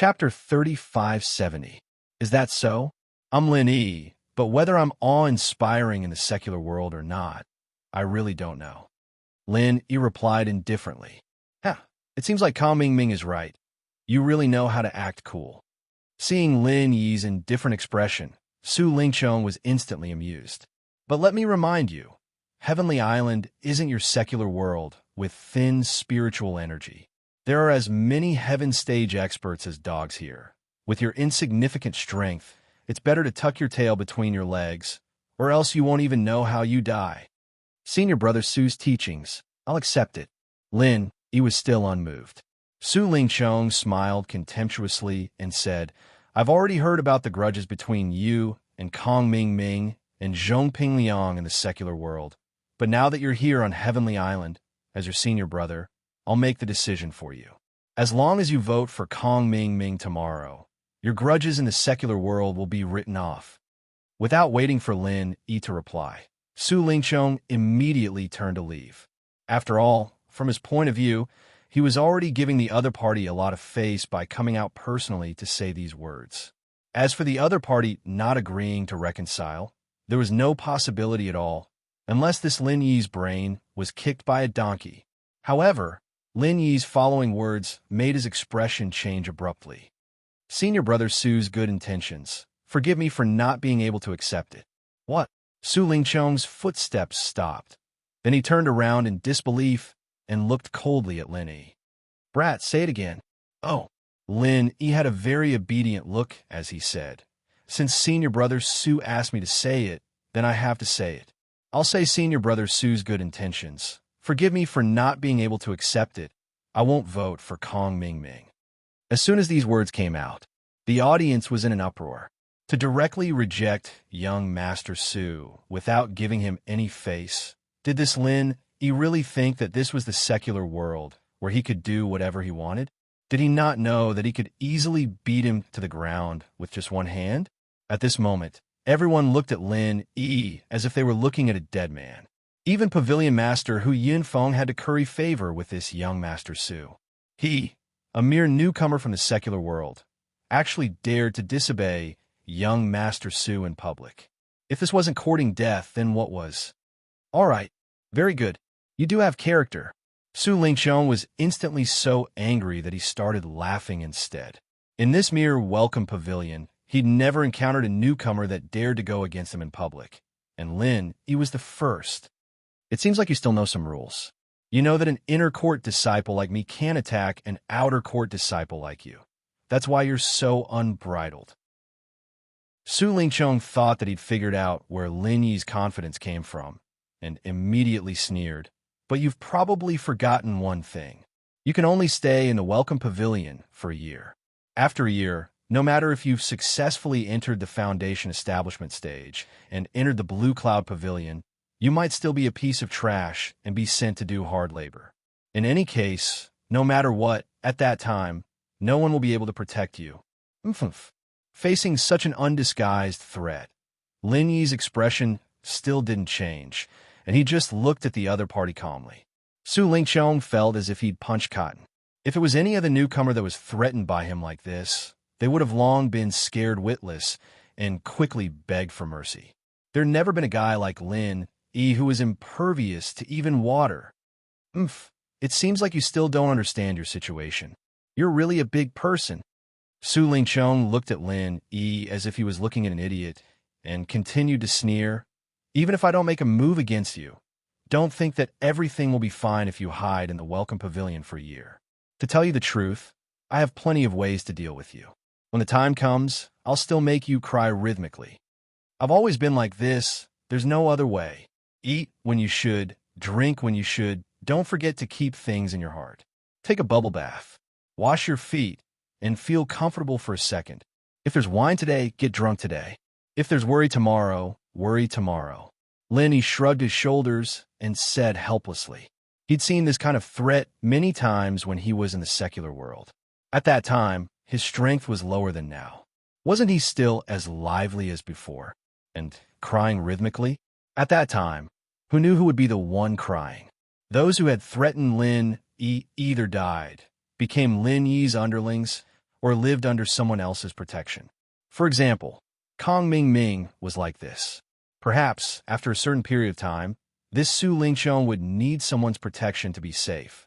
Chapter 3570. Is that so? I'm Lin E, but whether I'm awe-inspiring in the secular world or not, I really don't know. Lin E replied indifferently. It seems like Kang Ming Ming is right. You really know how to act cool. Seeing Lin Yi's indifferent expression, Su Lingqiang was instantly amused. But let me remind you, Heavenly Island isn't your secular world with thin spiritual energy. There are as many heaven stage experts as dogs here. With your insignificant strength, it's better to tuck your tail between your legs, or else you won't even know how you die. Senior Brother Su's teachings, I'll accept it. Lin E was still unmoved. Su Lingqiang smiled contemptuously and said, I've already heard about the grudges between you and Kang Ming Ming and Zhongping Liang in the secular world. But now that you're here on Heavenly Island, as your senior brother, I'll make the decision for you. As long as you vote for Kang Ming Ming tomorrow, your grudges in the secular world will be written off. Without waiting for Lin E to reply, Su Lingqiang immediately turned to leave. After all, from his point of view, he was already giving the other party a lot of face by coming out personally to say these words. As for the other party not agreeing to reconcile, there was no possibility at all, unless this Lin Yi's brain was kicked by a donkey. However, Lin Yi's following words made his expression change abruptly. Senior Brother Su's good intentions. Forgive me for not being able to accept it. What? Su Lingqiang's footsteps stopped. Then he turned around in disbelief and looked coldly at Lin E. Brat, say it again. Oh. Lin E had a very obedient look as he said, Since Senior Brother Su asked me to say it, then I have to say it. I'll say Senior Brother Su's good intentions. Forgive me for not being able to accept it. I won't vote for Kang Ming Ming. As soon as these words came out, the audience was in an uproar. To directly reject young Master Su without giving him any face, did this Lin E really think that this was the secular world where he could do whatever he wanted? Did he not know that he could easily beat him to the ground with just one hand? At this moment, everyone looked at Lin E as if they were looking at a dead man. Even Pavilion Master Hu Yinfeng had to curry favor with this young Master Su. He, a mere newcomer from the secular world, actually dared to disobey young Master Su in public. If this wasn't courting death, then what was? All right, very good. You do have character. Su Lingqiang was instantly so angry that he started laughing instead. In this mere welcome pavilion, he'd never encountered a newcomer that dared to go against him in public. And Lin E was the first. It seems like you still know some rules. You know that an inner court disciple like me can't attack an outer court disciple like you. That's why you're so unbridled. Su Lingqiang thought that he'd figured out where Lin Yi's confidence came from, and immediately sneered. But you've probably forgotten one thing. You can only stay in the welcome pavilion for a year. After a year, no matter if you've successfully entered the foundation establishment stage and entered the Blue Cloud Pavilion, you might still be a piece of trash and be sent to do hard labor. In any case, no matter what, at that time, no one will be able to protect you. Facing such an undisguised threat, Lin Yi's expression still didn't change, and he just looked at the other party calmly. Su Lingqiang felt as if he'd punched cotton. If it was any other newcomer that was threatened by him like this, they would have long been scared witless and quickly begged for mercy. There'd never been a guy like Lin E who was impervious to even water. It seems like you still don't understand your situation. You're really a big person. Su Lingqiang looked at Lin E as if he was looking at an idiot and continued to sneer. Even if I don't make a move against you, don't think that everything will be fine if you hide in the welcome pavilion for a year. To tell you the truth, I have plenty of ways to deal with you. When the time comes, I'll still make you cry rhythmically. I've always been like this. There's no other way. Eat when you should, drink when you should. Don't forget to keep things in your heart. Take a bubble bath. Wash your feet and feel comfortable for a second. If there's wine today, get drunk today. If there's worry tomorrow, worry tomorrow. Lin E shrugged his shoulders and said helplessly. He'd seen this kind of threat many times when he was in the secular world. At that time, his strength was lower than now. Wasn't he still as lively as before? And crying rhythmically? At that time, who knew who would be the one crying? Those who had threatened Lin E either died, became Lin Yi's underlings, or lived under someone else's protection. For example, Kong Ming Ming was like this. Perhaps, after a certain period of time, this Su Lingqiong would need someone's protection to be safe.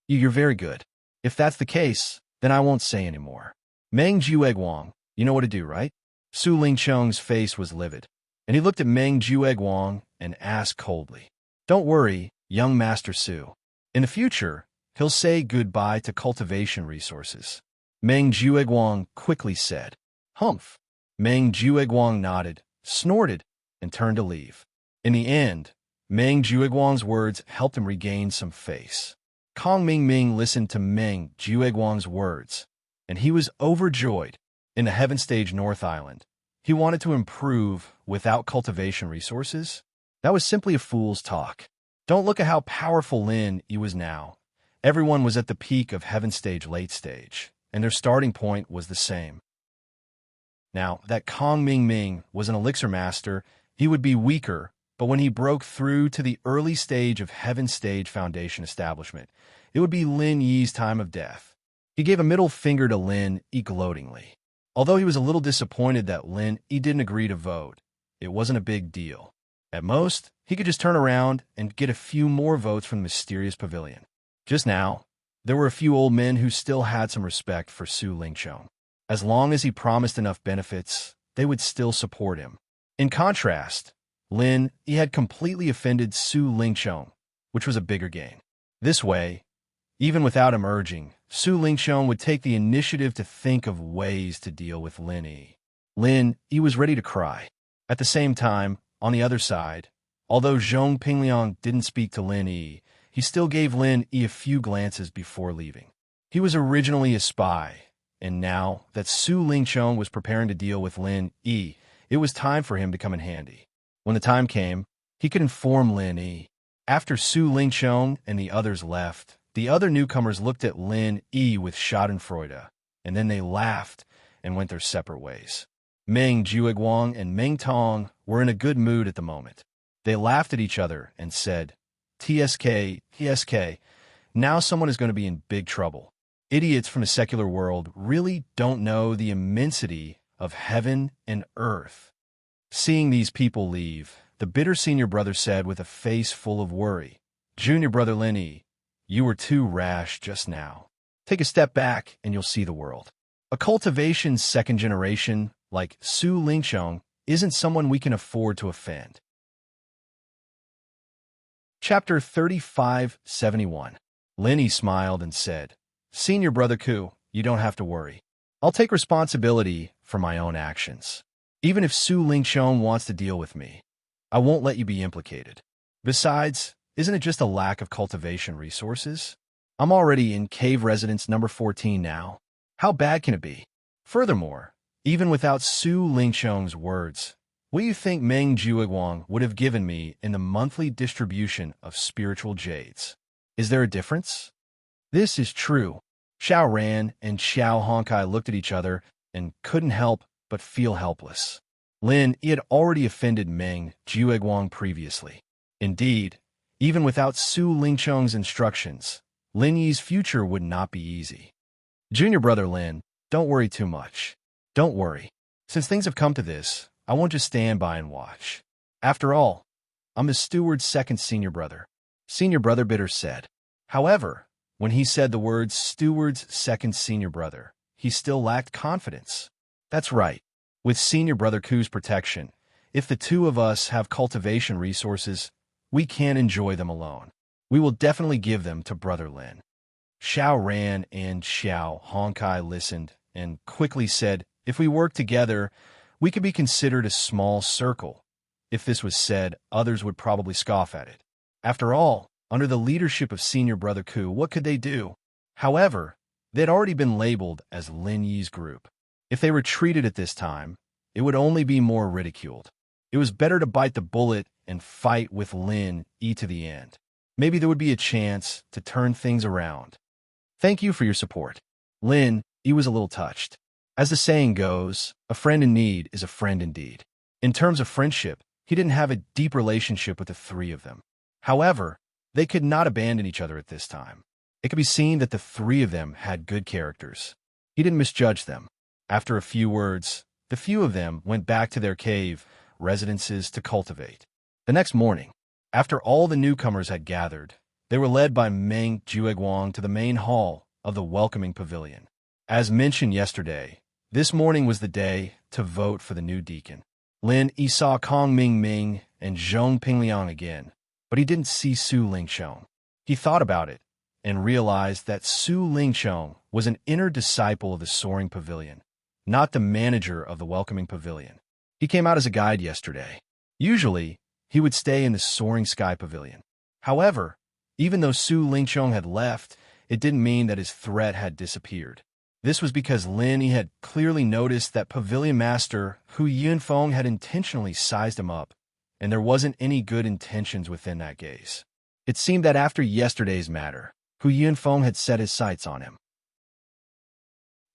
You're very good. If that's the case, then I won't say anymore. Meng Jueguang, you know what to do, right? Su Lingqiong's face was livid, and he looked at Meng Jueguang and asked coldly, "Don't worry, young Master Su. In the future, he'll say goodbye to cultivation resources." Meng Jueguang quickly said, "Humph." Meng Jueguang nodded, snorted, and turned to leave. In the end, Meng Jueguang's words helped him regain some face. Kong Ming Ming listened to Meng Jueguang's words, and he was overjoyed. In the Heaven Stage North Island, he wanted to improve without cultivation resources. That was simply a fool's talk. Don't look at how powerful Lin Yi was now. Everyone was at the peak of Heaven Stage Late Stage, and their starting point was the same. Now, that Kong Ming Ming was an elixir master, he would be weaker, but when he broke through to the early stage of Heaven Stage Foundation establishment, it would be Lin Yi's time of death. He gave a middle finger to Lin Yi gloatingly. Although he was a little disappointed that Lin Yi didn't agree to vote, it wasn't a big deal. At most, he could just turn around and get a few more votes from the mysterious pavilion. Just now, there were a few old men who still had some respect for Su Lingqiong. As long as he promised enough benefits, they would still support him. In contrast, Lin Yi had completely offended Su Lingqiong, which was a bigger gain. This way, even without him urging, Su Lingqiong would take the initiative to think of ways to deal with Lin Yi. Lin Yi was ready to cry. At the same time, on the other side, although Zhong Pingliang didn't speak to Lin Yi, he still gave Lin Yi a few glances before leaving. He was originally a spy, and now that Su Lingqiong was preparing to deal with Lin Yi, it was time for him to come in handy. When the time came, he could inform Lin Yi. After Su Lingqiong and the others left, the other newcomers looked at Lin Yi with schadenfreude, and then they laughed and went their separate ways. Meng Jueguang and Meng Tong were in a good mood at the moment. They laughed at each other and said, TSK, now someone is going to be in big trouble. Idiots from the secular world really don't know the immensity of heaven and earth. Seeing these people leave, the bitter senior brother said with a face full of worry, "Junior brother Lin Yi, you were too rash just now. Take a step back and you'll see the world. A cultivation second generation like Su Lingqiong isn't someone we can afford to offend." Chapter 3571. Lin Yi smiled and said, "Senior brother Ku, you don't have to worry. I'll take responsibility for my own actions. Even if Su Lingqiong wants to deal with me, I won't let you be implicated. Besides, isn't it just a lack of cultivation resources? I'm already in cave residence number 14 now. How bad can it be? Furthermore, even without Su Lingqiong's words, what do you think Meng Jueguang would have given me in the monthly distribution of spiritual jades? Is there a difference?" This is true. Xiao Ran and Xiao Honkai looked at each other and couldn't help but feel helpless. Lin Yi had already offended Meng Jueguang previously. Indeed, even without Su Lingqiong's instructions, Lin Yi's future would not be easy. "Junior brother Lin, don't worry too much. Don't worry. Since things have come to this, I won't just stand by and watch. After all, I'm the steward's second senior brother," Senior Brother Bitter said. However, when he said the words steward's second senior brother, he still lacked confidence. That's right. With Senior Brother Ku's protection, if the two of us have cultivation resources, we can't enjoy them alone. We will definitely give them to Brother Lin. Xiao Ran and Xiao Honkai listened and quickly said, "If we work together, we could be considered a small circle." If this was said, others would probably scoff at it. After all, under the leadership of Senior Brother Ku, what could they do? However, they had already been labeled as Lin Yi's group. If they retreated at this time, it would only be more ridiculed. It was better to bite the bullet and fight with Lin Yi to the end. Maybe there would be a chance to turn things around. "Thank you for your support." Lin Yi was a little touched. As the saying goes, a friend in need is a friend indeed. In terms of friendship, he didn't have a deep relationship with the three of them. However, they could not abandon each other at this time. It could be seen that the three of them had good characters. He didn't misjudge them. After a few words, the few of them went back to their cave residences to cultivate. The next morning, after all the newcomers had gathered, they were led by Meng Jueguang to the main hall of the welcoming pavilion. As mentioned yesterday, this morning was the day to vote for the new deacon. Lin Yi saw Kong Ming and Zhong Pingliang again, but he didn't see Su Lingqiong. He thought about it and realized that Su Lingqiong was an inner disciple of the Soaring Pavilion, not the manager of the welcoming pavilion. He came out as a guide yesterday. Usually, he would stay in the Soaring Sky Pavilion. However, even though Su Lingqiong had left, it didn't mean that his threat had disappeared. This was because Lin Yi had clearly noticed that Pavilion Master Hu Yunfeng had intentionally sized him up, and there wasn't any good intentions within that gaze. It seemed that after yesterday's matter, Hu Yunfeng had set his sights on him.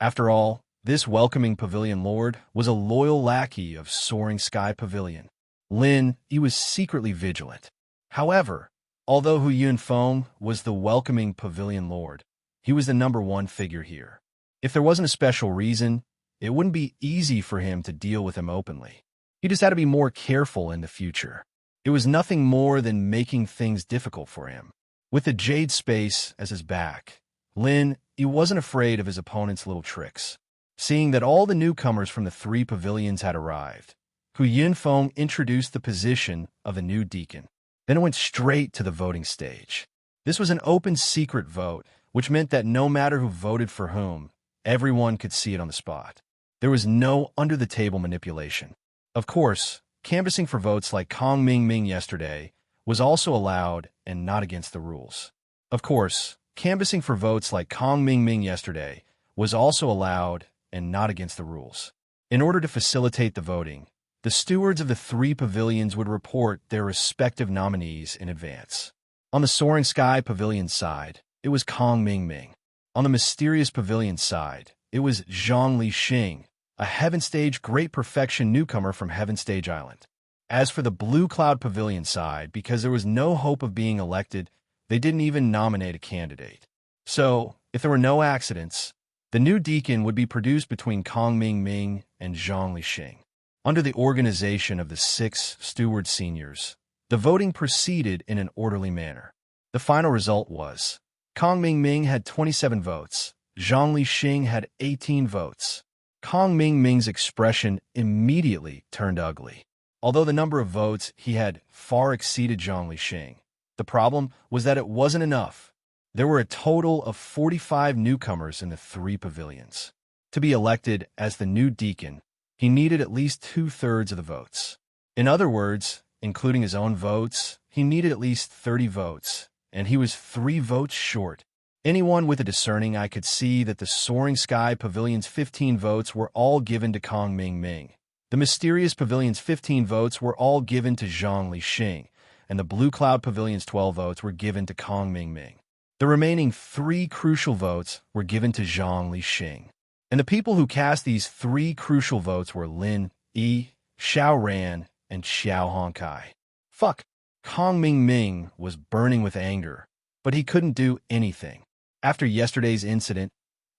After all, this welcoming pavilion lord was a loyal lackey of Soaring Sky Pavilion. Lin Yi was secretly vigilant. However, although Hu Yunfeng was the welcoming pavilion lord, he was the #1 figure here. If there wasn't a special reason, it wouldn't be easy for him to deal with him openly. He just had to be more careful in the future. It was nothing more than making things difficult for him. With the Jade Space as his back, Lin Yi wasn't afraid of his opponent's little tricks. Seeing that all the newcomers from the 3 pavilions had arrived, Hu Yunfeng introduced the position of the new deacon. Then it went straight to the voting stage. This was an open secret vote, which meant that no matter who voted for whom, everyone could see it on the spot. There was no under-the-table manipulation. Of course, canvassing for votes like Kong Ming yesterday was also allowed and not against the rules. Of course, canvassing for votes like Kong Ming yesterday was also allowed and not against the rules. In order to facilitate the voting, the stewards of the 3 pavilions would report their respective nominees in advance. On the Soaring Sky Pavilion side, it was Kong Ming. On the Mysterious Pavilion side, it was Zhang Lixing, a Heaven Stage Great Perfection newcomer from Heaven Stage Island. As for the Blue Cloud Pavilion side, because there was no hope of being elected, they didn't even nominate a candidate. So, if there were no accidents, the new deacon would be produced between Kong Ming and Zhang Lixing. Under the organization of the 6 steward seniors, the voting proceeded in an orderly manner. The final result was Kong Ming had 27 votes, Zhang Lixing had 18 votes. Kong Ming's expression immediately turned ugly. Although the number of votes he had far exceeded Zhang Lixing, the problem was that it wasn't enough. There were a total of 45 newcomers in the 3 pavilions. To be elected as the new deacon, he needed at least 2/3 of the votes. In other words, including his own votes, he needed at least 30 votes, and he was 3 votes short. Anyone with a discerning eye could see that the Soaring Sky Pavilion's 15 votes were all given to Kong Ming. The Mysterious Pavilion's 15 votes were all given to Zhang Lixing, and the Blue Cloud Pavilion's 12 votes were given to Kong Ming. The remaining 3 crucial votes were given to Zhang Lixing. And the people who cast these 3 crucial votes were Lin Yi, Xiao Ran, and Xiao Hongkai. Fuck. Kong Ming was burning with anger, but he couldn't do anything. After yesterday's incident,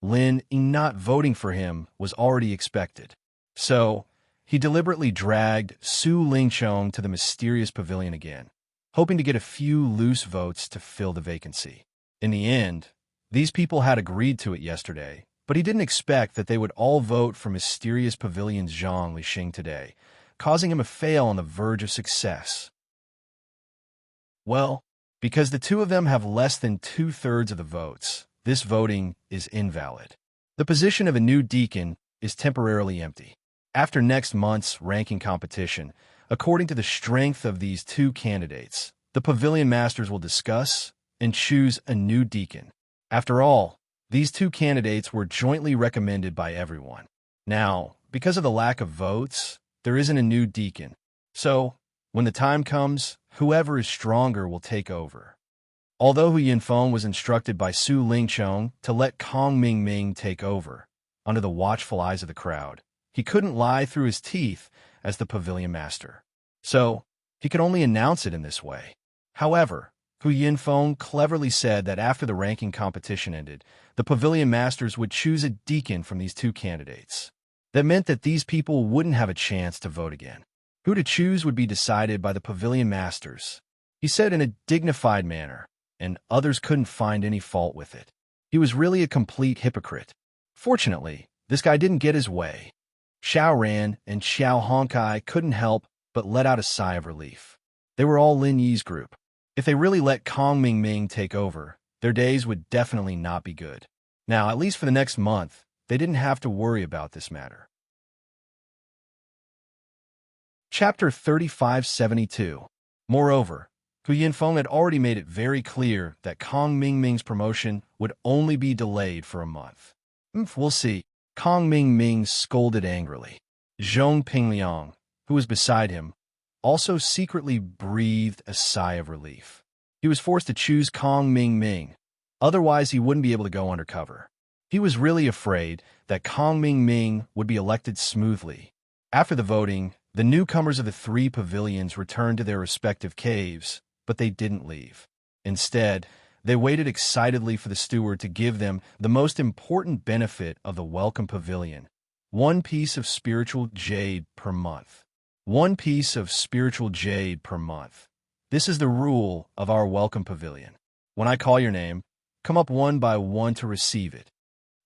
Lin Yi not voting for him was already expected. So, he deliberately dragged Su Lingqiong to the Mysterious Pavilion again, hoping to get a few loose votes to fill the vacancy. In the end, these people had agreed to it yesterday, but he didn't expect that they would all vote for Mysterious Pavilion's Zhang Lixing today, causing him to fail on the verge of success. Well, because the 2 of them have less than 2/3 of the votes, this voting is invalid. The position of a new deacon is temporarily empty. After next month's ranking competition, according to the strength of these 2 candidates, the pavilion masters will discuss and choose a new deacon. After all, these 2 candidates were jointly recommended by everyone. Now, because of the lack of votes, there isn't a new deacon. So, when the time comes, whoever is stronger will take over. Although Hu Yunfeng was instructed by Su Lingqiong to let Kong Ming take over, under the watchful eyes of the crowd, he couldn't lie through his teeth as the pavilion master. So, he could only announce it in this way. However, Hu Yinfeng cleverly said that after the ranking competition ended, the pavilion masters would choose a deacon from these two candidates. That meant that these people wouldn't have a chance to vote again. Who to choose would be decided by the pavilion masters. He said in a dignified manner, and others couldn't find any fault with it. He was really a complete hypocrite. Fortunately, this guy didn't get his way. Xiao Ran and Xiao Honkai couldn't help but let out a sigh of relief. They were all Lin Yi's group. If they really let Kong Ming take over, their days would definitely not be good. Now, at least for the next month, they didn't have to worry about this matter. Chapter 3572. Moreover, Hu Yinfeng had already made it very clear that Kong Ming's promotion would only be delayed for a month. We'll see. Kong Ming scolded angrily. Zhong Pingliang, who was beside him, also secretly breathed a sigh of relief. He was forced to choose Kong Ming, otherwise he wouldn't be able to go undercover. He was really afraid that Kong Ming would be elected smoothly. After the voting, the newcomers of the three pavilions returned to their respective caves, but they didn't leave. Instead, they waited excitedly for the steward to give them the most important benefit of the welcome pavilion: 1 piece of spiritual jade per month. 1 piece of spiritual jade per month. This is the rule of our welcome pavilion. When I call your name, come up one by one to receive it.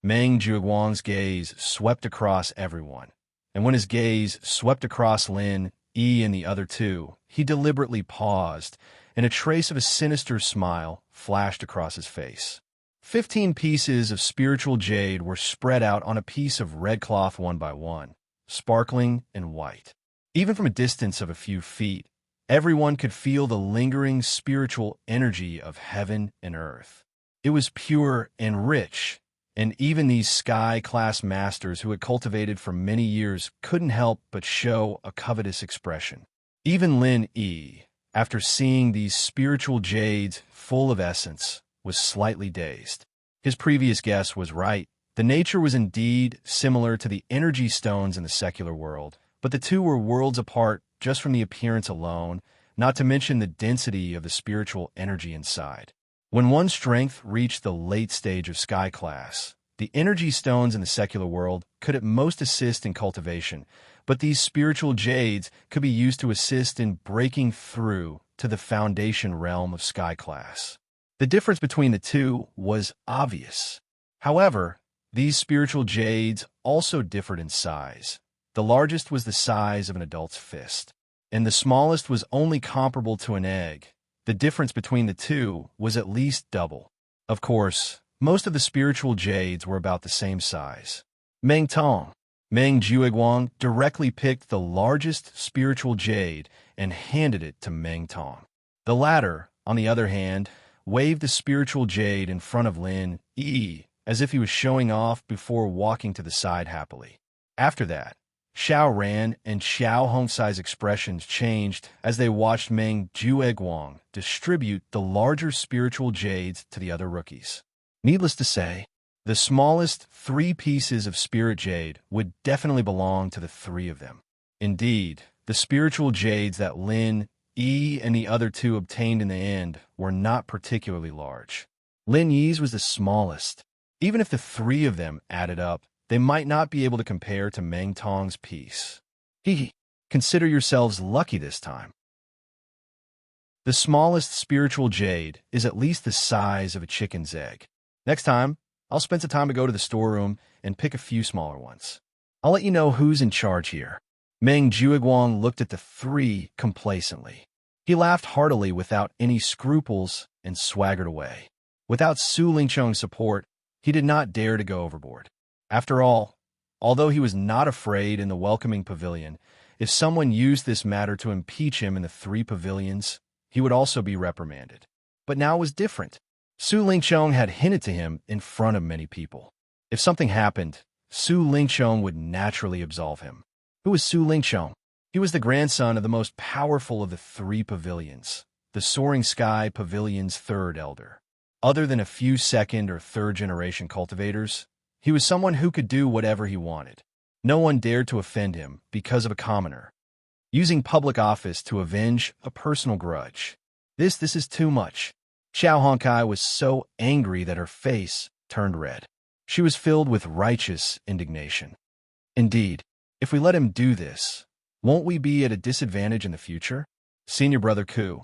Meng Zhuguang's gaze swept across everyone, and when his gaze swept across Lin Yi and the other two, he deliberately paused, and a trace of a sinister smile flashed across his face. 15 pieces of spiritual jade were spread out on a piece of red cloth one by one, sparkling and white. Even from a distance of a few feet, everyone could feel the lingering spiritual energy of heaven and earth. It was pure and rich, and even these sky-class masters who had cultivated for many years couldn't help but show a covetous expression. Even Lin Yi, after seeing these spiritual jades full of essence, was slightly dazed. His previous guess was right. The nature was indeed similar to the energy stones in the secular world, but the two were worlds apart just from the appearance alone, not to mention the density of the spiritual energy inside. When one's strength reached the late stage of sky class, the energy stones in the secular world could at most assist in cultivation, but these spiritual jades could be used to assist in breaking through to the foundation realm of sky class. The difference between the two was obvious. However, these spiritual jades also differed in size. The largest was the size of an adult's fist, and the smallest was only comparable to an egg. The difference between the two was at least double. Of course, most of the spiritual jades were about the same size. Meng Zhuguang directly picked the largest spiritual jade and handed it to Meng Tong. The latter, on the other hand, waved the spiritual jade in front of Lin Yi as if he was showing off before walking to the side happily. After that, Xiao Ran and Xiao Hongsai's expressions changed as they watched Meng Zhuguang distribute the larger spiritual jades to the other rookies. Needless to say, the smallest 3 pieces of spirit jade would definitely belong to the 3 of them. Indeed, the spiritual jades that Lin Yi and the other 2 obtained in the end were not particularly large. Lin Yi's was the smallest. Even if the 3 of them added up, they might not be able to compare to Meng Tong's piece. Consider yourselves lucky this time. The smallest spiritual jade is at least the size of a chicken's egg. Next time, I'll spend some time to go to the storeroom and pick a few smaller ones. I'll let you know who's in charge here. Meng Zhuguang looked at the 3 complacently. He laughed heartily without any scruples and swaggered away. Without Su Lingqiang's support, he did not dare to go overboard. After all, although he was not afraid in the welcoming pavilion, if someone used this matter to impeach him in the 3 pavilions, he would also be reprimanded. But now it was different. Su Lingqiang had hinted to him in front of many people. If something happened, Su Lingqiang would naturally absolve him. Who was Su Lingqiang? He was the grandson of the most powerful of the 3 pavilions, the Soaring Sky Pavilion's 3rd elder. Other than a few 2nd or 3rd generation cultivators, he was someone who could do whatever he wanted. No one dared to offend him because of a commoner. Using public office to avenge a personal grudge. This is too much. Xiao Honkai was so angry that her face turned red. She was filled with righteous indignation. Indeed, if we let him do this, won't we be at a disadvantage in the future? Senior Brother Ku,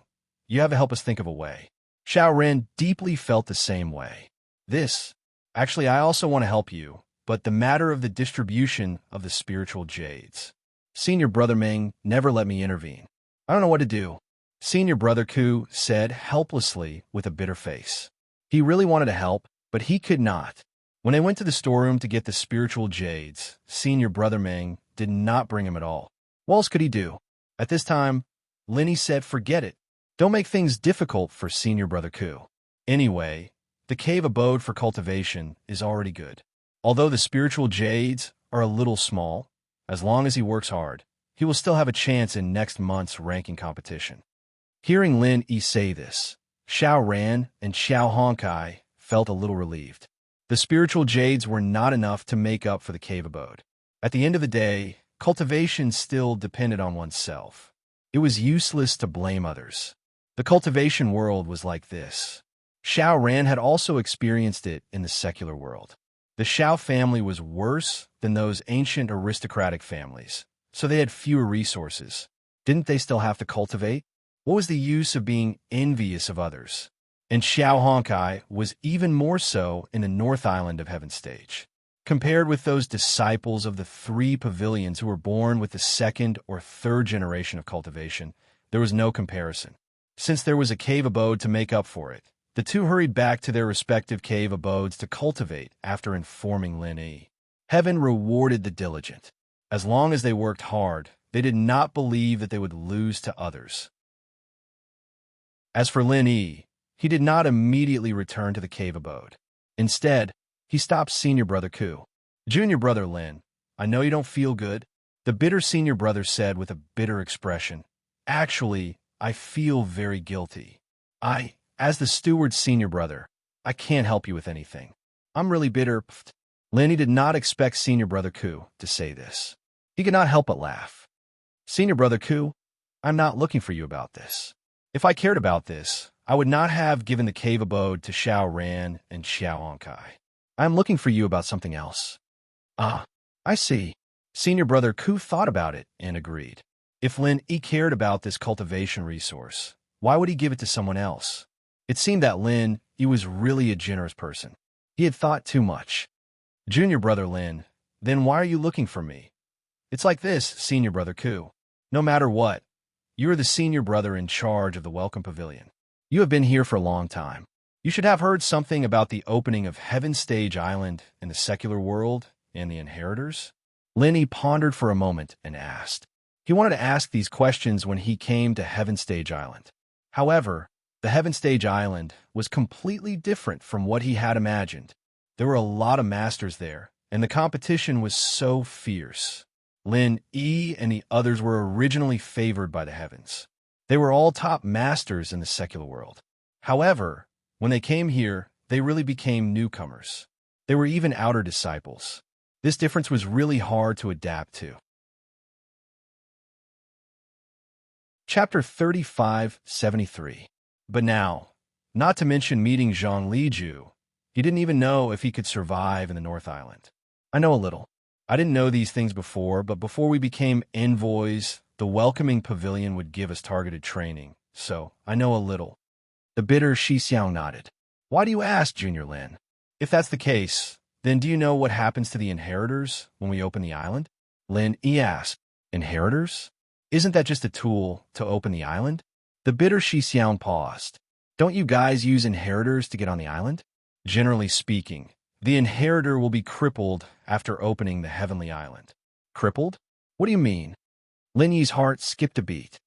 you have to help us think of a way. Xiao Ren deeply felt the same way. Actually, I also want to help you, but the matter of the distribution of the spiritual jades. Senior Brother Ming never let me intervene. I don't know what to do. Senior Brother Ku said helplessly with a bitter face. He really wanted to help, but he could not. When they went to the storeroom to get the spiritual jades, Senior Brother Ming did not bring him at all. What else could he do? At this time, Linny said forget it. Don't make things difficult for Senior Brother Ku. Anyway, the cave abode for cultivation is already good. Although the spiritual jades are a little small, as long as he works hard, he will still have a chance in next month's ranking competition. Hearing Lin Yi say this, Xiao Ran and Xiao Honkai felt a little relieved. The spiritual jades were not enough to make up for the cave abode. At the end of the day, cultivation still depended on oneself. It was useless to blame others. The cultivation world was like this. Xiao Ran had also experienced it in the secular world. The Xiao family was worse than those ancient aristocratic families, so they had fewer resources. Didn't they still have to cultivate? What was the use of being envious of others? And Xiao Honkai was even more so in the North Island of Heaven Stage. Compared with those disciples of the 3 pavilions who were born with the 2nd or 3rd generation of cultivation, there was no comparison. Since there was a cave abode to make up for it, the 2 hurried back to their respective cave abodes to cultivate after informing Lin Yi. Heaven rewarded the diligent. As long as they worked hard, they did not believe that they would lose to others. As for Lin Yi, he did not immediately return to the cave abode. Instead, he stopped Senior Brother Ku. Junior Brother Lin, I know you don't feel good, the bitter Senior Brother said with a bitter expression. Actually, I feel very guilty. As the steward's Senior Brother, I can't help you with anything. I'm really bitter. Lin Yi did not expect Senior Brother Ku to say this. He could not help but laugh. Senior Brother Ku, I'm not looking for you about this. If I cared about this, I would not have given the cave abode to Xiao Ran and Xiao Honkai. I am looking for you about something else. Ah, I see. Senior Brother Ku thought about it and agreed. If Lin Yi cared about this cultivation resource, why would he give it to someone else? It seemed that Lin Yi was really a generous person. He had thought too much. Junior Brother Lin, then why are you looking for me? It's like this, Senior Brother Ku. No matter what, you are the senior brother in charge of the Welcome Pavilion. You have been here for a long time. You should have heard something about the opening of Heaven Stage Island in the secular world and the inheritors. Lin Yi pondered for a moment and asked. He wanted to ask these questions when he came to Heaven Stage Island. However, the Heaven Stage Island was completely different from what he had imagined. There were a lot of masters there, and the competition was so fierce. Lin Yi and the others were originally favored by the heavens. They were all top masters in the secular world. However, when they came here, they really became newcomers. They were even outer disciples. This difference was really hard to adapt to. Chapter 3573. But now, not to mention meeting Zhang Liju, he didn't even know if he could survive in the North Island. I know a little. I didn't know these things before, but before we became envoys, the welcoming pavilion would give us targeted training, so I know a little. The bitter Shi Xiao nodded. Why do you ask, Junior Lin? If that's the case, then do you know what happens to the inheritors when we open the island? Lin Yi asked. Inheritors? Isn't that just a tool to open the island? The bitter Shi Xiao paused. Don't you guys use inheritors to get on the island? Generally speaking, the inheritor will be crippled after opening the heavenly island. Crippled? What do you mean? Lin Yi's heart skipped a beat.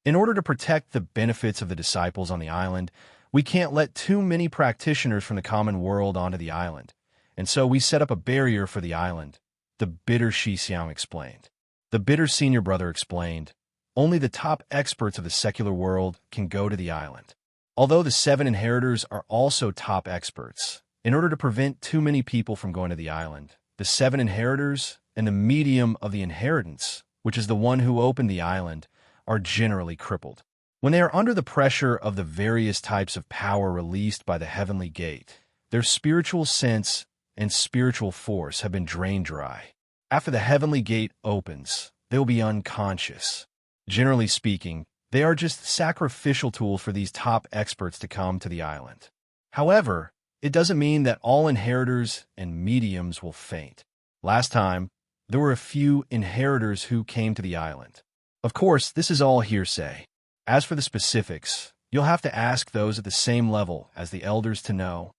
In order to protect the benefits of the disciples on the island, we can't let too many practitioners from the common world onto the island, and so we set up a barrier for the island, the bitter Shi Xiang explained. The bitter senior brother explained, only the top experts of the secular world can go to the island. Although the 7 inheritors are also top experts, in order to prevent too many people from going to the island, the 7 inheritors and the medium of the inheritance, which is the one who opened the island, are generally crippled. When they are under the pressure of the various types of power released by the heavenly gate, their spiritual sense and spiritual force have been drained dry. After the heavenly gate opens, they will be unconscious. Generally speaking, they are just sacrificial tools for these top experts to come to the island. However, it doesn't mean that all inheritors and mediums will faint. Last time, there were a few inheritors who came to the island. Of course, this is all hearsay. As for the specifics, you'll have to ask those at the same level as the elders to know.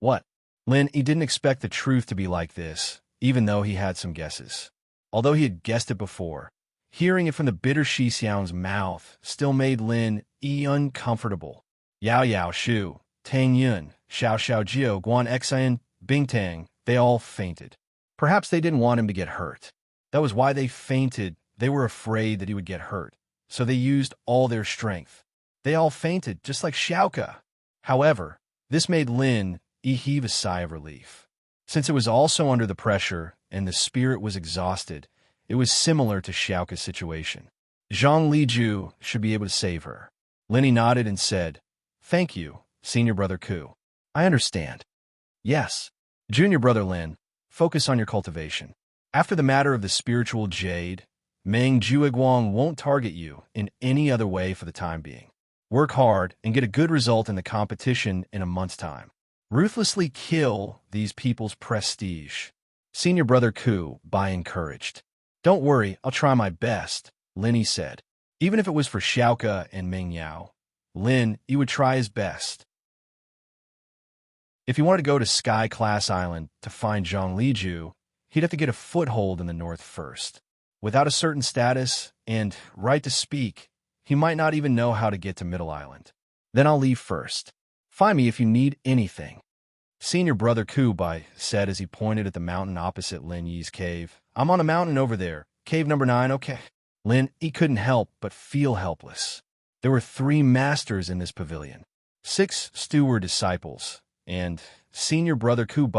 What? Lin, he didn't expect the truth to be like this, even though he had some guesses. Although he had guessed it before, hearing it from the bitter Shixiang's mouth still made Lin uncomfortable. Yao Yao Shu, Tang Yun, Xiao Xiao Jiao, Guan Xian, Bing Tang, they all fainted. Perhaps they didn't want him to get hurt. That was why they fainted. They were afraid that he would get hurt, so they used all their strength. They all fainted, just like Xiaoka. However, this made Lin heave a sigh of relief. Since it was also under the pressure and the spirit was exhausted, it was similar to Xiaoka's situation. Zhang Liju should be able to save her. Lin nodded and said, "Thank you, Senior Brother Ku. I understand." "Yes. Junior Brother Lin, focus on your cultivation. After the matter of the spiritual jade, Meng Juiguang won't target you in any other way for the time being. Work hard and get a good result in the competition in a month's time. Ruthlessly kill these people's prestige." Senior Brother Ku encouraged. "Don't worry, I'll try my best," Lin said. Even if it was for Xiaoka and Meng Yao, Lin would try his best. If he wanted to go to Sky Class Island to find Zhang Liju, he'd have to get a foothold in the north first. Without a certain status and right to speak, he might not even know how to get to Middle Island. "Then I'll leave first. Find me if you need anything," Senior Brother Ku said as he pointed at the mountain opposite Lin Yi's cave. "I'm on a mountain over there. Cave number 9, okay." Lin couldn't help but feel helpless. There were 3 masters in this pavilion, 6 steward disciples, and Senior Brother Ku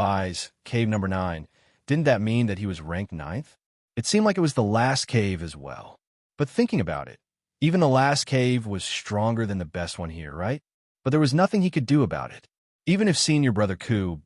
cave number 9. Didn't that mean that he was ranked 9th? It seemed like it was the last cave as well. But thinking about it, even the last cave was stronger than the best one here, right? But there was nothing he could do about it. Even if Senior Brother Ku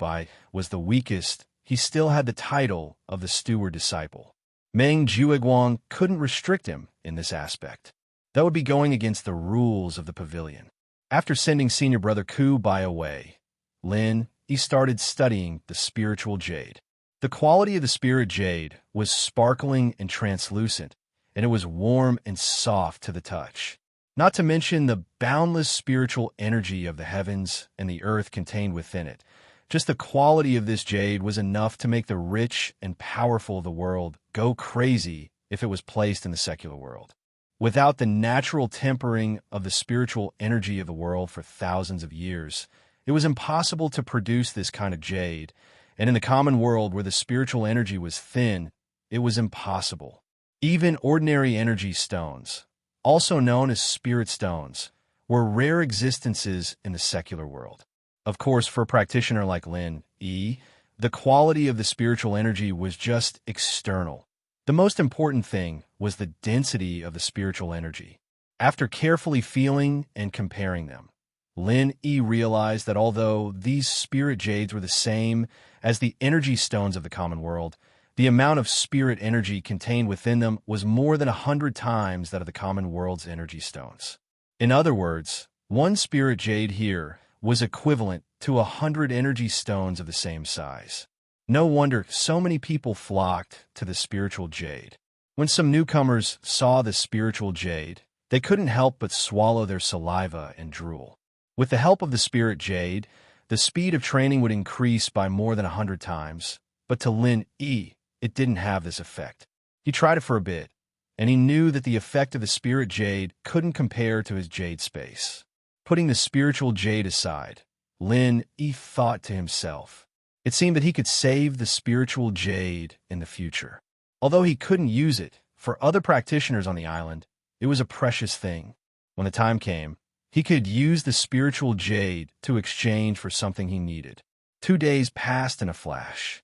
was the weakest, he still had the title of the steward disciple. Meng Juiguang couldn't restrict him in this aspect. That would be going against the rules of the pavilion. After sending Senior Brother Ku away, Lin started studying the spiritual jade. The quality of the spirit jade was sparkling and translucent, and it was warm and soft to the touch. Not to mention the boundless spiritual energy of the heavens and the earth contained within it. Just the quality of this jade was enough to make the rich and powerful of the world go crazy if it was placed in the secular world. Without the natural tempering of the spiritual energy of the world for thousands of years, it was impossible to produce this kind of jade, and in the common world where the spiritual energy was thin, it was impossible. Even ordinary energy stones, also known as spirit stones, were rare existences in the secular world. Of course, for a practitioner like Lin the quality of the spiritual energy was just external. The most important thing was the density of the spiritual energy. After carefully feeling and comparing them, Lin realized that although these spirit jades were the same as the energy stones of the common world, the amount of spirit energy contained within them was more than 100 times that of the common world's energy stones. In other words, one spirit jade here was equivalent to 100 energy stones of the same size. No wonder so many people flocked to the spiritual jade. When some newcomers saw the spiritual jade, they couldn't help but swallow their saliva and drool. With the help of the spirit jade, the speed of training would increase by more than 100 times, but to Lin it didn't have this effect. He tried it for a bit, and he knew that the effect of the spirit jade couldn't compare to his jade space. Putting the spiritual jade aside, Lin thought to himself. It seemed that he could save the spiritual jade in the future. Although he couldn't use it, for other practitioners on the island, it was a precious thing. When the time came, he could use the spiritual jade to exchange for something he needed. 2 days passed in a flash.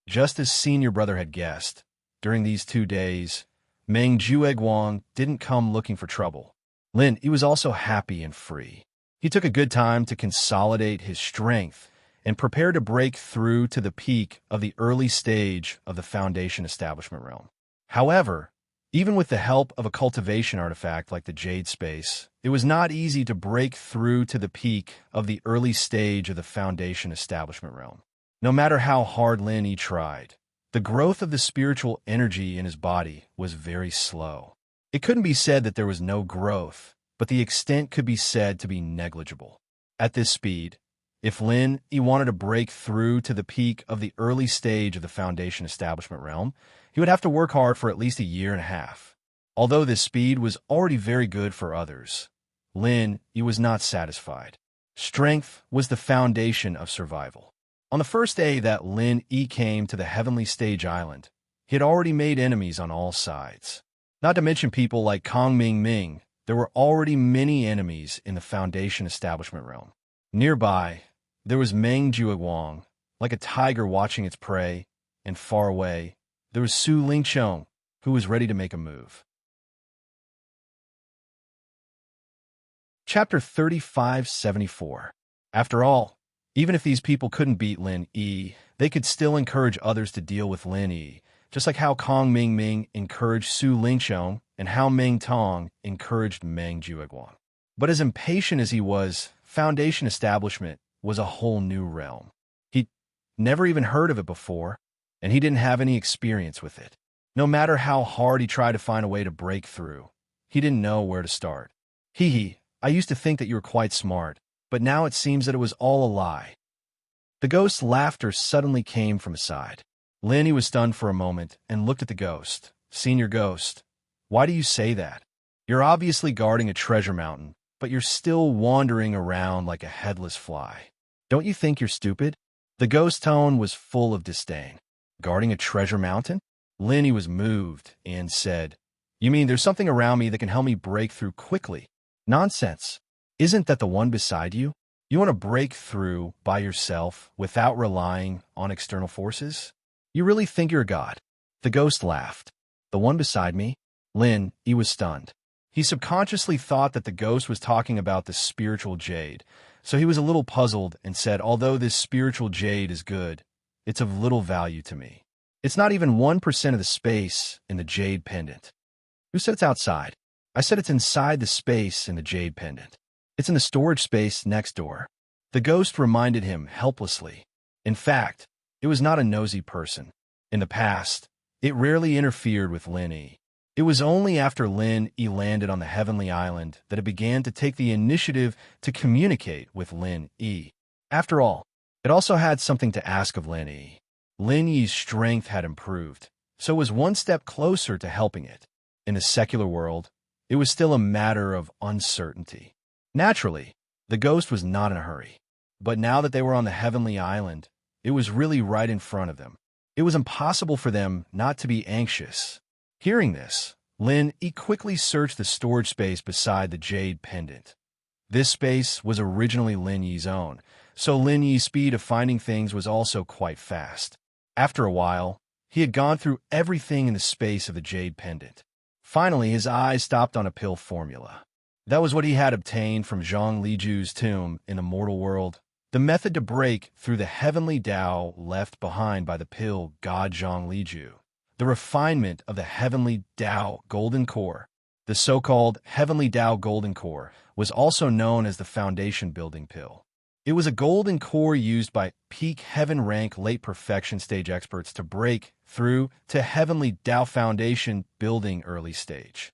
Just as Senior Brother had guessed, during these 2 days, Meng Jueguang didn't come looking for trouble. Lin, he was also happy and free. He took a good time to consolidate his strength and prepare to break through to the peak of the early stage of the Foundation Establishment realm. However, even with the help of a cultivation artifact like the Jade Space, it was not easy to break through to the peak of the early stage of the Foundation Establishment realm. No matter how hard Lin Yi tried, the growth of the spiritual energy in his body was very slow. It couldn't be said that there was no growth, but the extent could be said to be negligible. At this speed, if Lin Yi wanted to break through to the peak of the early stage of the Foundation Establishment realm, he would have to work hard for at least a year and a half. Although this speed was already very good for others, Lin Yi was not satisfied. Strength was the foundation of survival. On the first day that Lin Yi came to the Heavenly Stage Island, he had already made enemies on all sides. Not to mention people like Kong Ming Ming, there were already many enemies in the Foundation Establishment realm. Nearby, there was Meng Jueguang, like a tiger watching its prey, and far away, there was Su Lingqiong, who was ready to make a move. Chapter 3574. After all, even if these people couldn't beat Lin Yi, they could still encourage others to deal with Lin Yi, just like how Kong Ming Ming encouraged Su Lingqiong and how Meng Tong encouraged Meng Jueguang. But as impatient as he was, Foundation Establishment was a whole new realm. He'd never even heard of it before, and he didn't have any experience with it. No matter how hard he tried to find a way to break through, he didn't know where to start. I used to think that you were quite smart, but now it seems that it was all a lie. The ghost's laughter suddenly came from his side. Lin Yi was stunned for a moment and looked at the ghost. Senior Ghost, why do you say that? You're obviously guarding a treasure mountain, but you're still wandering around like a headless fly. Don't you think you're stupid? The ghost's tone was full of disdain. Guarding a treasure mountain? Lin Yi was moved and said, You mean there's something around me that can help me break through quickly? Nonsense. Isn't that the one beside you? You want to break through by yourself without relying on external forces? You really think you're a god? The ghost laughed. The one beside me? Lin Yi was stunned. He subconsciously thought that the ghost was talking about the spiritual jade, so he was a little puzzled and said, Although this spiritual jade is good, it's of little value to me. It's not even 1% of the space in the jade pendant. Who said it's outside? I said it's inside the space in the jade pendant. It's in the storage space next door. The ghost reminded him helplessly. In fact, it was not a nosy person. In the past, it rarely interfered with Lin Yi. It was only after Lin Yi landed on the Heavenly Island that it began to take the initiative to communicate with Lin Yi. After all, it also had something to ask of Lin Yi. Lin Yi's strength had improved, so it was one step closer to helping it. In the secular world, it was still a matter of uncertainty. Naturally, the ghost was not in a hurry. But now that they were on the Heavenly Island, it was really right in front of them. It was impossible for them not to be anxious. Hearing this, Lin Yi quickly searched the storage space beside the jade pendant. This space was originally Lin Yi's own, so Lin Yi's speed of finding things was also quite fast. After a while, he had gone through everything in the space of the jade pendant. Finally, his eyes stopped on a pill formula. That was what he had obtained from Zhang Liju's tomb in the mortal world, the method to break through the heavenly Tao left behind by the pill god Zhang Liju. The refinement of the heavenly Tao golden core, the so-called heavenly Tao golden core, was also known as the foundation building pill. It was a golden core used by peak heaven rank late perfection stage experts to break through to heavenly Tao foundation building early stage.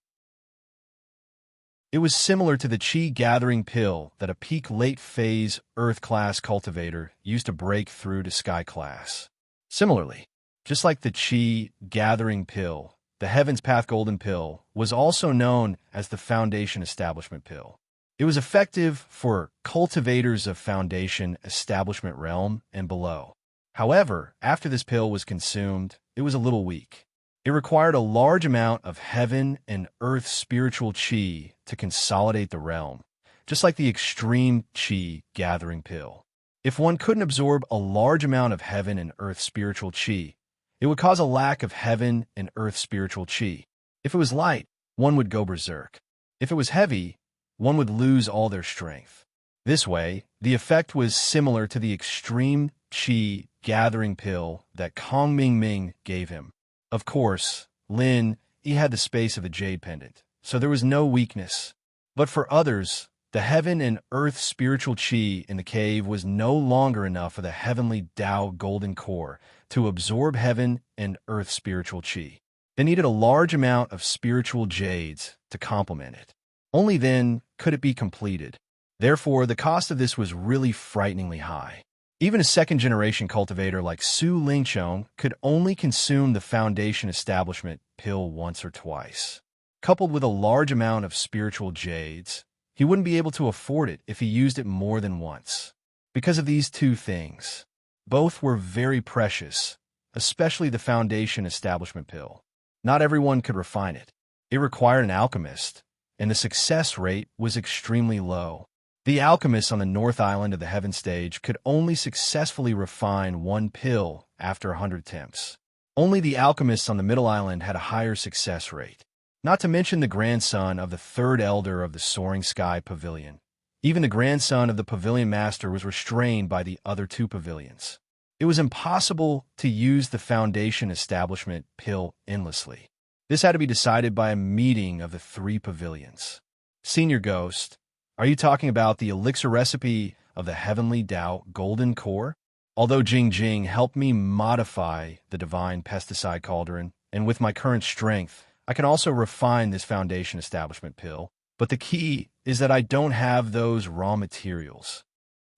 It was similar to the Qi gathering pill that a peak late phase Earth class cultivator used to break through to Sky class. Similarly, just like the Qi gathering pill, the Heaven's Path golden pill was also known as the foundation establishment pill. It was effective for cultivators of foundation establishment realm and below. However, after this pill was consumed, it was a little weak. It required a large amount of heaven and earth spiritual qi to consolidate the realm, just like the extreme qi gathering pill. If one couldn't absorb a large amount of heaven and earth spiritual qi, it would cause a lack of heaven and earth spiritual qi. If it was light, one would go berserk. If it was heavy, one would lose all their strength. This way, the effect was similar to the extreme qi gathering pill that Kong Ming Ming gave him. Of course, Lin, he had the space of a jade pendant, so there was no weakness. But for others, the heaven and earth spiritual qi in the cave was no longer enough for the heavenly Tao golden core to absorb heaven and earth spiritual qi. They needed a large amount of spiritual jades to complement it. Only then could it be completed. Therefore, the cost of this was really frighteningly high. Even a second-generation cultivator like Su Lingchong could only consume the foundation establishment pill once or twice. Coupled with a large amount of spiritual jades, he wouldn't be able to afford it if he used it more than once. Because of these two things, both were very precious, especially the foundation establishment pill. Not everyone could refine it. It required an alchemist, and the success rate was extremely low. The alchemists on the North Island of the Heaven Stage could only successfully refine one pill after 100 attempts. Only the alchemists on the Middle Island had a higher success rate. Not to mention the grandson of the third elder of the Soaring Sky Pavilion. Even the grandson of the Pavilion Master was restrained by the other two pavilions. It was impossible to use the foundation establishment pill endlessly. This had to be decided by a meeting of the three pavilions. Senior Ghost, are you talking about the elixir recipe of the Heavenly Tao Golden Core? Although Jing Jing helped me modify the Divine Pesticide Cauldron, and with my current strength, I can also refine this foundation establishment pill, but the key is that I don't have those raw materials.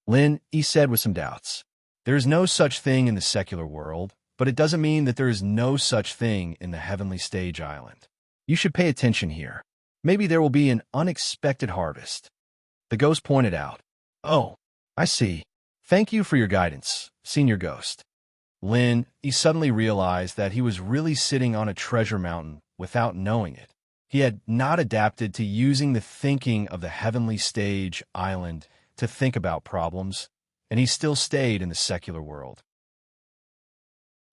Lin, he said with some doubts. There is no such thing in the secular world, but it doesn't mean that there is no such thing in the Heavenly Stage Island. You should pay attention here. Maybe there will be an unexpected harvest. The ghost pointed out. Oh, I see. Thank you for your guidance, Senior Ghost. Lin, he suddenly realized that he was really sitting on a treasure mountain without knowing it. He had not adapted to using the thinking of the Heavenly Stage Island to think about problems, and he still stayed in the secular world.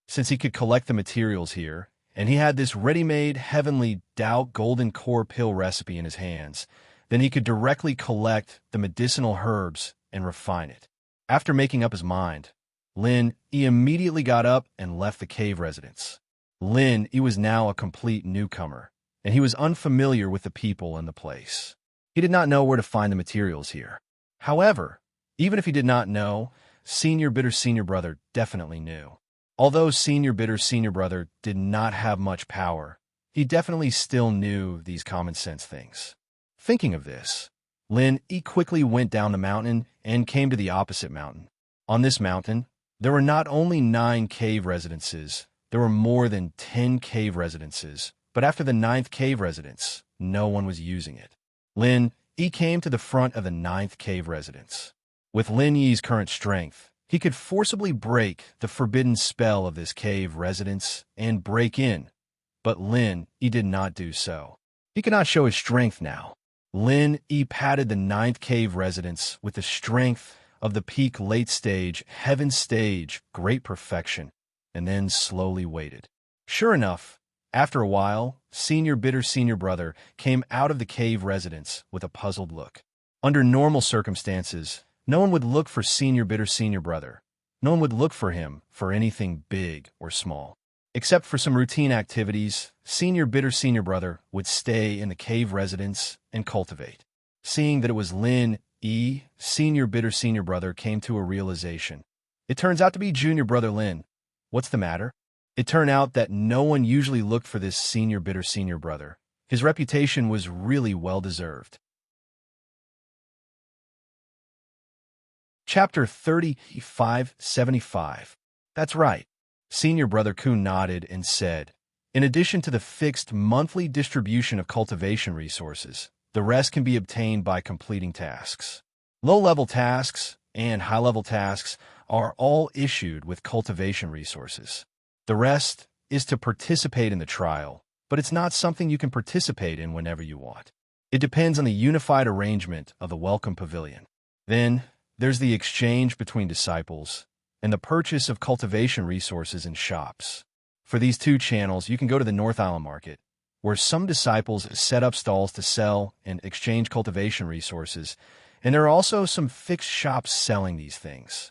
Since he could collect the materials here, and he had this ready-made Heavenly Tao Golden Core pill recipe in his hands, then he could directly collect the medicinal herbs and refine it. After making up his mind, Lin, he immediately got up and left the cave residence. Lin, he was now a complete newcomer, and he was unfamiliar with the people and the place. He did not know where to find the materials here. However, even if he did not know, Senior Bitter Senior Brother definitely knew. Although Senior Bitter Senior Brother did not have much power, he definitely still knew these common sense things. Thinking of this, Lin, he quickly went down the mountain and came to the opposite mountain. On this mountain, there were not only 9 cave residences, there were more than 10 cave residences, but after the 9th cave residence, no one was using it. Lin, he came to the front of the 9th cave residence. With Lin Yi's current strength, he could forcibly break the forbidden spell of this cave residence and break in, but Lin, he did not do so. He could not show his strength now. Lin, he patted the 9th cave residence with the strength of the peak late stage, heaven stage, great perfection, and then slowly waited. Sure enough, after a while, Senior Bitter Senior Brother came out of the cave residence with a puzzled look. Under normal circumstances, no one would look for Senior Bitter Senior Brother. No one would look for him for anything big or small. Except for some routine activities, Senior Bitter Senior Brother would stay in the cave residence and cultivate. Seeing that it was Lin E, Senior Bitter Senior Brother came to a realization. It turns out to be Junior Brother Lin. What's the matter? It turned out that no one usually looked for this Senior Bitter Senior Brother. His reputation was really well-deserved. Chapter 3575. That's right. Senior Brother Kun nodded and said, in addition to the fixed monthly distribution of cultivation resources, the rest can be obtained by completing tasks. Low-level tasks and high-level tasks are all issued with cultivation resources. The rest is to participate in the trial, but it's not something you can participate in whenever you want. It depends on the unified arrangement of the Welcome Pavilion. Then, there's the exchange between disciples and the purchase of cultivation resources in shops. For these two channels, you can go to the North Island Market, where some disciples set up stalls to sell and exchange cultivation resources, and there are also some fixed shops selling these things.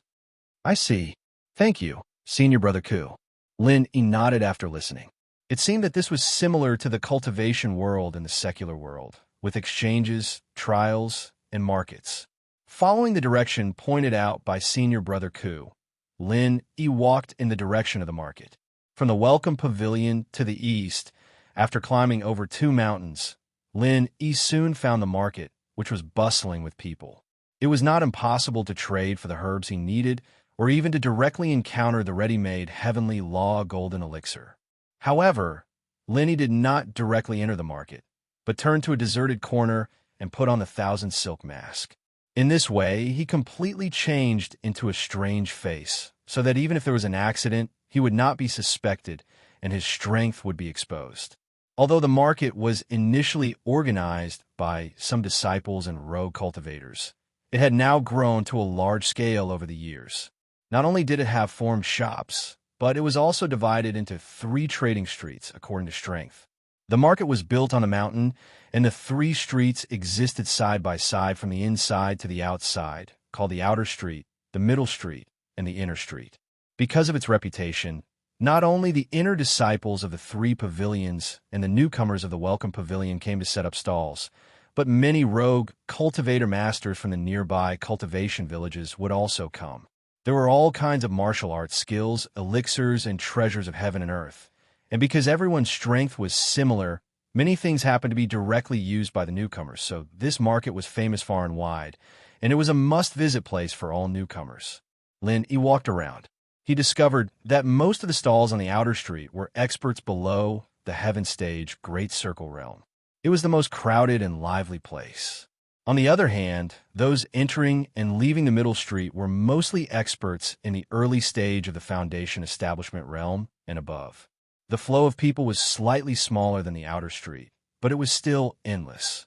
I see. Thank you, Senior Brother Ku. Lin nodded after listening. It seemed that this was similar to the cultivation world and the secular world, with exchanges, trials, and markets. Following the direction pointed out by Senior Brother Ku, Lin walked in the direction of the market. From the welcome pavilion to the east, after climbing over 2 mountains, Lin soon found the market, which was bustling with people. It was not impossible to trade for the herbs he needed, or even to directly encounter the ready-made heavenly law golden elixir. However, Lin did not directly enter the market, but turned to a deserted corner and put on the 1,000 silk mask. In this way, he completely changed into a strange face, so that even if there was an accident, he would not be suspected and his strength would be exposed. Although the market was initially organized by some disciples and rogue cultivators, it had now grown to a large scale over the years. Not only did it have formed shops, but it was also divided into 3 trading streets according to strength. The market was built on a mountain, and the 3 streets existed side by side from the inside to the outside, called the outer street, the middle street, and the inner street. Because of its reputation, not only the inner disciples of the 3 pavilions and the newcomers of the welcome pavilion came to set up stalls, but many rogue cultivator masters from the nearby cultivation villages would also come. There were all kinds of martial arts skills, elixirs, and treasures of heaven and earth. And because everyone's strength was similar, many things happened to be directly used by the newcomers, so this market was famous far and wide, and it was a must-visit place for all newcomers. Lin walked around. He discovered that most of the stalls on the outer street were experts below the heaven stage Great Circle realm. It was the most crowded and lively place. On the other hand, those entering and leaving the middle street were mostly experts in the early stage of the Foundation Establishment realm and above. The flow of people was slightly smaller than the outer street, but it was still endless.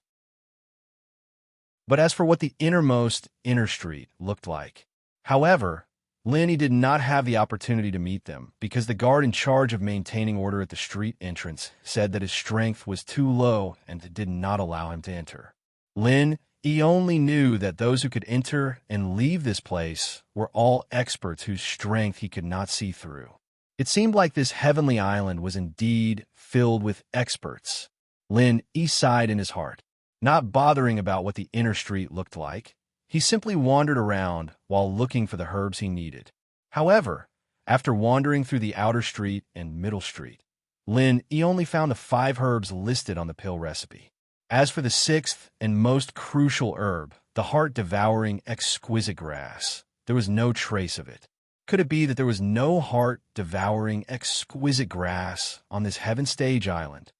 But as for what the innermost inner street looked like, however, Lin did not have the opportunity to meet them because the guard in charge of maintaining order at the street entrance said that his strength was too low and did not allow him to enter. Lin only knew that those who could enter and leave this place were all experts whose strength he could not see through. It seemed like this heavenly island was indeed filled with experts. Lin sighed in his heart, not bothering about what the inner street looked like. He simply wandered around while looking for the herbs he needed. However, after wandering through the outer street and middle street, Lin only found the 5 herbs listed on the pill recipe. As for the 6th and most crucial herb, the heart-devouring exquisite grass, there was no trace of it. Could it be that there was no heart-devouring exquisite grass on this heaven stage island?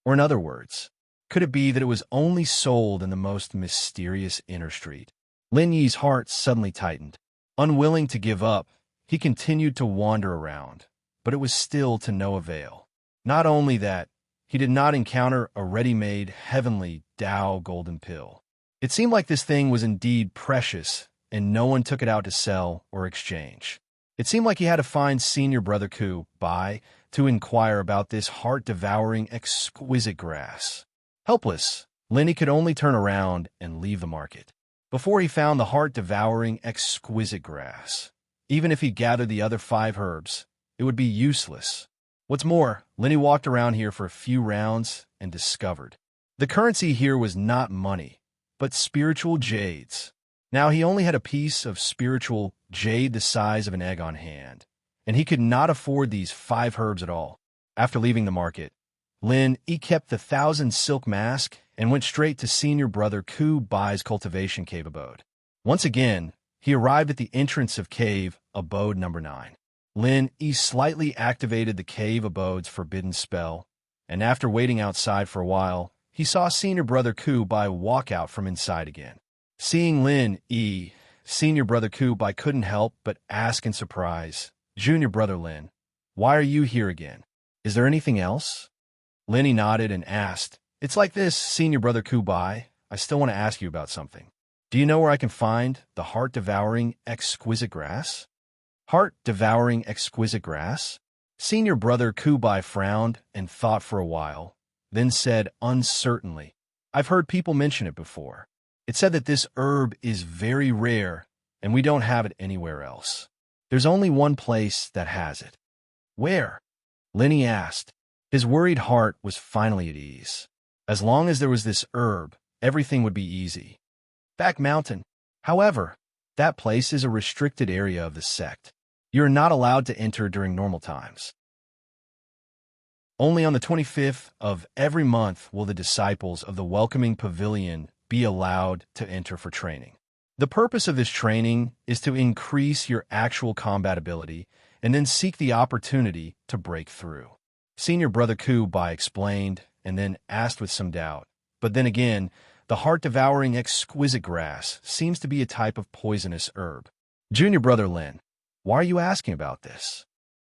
Or in other words, could it be that it was only sold in the most mysterious inner street? Lin Yi's heart suddenly tightened. Unwilling to give up, he continued to wander around, but it was still to no avail. Not only that, he did not encounter a ready-made heavenly Tao golden pill. It seemed like this thing was indeed precious, and no one took it out to sell or exchange. It seemed like he had to find Senior Brother Ku to inquire about this heart-devouring exquisite grass. Helpless, Lin could only turn around and leave the market. Before he found the heart-devouring exquisite grass, even if he gathered the other 5 herbs, it would be useless. What's more, Lin walked around here for a few rounds and discovered the currency here was not money, but spiritual jades. Now he only had a piece of spiritual jade the size of an egg on hand, and he could not afford these 5 herbs at all. After leaving the market, Lin kept the 1,000 silk mask and went straight to Senior Brother Ku's cultivation cave abode. Once again, he arrived at the entrance of cave abode number 9. Lin slightly activated the cave abode's forbidden spell, and after waiting outside for a while, he saw Senior Brother Ku walk out from inside again. Seeing Lin, Senior Brother Ku couldn't help but ask in surprise, "Junior Brother Lin, why are you here again? Is there anything else?" Lin nodded and asked, "It's like this, Senior Brother Ku. I still want to ask you about something. Do you know where I can find the heart-devouring exquisite grass?" Heart-devouring exquisite grass? Senior Brother Ku frowned and thought for a while. then said uncertainly, "I've heard people mention it before. It said that this herb is very rare, and we don't have it anywhere else. There's only one place that has it." "Where?" Lenny asked. His worried heart was finally at ease. As long as there was this herb, everything would be easy. "Back Mountain. However, that place is a restricted area of the sect. You're not allowed to enter during normal times. Only on the 25th of every month will the disciples of the Welcoming Pavilion be allowed to enter for training. The purpose of this training is to increase your actual combat ability and then seek the opportunity to break through." Senior Brother Kubai explained and then asked with some doubt. "But then again, the heart-devouring exquisite grass seems to be a type of poisonous herb." "Junior Brother Lin, why are you asking about this?"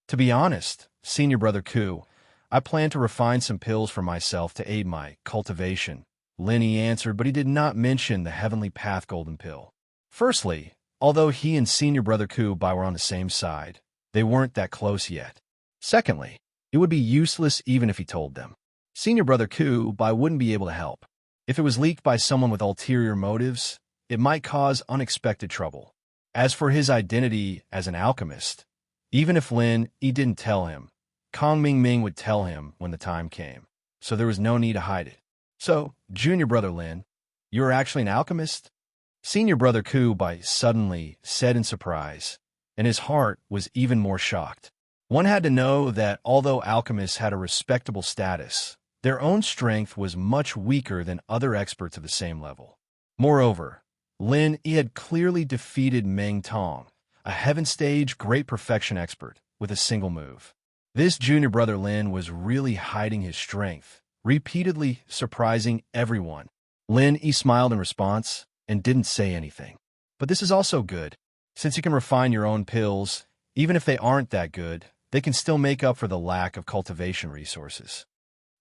"To be honest, Senior Brother Ku, I plan to refine some pills for myself to aid my cultivation," Lenny answered, but he did not mention the Heavenly Path Golden Pill. Firstly, although he and Senior Brother Kubai were on the same side, they weren't that close yet. Secondly, it would be useless even if he told them. Senior Brother Kubai wouldn't be able to help. If it was leaked by someone with ulterior motives, it might cause unexpected trouble. As for his identity as an alchemist, even if Lin Yi didn't tell him, Kong Ming would tell him when the time came, so there was no need to hide it. "So, Junior Brother Lin, you're actually an alchemist?" Senior Brother Kubai suddenly said in surprise, and his heart was even more shocked. One had to know that although alchemists had a respectable status, their own strength was much weaker than other experts of the same level. Moreover, Lin Yi had clearly defeated Meng Tong, a Heaven Stage Great Perfection expert, with a single move. This Junior Brother Lin was really hiding his strength, repeatedly surprising everyone. Lin Yi smiled in response and didn't say anything. "But this is also good. Since you can refine your own pills, even if they aren't that good, they can still make up for the lack of cultivation resources.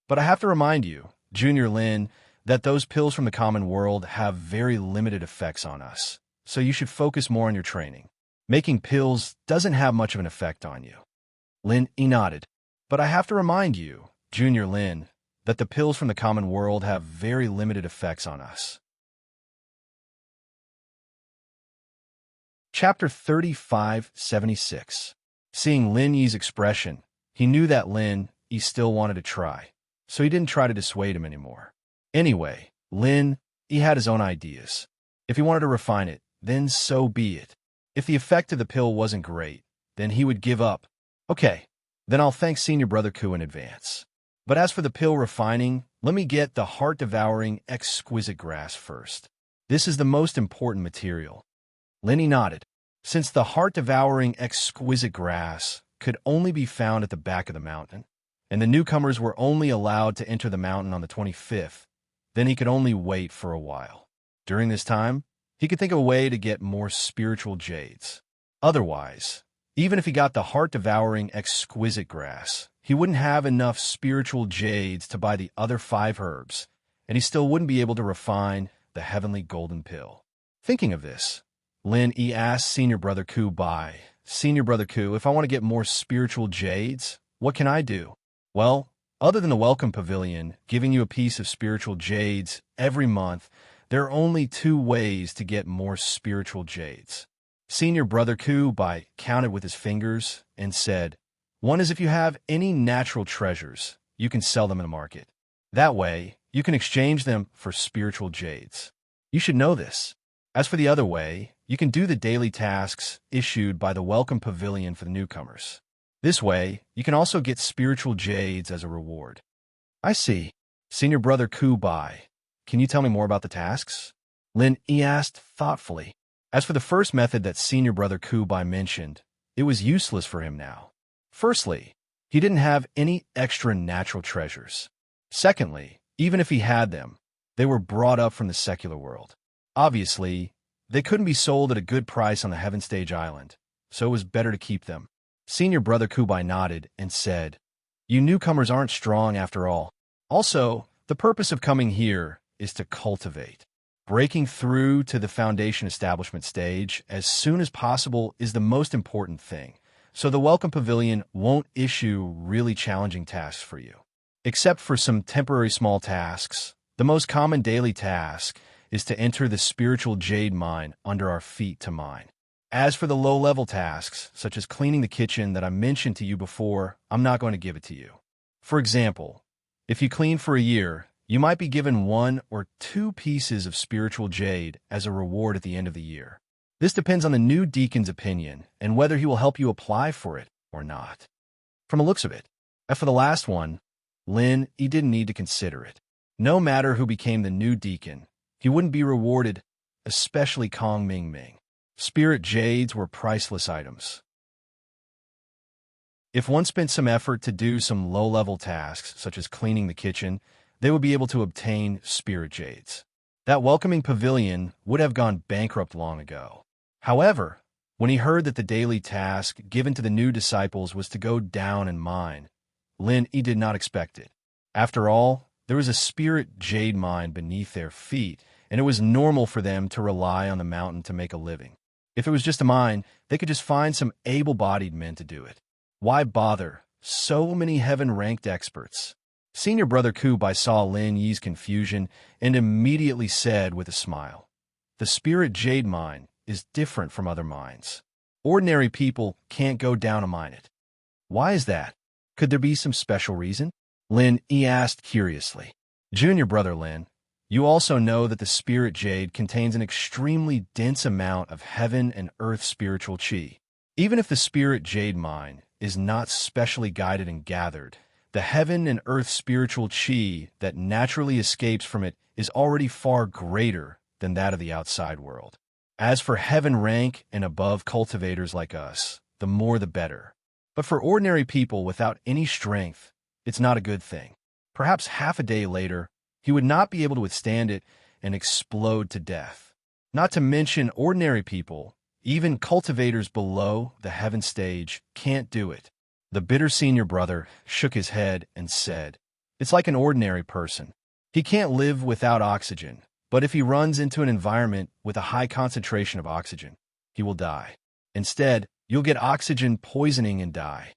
But I have to remind you, Junior Lin, that those pills from the common world have very limited effects on us, so you should focus more on your training. Making pills doesn't have much of an effect on you." Lin Yi nodded. "But I have to remind you, Junior Lin, that the pills from the common world have very limited effects on us." Chapter 3576. Seeing Lin Yi's expression, he knew that Lin Yi still wanted to try, so he didn't try to dissuade him anymore. Anyway, Lin Yi had his own ideas. If he wanted to refine it, then so be it. If the effect of the pill wasn't great, then he would give up. "Okay, then I'll thank Senior Brother Ku in advance. But as for the pill refining, let me get the heart-devouring exquisite grass first. This is the most important material." Lenny nodded. Since the heart-devouring exquisite grass could only be found at the back of the mountain, and the newcomers were only allowed to enter the mountain on the 25th, then he could only wait for a while. During this time, he could think of a way to get more spiritual jades. Otherwise, even if he got the heart-devouring exquisite grass, he wouldn't have enough spiritual jades to buy the other 5 herbs, and he still wouldn't be able to refine the heavenly golden pill. Thinking of this, Lin Yi asked Senior Brother Kubai, "Senior Brother Ku, if I want to get more spiritual jades, what can I do?" "Well, other than the Welcome Pavilion giving you a piece of spiritual jades every month, there are only 2 ways to get more spiritual jades." Senior Brother Kubai counted with his fingers and said, "One is if you have any natural treasures, you can sell them in the market. That way, you can exchange them for spiritual jades. You should know this. As for the other way, you can do the daily tasks issued by the Welcome Pavilion for the newcomers. This way, you can also get spiritual jades as a reward." "I see. Senior Brother Kubai, can you tell me more about the tasks?" Lin Yi asked thoughtfully. As for the first method that Senior Brother Kubai mentioned, it was useless for him now. Firstly, he didn't have any extra natural treasures. Secondly, even if he had them, they were brought up from the secular world. Obviously, they couldn't be sold at a good price on the Heaven Stage Island, so it was better to keep them. Senior Brother Kubai nodded and said, "You newcomers aren't strong after all. Also, the purpose of coming here is to cultivate. Breaking through to the foundation establishment stage as soon as possible is the most important thing, so the Welcome Pavilion won't issue really challenging tasks for you. Except for some temporary small tasks, the most common daily task is to enter the spiritual jade mine under our feet to mine. As for the low-level tasks, such as cleaning the kitchen that I mentioned to you before, I'm not going to give it to you. For example, if you clean for a year, you might be given 1 or 2 pieces of spiritual jade as a reward at the end of the year. This depends on the new deacon's opinion and whether he will help you apply for it or not. From the looks of it, as for the last one, Lin, he didn't need to consider it. No matter who became the new deacon, he wouldn't be rewarded, especially Kong Ming Ming. Spirit jades were priceless items. If one spent some effort to do some low-level tasks, such as cleaning the kitchen, they would be able to obtain spirit jades. That welcoming pavilion would have gone bankrupt long ago. However, when he heard that the daily task given to the new disciples was to go down and mine, Lin he did not expect it. After all, there was a spirit jade mine beneath their feet, and it was normal for them to rely on the mountain to make a living. If it was just a mine, they could just find some able-bodied men to do it. Why bother? So many heaven-ranked experts. Senior Brother Kubai saw Lin Yi's confusion and immediately said with a smile, "The spirit jade mine is different from other mines. Ordinary people can't go down a mine it." "Why is that? Could there be some special reason?" Lin Yi asked curiously. "Junior Brother Lin, you also know that the spirit jade contains an extremely dense amount of heaven and earth spiritual qi. Even if the spirit jade mine is not specially guided and gathered, the heaven and earth spiritual qi that naturally escapes from it is already far greater than that of the outside world. As for heaven rank and above cultivators like us, the more the better. But for ordinary people without any strength, it's not a good thing. Perhaps half a day later, he would not be able to withstand it and explode to death. Not to mention ordinary people, even cultivators below the heaven stage, can't do it." The bitter senior brother shook his head and said, "It's like an ordinary person. He can't live without oxygen, but if he runs into an environment with a high concentration of oxygen, he will die. Instead, you'll get oxygen poisoning and die."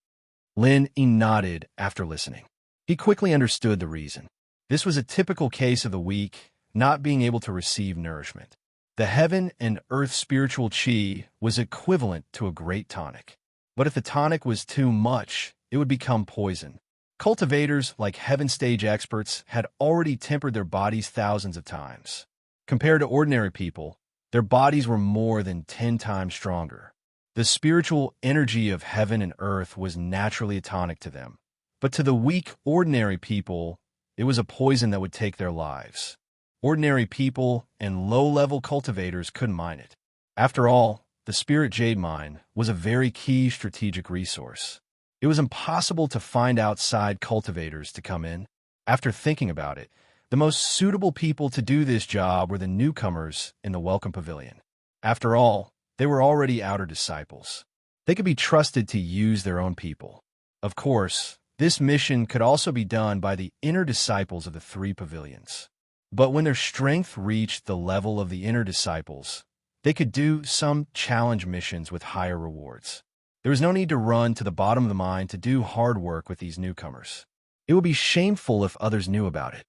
Lin Yi nodded after listening. He quickly understood the reason. This was a typical case of the weak not being able to receive nourishment. The heaven and earth spiritual qi was equivalent to a great tonic. But if the tonic was too much, it would become poison. Cultivators, like heaven stage experts, had already tempered their bodies thousands of times. Compared to ordinary people, their bodies were more than 10 times stronger. The spiritual energy of heaven and earth was naturally a tonic to them. But to the weak, ordinary people, it was a poison that would take their lives. Ordinary people and low-level cultivators couldn't mine it. After all, the spirit jade mine was a very key strategic resource. It was impossible to find outside cultivators to come in. After thinking about it, the most suitable people to do this job were the newcomers in the Welcome Pavilion. After all, they were already outer disciples. They could be trusted to use their own people. Of course, this mission could also be done by the inner disciples of the 3 pavilions. But when their strength reached the level of the inner disciples, they could do some challenge missions with higher rewards. There was no need to run to the bottom of the mine to do hard work with these newcomers. It would be shameful if others knew about it.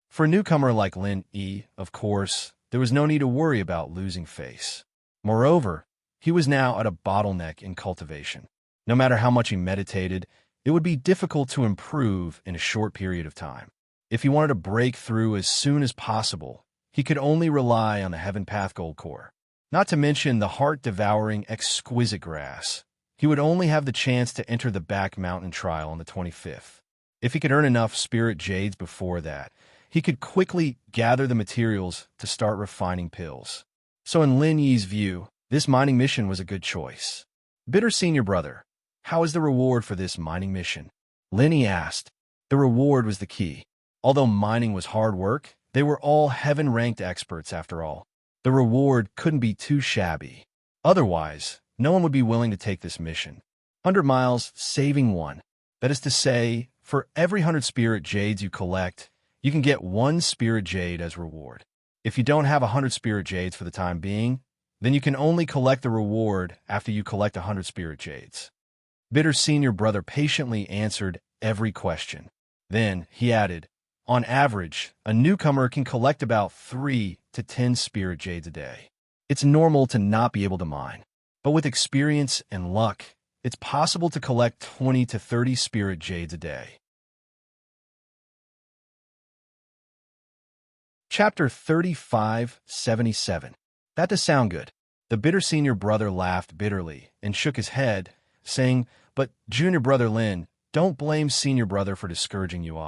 For a newcomer like Lin Yi, of course, there was no need to worry about losing face. Moreover, he was now at a bottleneck in cultivation. No matter how much he meditated, it would be difficult to improve in a short period of time. If he wanted to break through as soon as possible, he could only rely on the Heaven Path Gold Core. Not to mention the heart-devouring, exquisite grass. He would only have the chance to enter the back mountain trial on the 25th. If he could earn enough spirit jades before that, he could quickly gather the materials to start refining pills. So in Lin Yi's view, this mining mission was a good choice. Bitter senior brother, how is the reward for this mining mission? Lin Yi asked. The reward was the key. Although mining was hard work, they were all heaven-ranked experts after all. The reward couldn't be too shabby. Otherwise, no one would be willing to take this mission. 100 miles, saving 1. That is to say, for every 100 spirit jades you collect, you can get 1 spirit jade as reward. If you don't have 100 spirit jades for the time being, then you can only collect the reward after you collect 100 spirit jades. Bitter senior brother patiently answered every question. Then, he added, on average, a newcomer can collect about 3 to 10 spirit jades a day. It's normal to not be able to mine, but with experience and luck, it's possible to collect 20 to 30 spirit jades a day. Chapter 3577. That does sound good. The bitter senior brother laughed bitterly and shook his head, saying, but junior brother Lin, don't blame senior brother for discouraging you.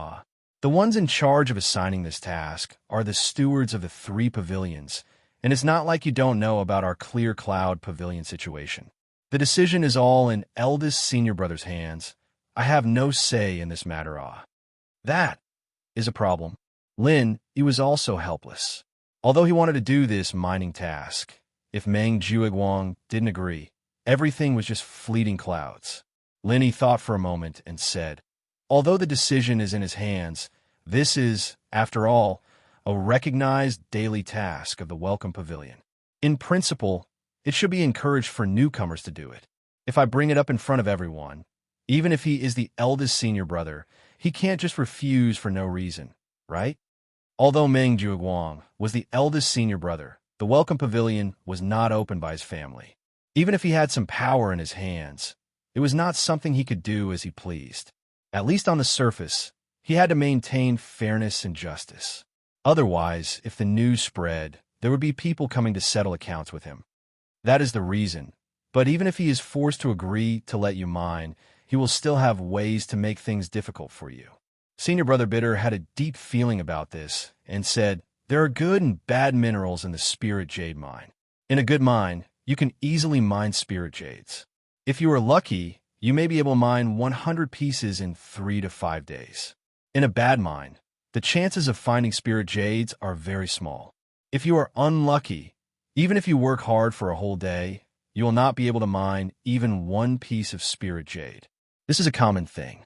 The ones in charge of assigning this task are the stewards of the 3 pavilions, and it's not like you don't know about our clear cloud pavilion situation. The decision is all in eldest senior brother's hands. I have no say in this matter. That is a problem. Lin, he was also helpless. Although he wanted to do this mining task, if Meng Jueguang didn't agree, everything was just fleeting clouds. Lin, he thought for a moment and said, although the decision is in his hands, this is, after all, a recognized daily task of the Welcome Pavilion. In principle, it should be encouraged for newcomers to do it. If I bring it up in front of everyone, even if he is the eldest senior brother, he can't just refuse for no reason, right? Although Meng Jueguang was the eldest senior brother, the Welcome Pavilion was not opened by his family. Even if he had some power in his hands, it was not something he could do as he pleased. At least on the surface, he had to maintain fairness and justice. Otherwise, if the news spread, there would be people coming to settle accounts with him. That is the reason. But even if he is forced to agree to let you mine, he will still have ways to make things difficult for you. Senior brother Bitter had a deep feeling about this and said, there are good and bad minerals in the spirit jade mine. In a good mine, you can easily mine spirit jades. If you are lucky, you may be able to mine 100 pieces in 3 to 5 days. In a bad mine, the chances of finding spirit jades are very small. If you are unlucky, even if you work hard for a whole day, you will not be able to mine even 1 piece of spirit jade. This is a common thing.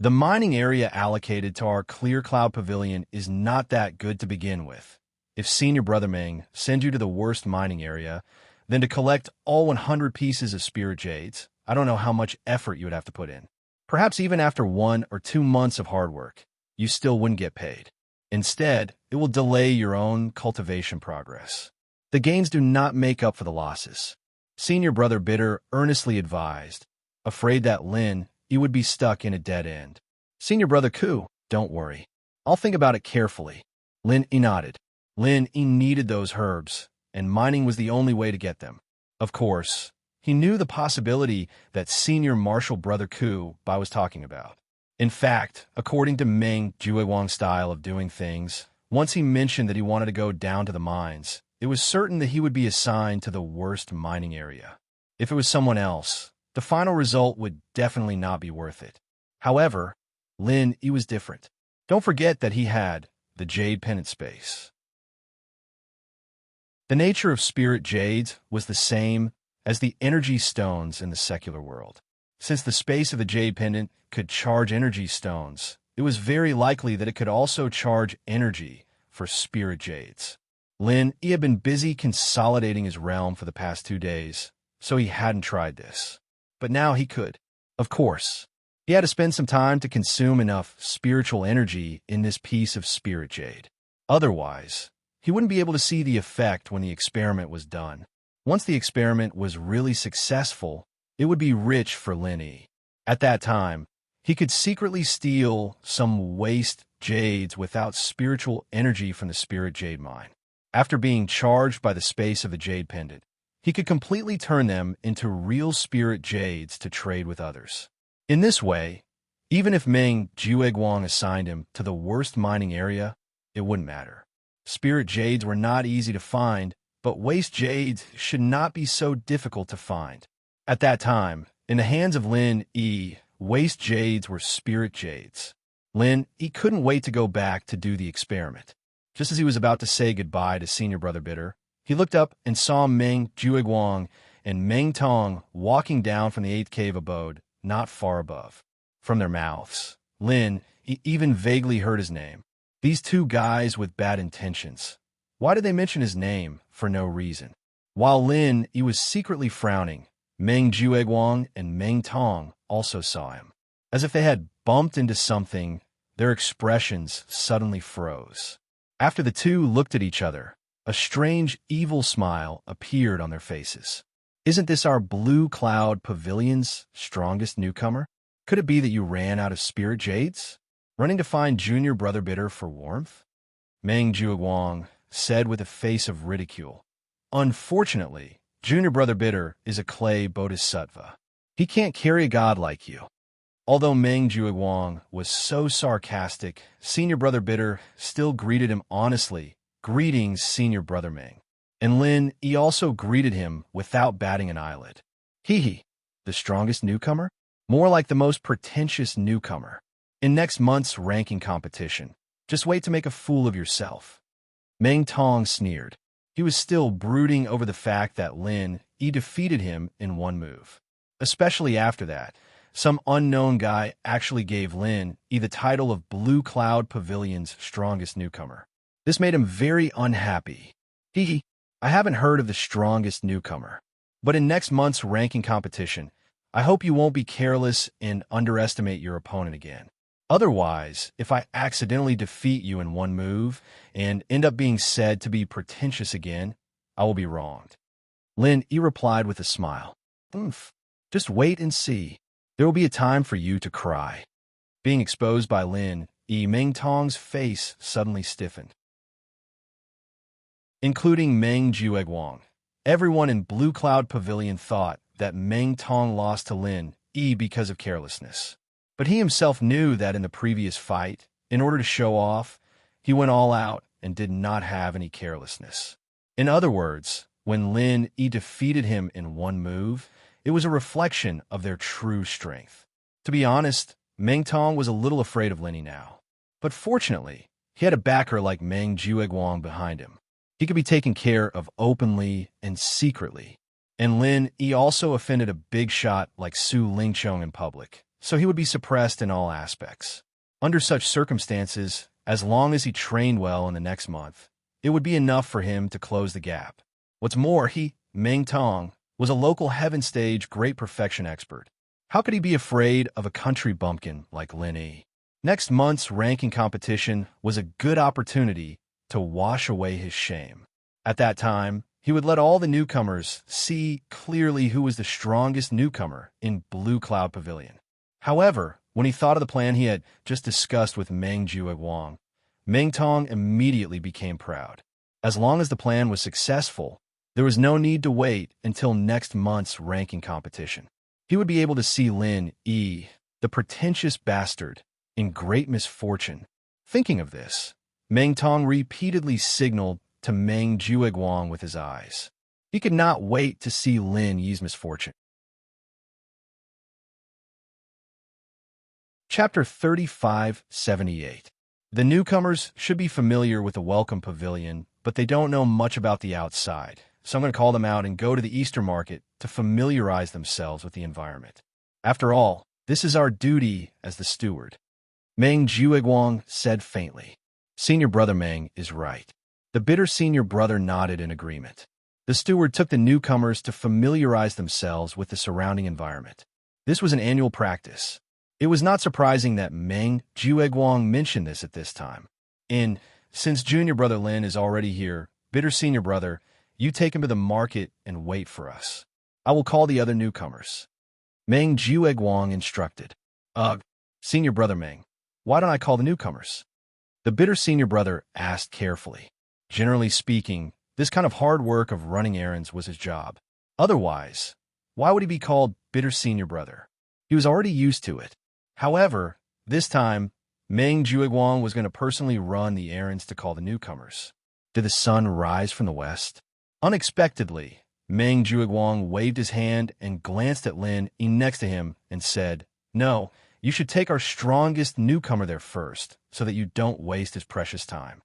The mining area allocated to our Clear Cloud Pavilion is not that good to begin with. If Senior Brother Meng sends you to the worst mining area, then to collect all 100 pieces of spirit jades, I don't know how much effort you would have to put in. Perhaps even after 1 or 2 months of hard work, you still wouldn't get paid. Instead, it will delay your own cultivation progress. The gains do not make up for the losses. Senior Brother Bitter earnestly advised, afraid that Lin, he would be stuck in a dead end. Senior Brother Ku, don't worry. I'll think about it carefully. Lin, he nodded. Lin, he needed those herbs, and mining was the only way to get them. Of course, he knew the possibility that Senior Marshal Brother Ku Bai was talking about. In fact, according to Meng Jueguang's style of doing things, once he mentioned that he wanted to go down to the mines, it was certain that he would be assigned to the worst mining area. If it was someone else, the final result would definitely not be worth it. However, Lin, he was different. Don't forget that he had the jade pendant space. The nature of spirit jades was the same as the energy stones in the secular world. Since the space of the jade pendant could charge energy stones, it was very likely that it could also charge energy for spirit jades. Lin, he had been busy consolidating his realm for the past 2 days, so he hadn't tried this. But now he could. Of course, he had to spend some time to consume enough spiritual energy in this piece of spirit jade. Otherwise, he wouldn't be able to see the effect when the experiment was done. Once the experiment was really successful, it would be rich for Lin Yi. At that time, he could secretly steal some waste jades without spiritual energy from the spirit jade mine. After being charged by the space of the jade pendant, he could completely turn them into real spirit jades to trade with others. In this way, even if Meng Jueguang assigned him to the worst mining area, it wouldn't matter. Spirit jades were not easy to find, but waste jades should not be so difficult to find. At that time, in the hands of Lin Yi, waste jades were spirit jades. Lin, he couldn't wait to go back to do the experiment. Just as he was about to say goodbye to Senior Brother Bitter, he looked up and saw Meng Jueguang and Meng Tong walking down from the 8th cave abode, not far above. From their mouths, Lin, he even vaguely heard his name. These 2 guys with bad intentions. Why did they mention his name for no reason? While Lin, he was secretly frowning, Meng Jueguang and Meng Tong also saw him. As if they had bumped into something, their expressions suddenly froze. After the two looked at each other, a strange, evil smile appeared on their faces. "Isn't this our Blue Cloud Pavilion's strongest newcomer? Could it be that you ran out of spirit jades? Running to find Junior Brother Bitter for warmth?" Meng Juiguang said with a face of ridicule. "Unfortunately, Junior Brother Bitter is a clay bodhisattva. He can't carry a god like you." Although Meng Juiguang was so sarcastic, Senior Brother Bitter still greeted him honestly. "Greetings, Senior Brother Meng." And Lin Yi also greeted him without batting an eyelid. "Hee, the strongest newcomer? More like the most pretentious newcomer. In next month's ranking competition, just wait to make a fool of yourself." Meng Tong sneered. He was still brooding over the fact that Lin Yi defeated him in one move. Especially after that, some unknown guy actually gave Lin Yi the title of Blue Cloud Pavilion's strongest newcomer. This made him very unhappy. "Hee, I haven't heard of the strongest newcomer. But in next month's ranking competition, I hope you won't be careless and underestimate your opponent again. Otherwise, if I accidentally defeat you in one move and end up being said to be pretentious again, I will be wronged." Lin Yi replied with a smile. Just wait and see. There will be a time for you to cry." Being exposed by Lin Yi, Meng Tong's face suddenly stiffened, including Meng Juiguang. Everyone in Blue Cloud Pavilion thought that Meng Tong lost to Lin Yi because of carelessness. But he himself knew that in the previous fight, in order to show off, he went all out and did not have any carelessness. In other words, when Lin Yi defeated him in one move, it was a reflection of their true strength. To be honest, Meng Tong was a little afraid of Lin Yi now. But fortunately, he had a backer like Meng Juiguang behind him. He could be taken care of openly and secretly. And Lin Yi also offended a big shot like Su Lingchong in public, so he would be suppressed in all aspects. Under such circumstances, as long as he trained well in the next month, it would be enough for him to close the gap. What's more, Meng Tong, was a local heaven stage great perfection expert. How could he be afraid of a country bumpkin like Lin Yi? Next month's ranking competition was a good opportunity to wash away his shame. At that time, he would let all the newcomers see clearly who was the strongest newcomer in Blue Cloud Pavilion. However, when he thought of the plan he had just discussed with Meng Juiguang, Meng Tong immediately became proud. As long as the plan was successful, there was no need to wait until next month's ranking competition. He would be able to see Lin Yi, the pretentious bastard, in great misfortune. Thinking of this, Meng Tong repeatedly signaled to Meng Juiguang with his eyes. He could not wait to see Lin Yi's misfortune. Chapter 3578. The newcomers should be familiar with the Welcome Pavilion, but they don't know much about the outside, so I'm going to call them out and go to the Easter Market to familiarize themselves with the environment. After all, this is our duty as the steward. Meng Juiguang said faintly. Senior Brother Meng is right. The bitter senior brother nodded in agreement. The steward took the newcomers to familiarize themselves with the surrounding environment. This was an annual practice. It was not surprising that Meng Juiguang mentioned this at this time. Since Junior Brother Lin is already here, bitter senior brother, you take him to the market and wait for us. I will call the other newcomers. Meng Juiguang instructed. Senior Brother Meng, why don't I call the newcomers? The bitter senior brother asked carefully. Generally speaking, this kind of hard work of running errands was his job. Otherwise, why would he be called bitter senior brother? He was already used to it. However, this time, Meng Juiguang was going to personally run the errands to call the newcomers. Did the sun rise from the west? Unexpectedly, Meng Juiguang waved his hand and glanced at Lin Yi next to him and said, "No, you should take our strongest newcomer there first, so that you don't waste his precious time."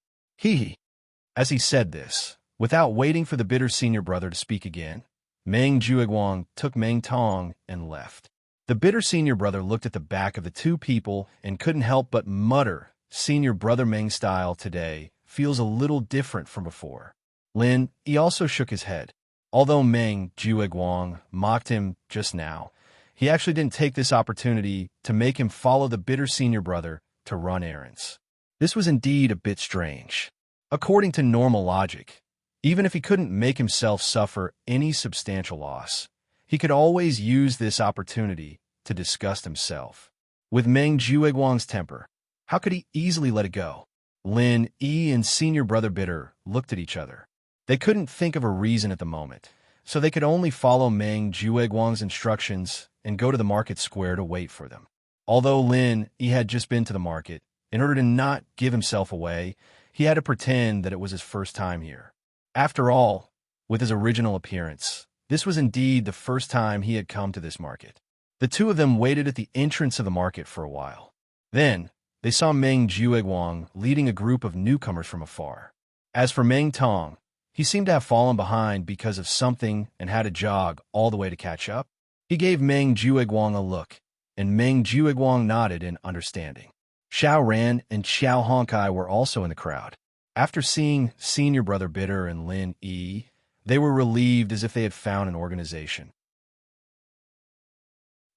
As he said this, without waiting for the bitter senior brother to speak again, Meng Juiguang took Meng Tong and left. The bitter senior brother looked at the back of the two people and couldn't help but mutter, "Senior Brother Meng style today feels a little different from before." Lin Yi also shook his head. Although Meng Juiguang mocked him just now, he actually didn't take this opportunity to make him follow the bitter senior brother to run errands. This was indeed a bit strange. According to normal logic, even if he couldn't make himself suffer any substantial loss, he could always use this opportunity to disgust himself. With Meng Jueguang's temper, how could he easily let it go? Lin Yi and senior brother Bitter looked at each other. They couldn't think of a reason at the moment, so they could only follow Meng Jueguang's instructions and go to the market square to wait for them. Although Lin Yi had just been to the market, in order to not give himself away, he had to pretend that it was his first time here. After all, with his original appearance, this was indeed the first time he had come to this market. The two of them waited at the entrance of the market for a while. Then, they saw Meng Jueguang leading a group of newcomers from afar. As for Meng Tong, he seemed to have fallen behind because of something and had to jog all the way to catch up. He gave Meng Jueguang a look, and Meng Jueguang nodded in understanding. Xiao Ran and Xiao Honkai were also in the crowd. After seeing senior brother Bitter and Lin Yi, they were relieved as if they had found an organization.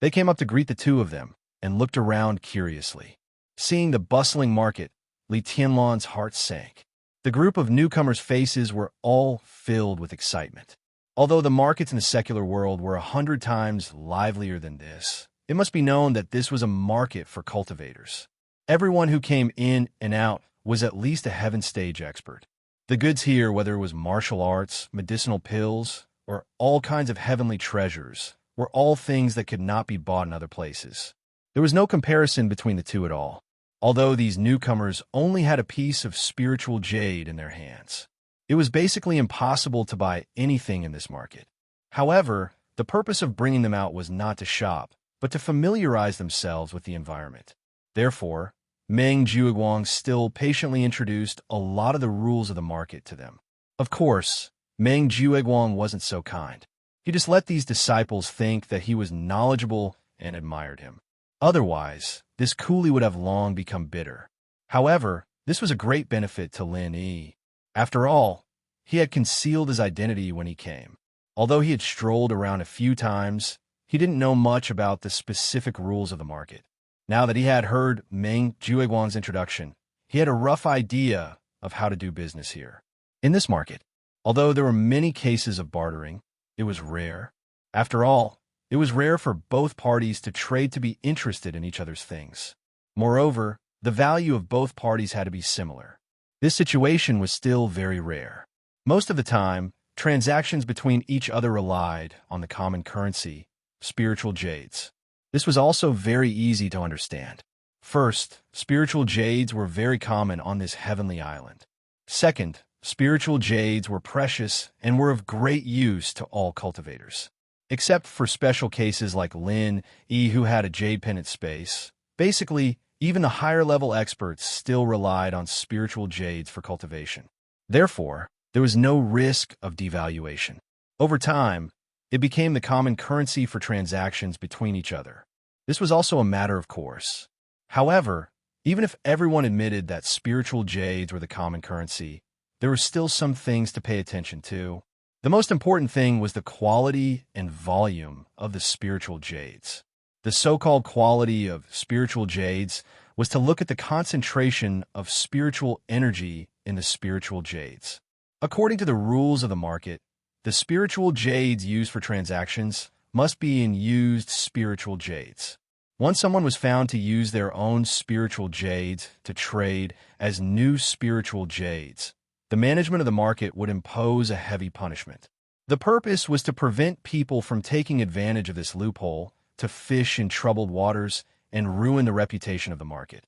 They came up to greet the two of them and looked around curiously. Seeing the bustling market, Li Tianlan's heart sank. The group of newcomers' faces were all filled with excitement. Although the markets in the secular world were 100 times livelier than this, it must be known that this was a market for cultivators. Everyone who came in and out was at least a heaven stage expert. The goods here, whether it was martial arts, medicinal pills, or all kinds of heavenly treasures, were all things that could not be bought in other places. There was no comparison between the two at all, although these newcomers only had a piece of spiritual jade in their hands. It was basically impossible to buy anything in this market. However, the purpose of bringing them out was not to shop, but to familiarize themselves with the environment. Therefore, Meng Jueguang still patiently introduced a lot of the rules of the market to them. Of course, Meng Jueguang wasn't so kind. He just let these disciples think that he was knowledgeable and admired him. Otherwise, this coolie would have long become bitter. However, this was a great benefit to Lin Yi. After all, he had concealed his identity when he came. Although he had strolled around a few times, he didn't know much about the specific rules of the market. Now that he had heard Meng Jueguang's introduction, he had a rough idea of how to do business here. In this market, although there were many cases of bartering, it was rare. After all, it was rare for both parties to trade to be interested in each other's things. Moreover, the value of both parties had to be similar. This situation was still very rare. Most of the time, transactions between each other relied on the common currency, spiritual jades. This was also very easy to understand. First, spiritual jades were very common on this heavenly island. Second, spiritual jades were precious and were of great use to all cultivators. Except for special cases like Lin Yi, who had a jade pendant space. Basically, even the higher-level experts still relied on spiritual jades for cultivation. Therefore, there was no risk of devaluation. Over time, it became the common currency for transactions between each other. This was also a matter of course. However, even if everyone admitted that spiritual jades were the common currency, there were still some things to pay attention to. The most important thing was the quality and volume of the spiritual jades. The so-called quality of spiritual jades was to look at the concentration of spiritual energy in the spiritual jades. According to the rules of the market, the spiritual jades used for transactions must be in used spiritual jades. Once someone was found to use their own spiritual jades to trade as new spiritual jades, the management of the market would impose a heavy punishment. The purpose was to prevent people from taking advantage of this loophole to fish in troubled waters and ruin the reputation of the market.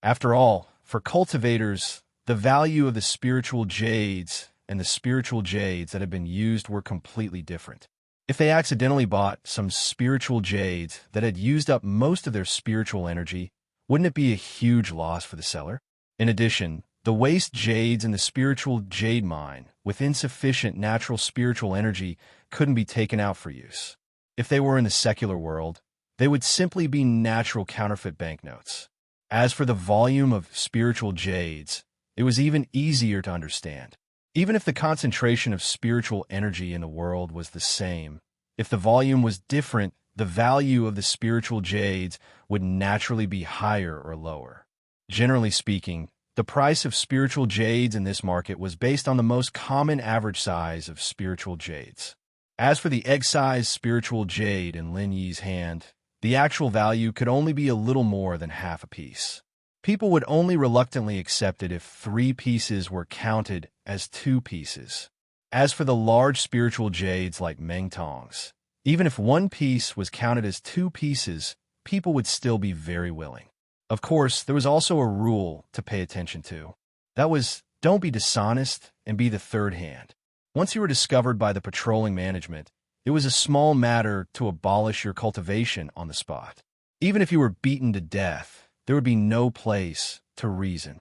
After all, for cultivators, the value of the spiritual jades and the spiritual jades that had been used were completely different. If they accidentally bought some spiritual jades that had used up most of their spiritual energy, wouldn't it be a huge loss for the seller? In addition, the waste jades in the spiritual jade mine with insufficient natural spiritual energy couldn't be taken out for use. If they were in the secular world, they would simply be natural counterfeit banknotes. As for the volume of spiritual jades, it was even easier to understand. Even if the concentration of spiritual energy in the world was the same, If the volume was different, the value of the spiritual jades would naturally be higher or lower. Generally speaking, the price of spiritual jades in this market was based on the most common average size of spiritual jades. As for the egg-sized spiritual jade in Lin Yi's hand, the actual value could only be a little more than half a piece. People would only reluctantly accept it if 3 pieces were counted as 2 pieces. As for the large spiritual jades like Meng Tong's, even if 1 piece was counted as 2 pieces, people would still be very willing. Of course, there was also a rule to pay attention to. That was, don't be dishonest and be the third hand. Once you were discovered by the patrolling management, it was a small matter to abolish your cultivation on the spot. Even if you were beaten to death, there would be no place to reason.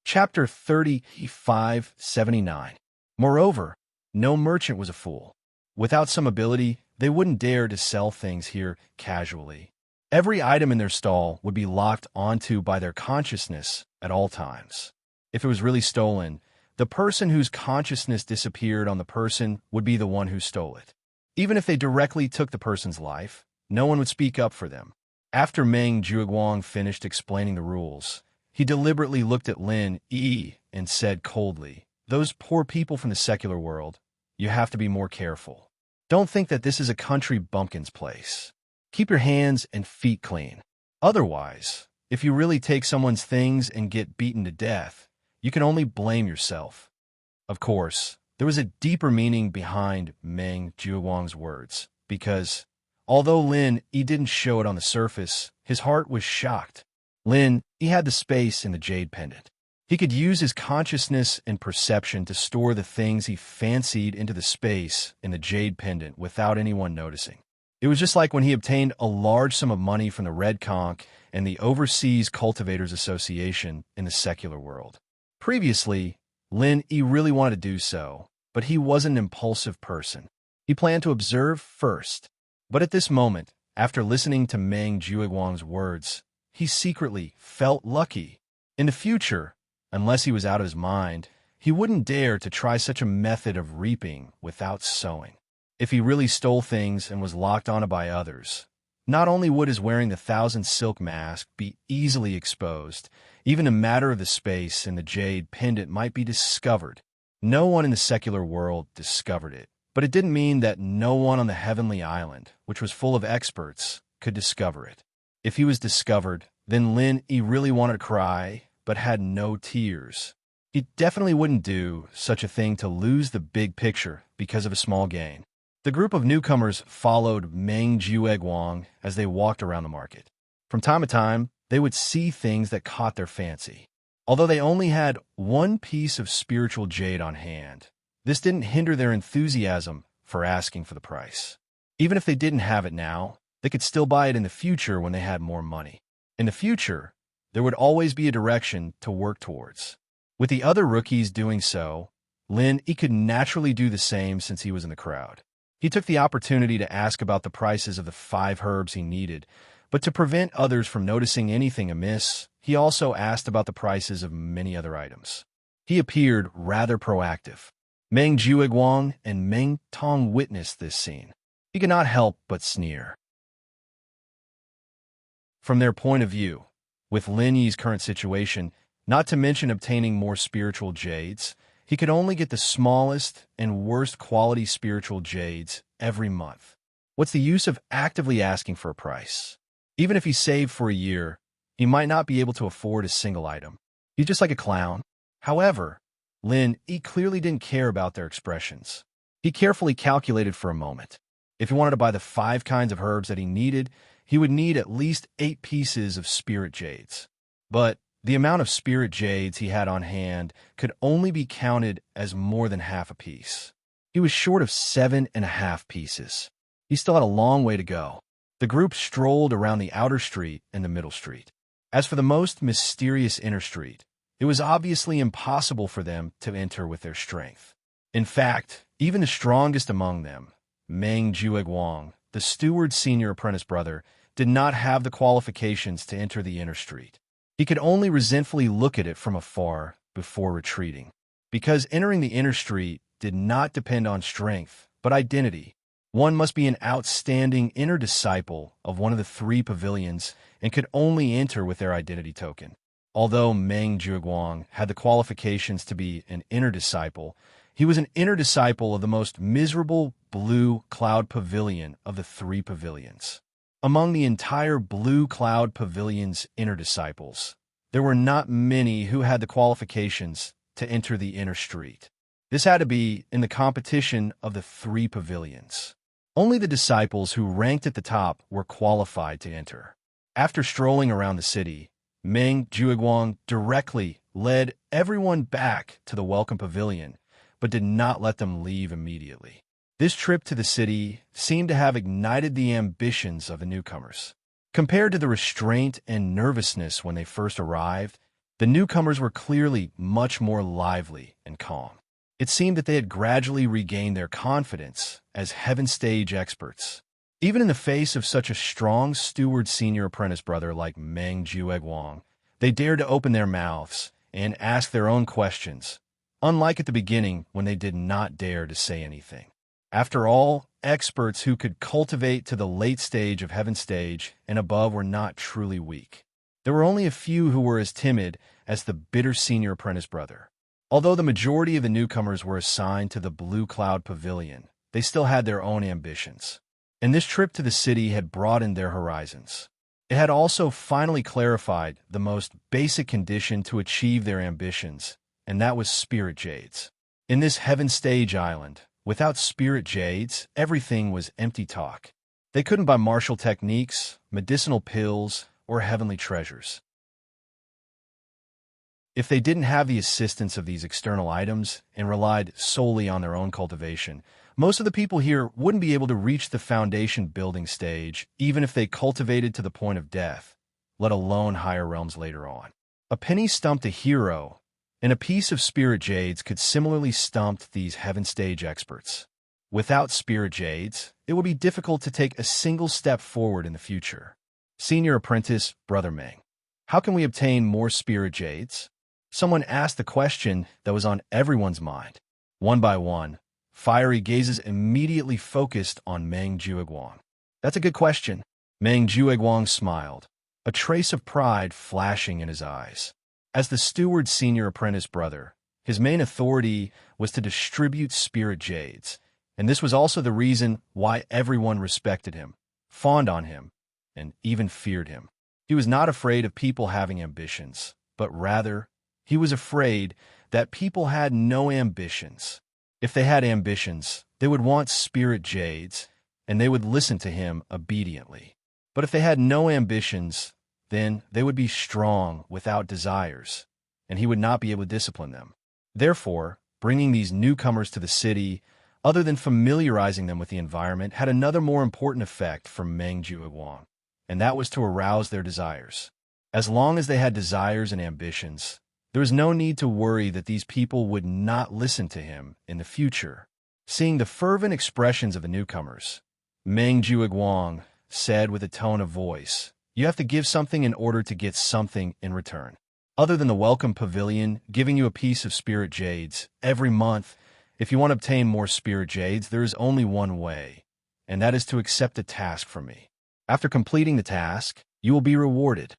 Chapter 3579. Moreover, no merchant was a fool. Without some ability, they wouldn't dare to sell things here casually. Every item in their stall would be locked onto by their consciousness at all times. If it was really stolen, the person whose consciousness disappeared on the person would be the one who stole it. Even if they directly took the person's life, no one would speak up for them. After Meng Jueguang finished explaining the rules, he deliberately looked at Lin Yi and said coldly, "Those poor people from the secular world, you have to be more careful. Don't think that this is a country bumpkin's place. Keep your hands and feet clean. Otherwise, if you really take someone's things and get beaten to death, you can only blame yourself." Of course, there was a deeper meaning behind Meng Jueguang's words, because, although Lin Yi didn't show it on the surface, his heart was shocked. Lin Yi had the space in the jade pendant. He could use his consciousness and perception to store the things he fancied into the space in the jade pendant without anyone noticing. It was just like when he obtained a large sum of money from the Red Conch and the Overseas Cultivators Association in the secular world. Previously, Lin Yi really wanted to do so, but he wasn't an impulsive person. He planned to observe first. But at this moment, after listening to Meng Jueguang's words, he secretly felt lucky. In the future, unless he was out of his mind, he wouldn't dare to try such a method of reaping without sowing. If he really stole things and was locked onto by others, not only would his wearing the 1,000 silk mask be easily exposed, even a matter of the space in the jade pendant might be discovered. No one in the secular world discovered it, but it didn't mean that no one on the heavenly island, which was full of experts, could discover it. If he was discovered, then Lin Yi really wanted to cry, but had no tears. He definitely wouldn't do such a thing to lose the big picture because of a small gain. The group of newcomers followed Meng Jueguang as they walked around the market. From time to time, they would see things that caught their fancy. Although they only had 1 piece of spiritual jade on hand, this didn't hinder their enthusiasm for asking for the price. Even if they didn't have it now, they could still buy it in the future when they had more money. In the future, there would always be a direction to work towards. With the other rookies doing so, Lin Yi could naturally do the same since he was in the crowd. He took the opportunity to ask about the prices of the 5 herbs he needed, but to prevent others from noticing anything amiss, he also asked about the prices of many other items. He appeared rather proactive. Meng Jueguang and Meng Tong witnessed this scene. He could not help but sneer. From their point of view, with Lin Yi's current situation, not to mention obtaining more spiritual jades, he could only get the smallest and worst quality spiritual jades every month. What's the use of actively asking for a price? Even if he saved for a year, he might not be able to afford a single item. He's just like a clown. However, Lin Yi clearly didn't care about their expressions. He carefully calculated for a moment. If he wanted to buy the 5 kinds of herbs that he needed, he would need at least 8 pieces of spirit jades. But the amount of spirit jades he had on hand could only be counted as more than half a piece. He was short of 7.5 pieces. He still had a long way to go. The group strolled around the outer street and the middle street. As for the most mysterious inner street, it was obviously impossible for them to enter with their strength. In fact, even the strongest among them, Meng Jueguang, the steward's senior apprentice brother, did not have the qualifications to enter the inner street. He could only resentfully look at it from afar before retreating. because entering the inner street did not depend on strength, but identity. One must be an outstanding inner disciple of one of the three pavilions and could only enter with their identity token. Although Meng Jiuguang had the qualifications to be an inner disciple, he was an inner disciple of the most miserable blue cloud pavilion of the three pavilions. Among the entire blue cloud pavilion's inner disciples, there were not many who had the qualifications to enter the inner street. This had to be in the competition of the three pavilions. Only the disciples who ranked at the top were qualified to enter. After strolling around the city, Meng Jiuguang directly led everyone back to the welcome pavilion, but did not let them leave immediately. This trip to the city seemed to have ignited the ambitions of the newcomers. Compared to the restraint and nervousness when they first arrived, the newcomers were clearly much more lively and calm. It seemed that they had gradually regained their confidence as heaven stage experts. Even in the face of such a strong steward senior apprentice brother like Meng Jiuguang, they dared to open their mouths and ask their own questions, unlike at the beginning when they did not dare to say anything. After all, experts who could cultivate to the late stage of heaven stage and above were not truly weak. There were only a few who were as timid as the bitter senior apprentice brother. Although the majority of the newcomers were assigned to the Blue Cloud Pavilion, they still had their own ambitions. And this trip to the city had broadened their horizons. It had also finally clarified the most basic condition to achieve their ambitions, and that was spirit jades. In this heaven stage island, without spirit jades, everything was empty talk. They couldn't buy martial techniques, medicinal pills, or heavenly treasures. If they didn't have the assistance of these external items and relied solely on their own cultivation, most of the people here wouldn't be able to reach the foundation building stage, even if they cultivated to the point of death, let alone higher realms later on. A penny stumped a hero, and a piece of spirit jades could similarly stump these heaven stage experts. Without spirit jades, it would be difficult to take a single step forward in the future. Senior apprentice, Brother Meng. How can we obtain more spirit jades? Someone asked the question that was on everyone's mind. One by one, fiery gazes immediately focused on Meng Jiuguang. That's a good question. Meng Jiuguang smiled, a trace of pride flashing in his eyes. As the steward's senior apprentice brother, his main authority was to distribute spirit jades, and this was also the reason why everyone respected him, fawned on him, and even feared him. He was not afraid of people having ambitions, but rather, he was afraid that people had no ambitions. If they had ambitions, they would want spirit jades, and they would listen to him obediently. But if they had no ambitions, then they would be strong without desires, and he would not be able to discipline them. Therefore, bringing these newcomers to the city, other than familiarizing them with the environment, had another more important effect for Meng Jiuguang, and that was to arouse their desires. As long as they had desires and ambitions, there was no need to worry that these people would not listen to him in the future. Seeing the fervent expressions of the newcomers, Meng Jiuguang said with a tone of voice, "You have to give something in order to get something in return. Other than the welcome pavilion giving you a piece of spirit jades every month, if you want to obtain more spirit jades, there is only one way, and that is to accept a task from me. After completing the task, you will be rewarded."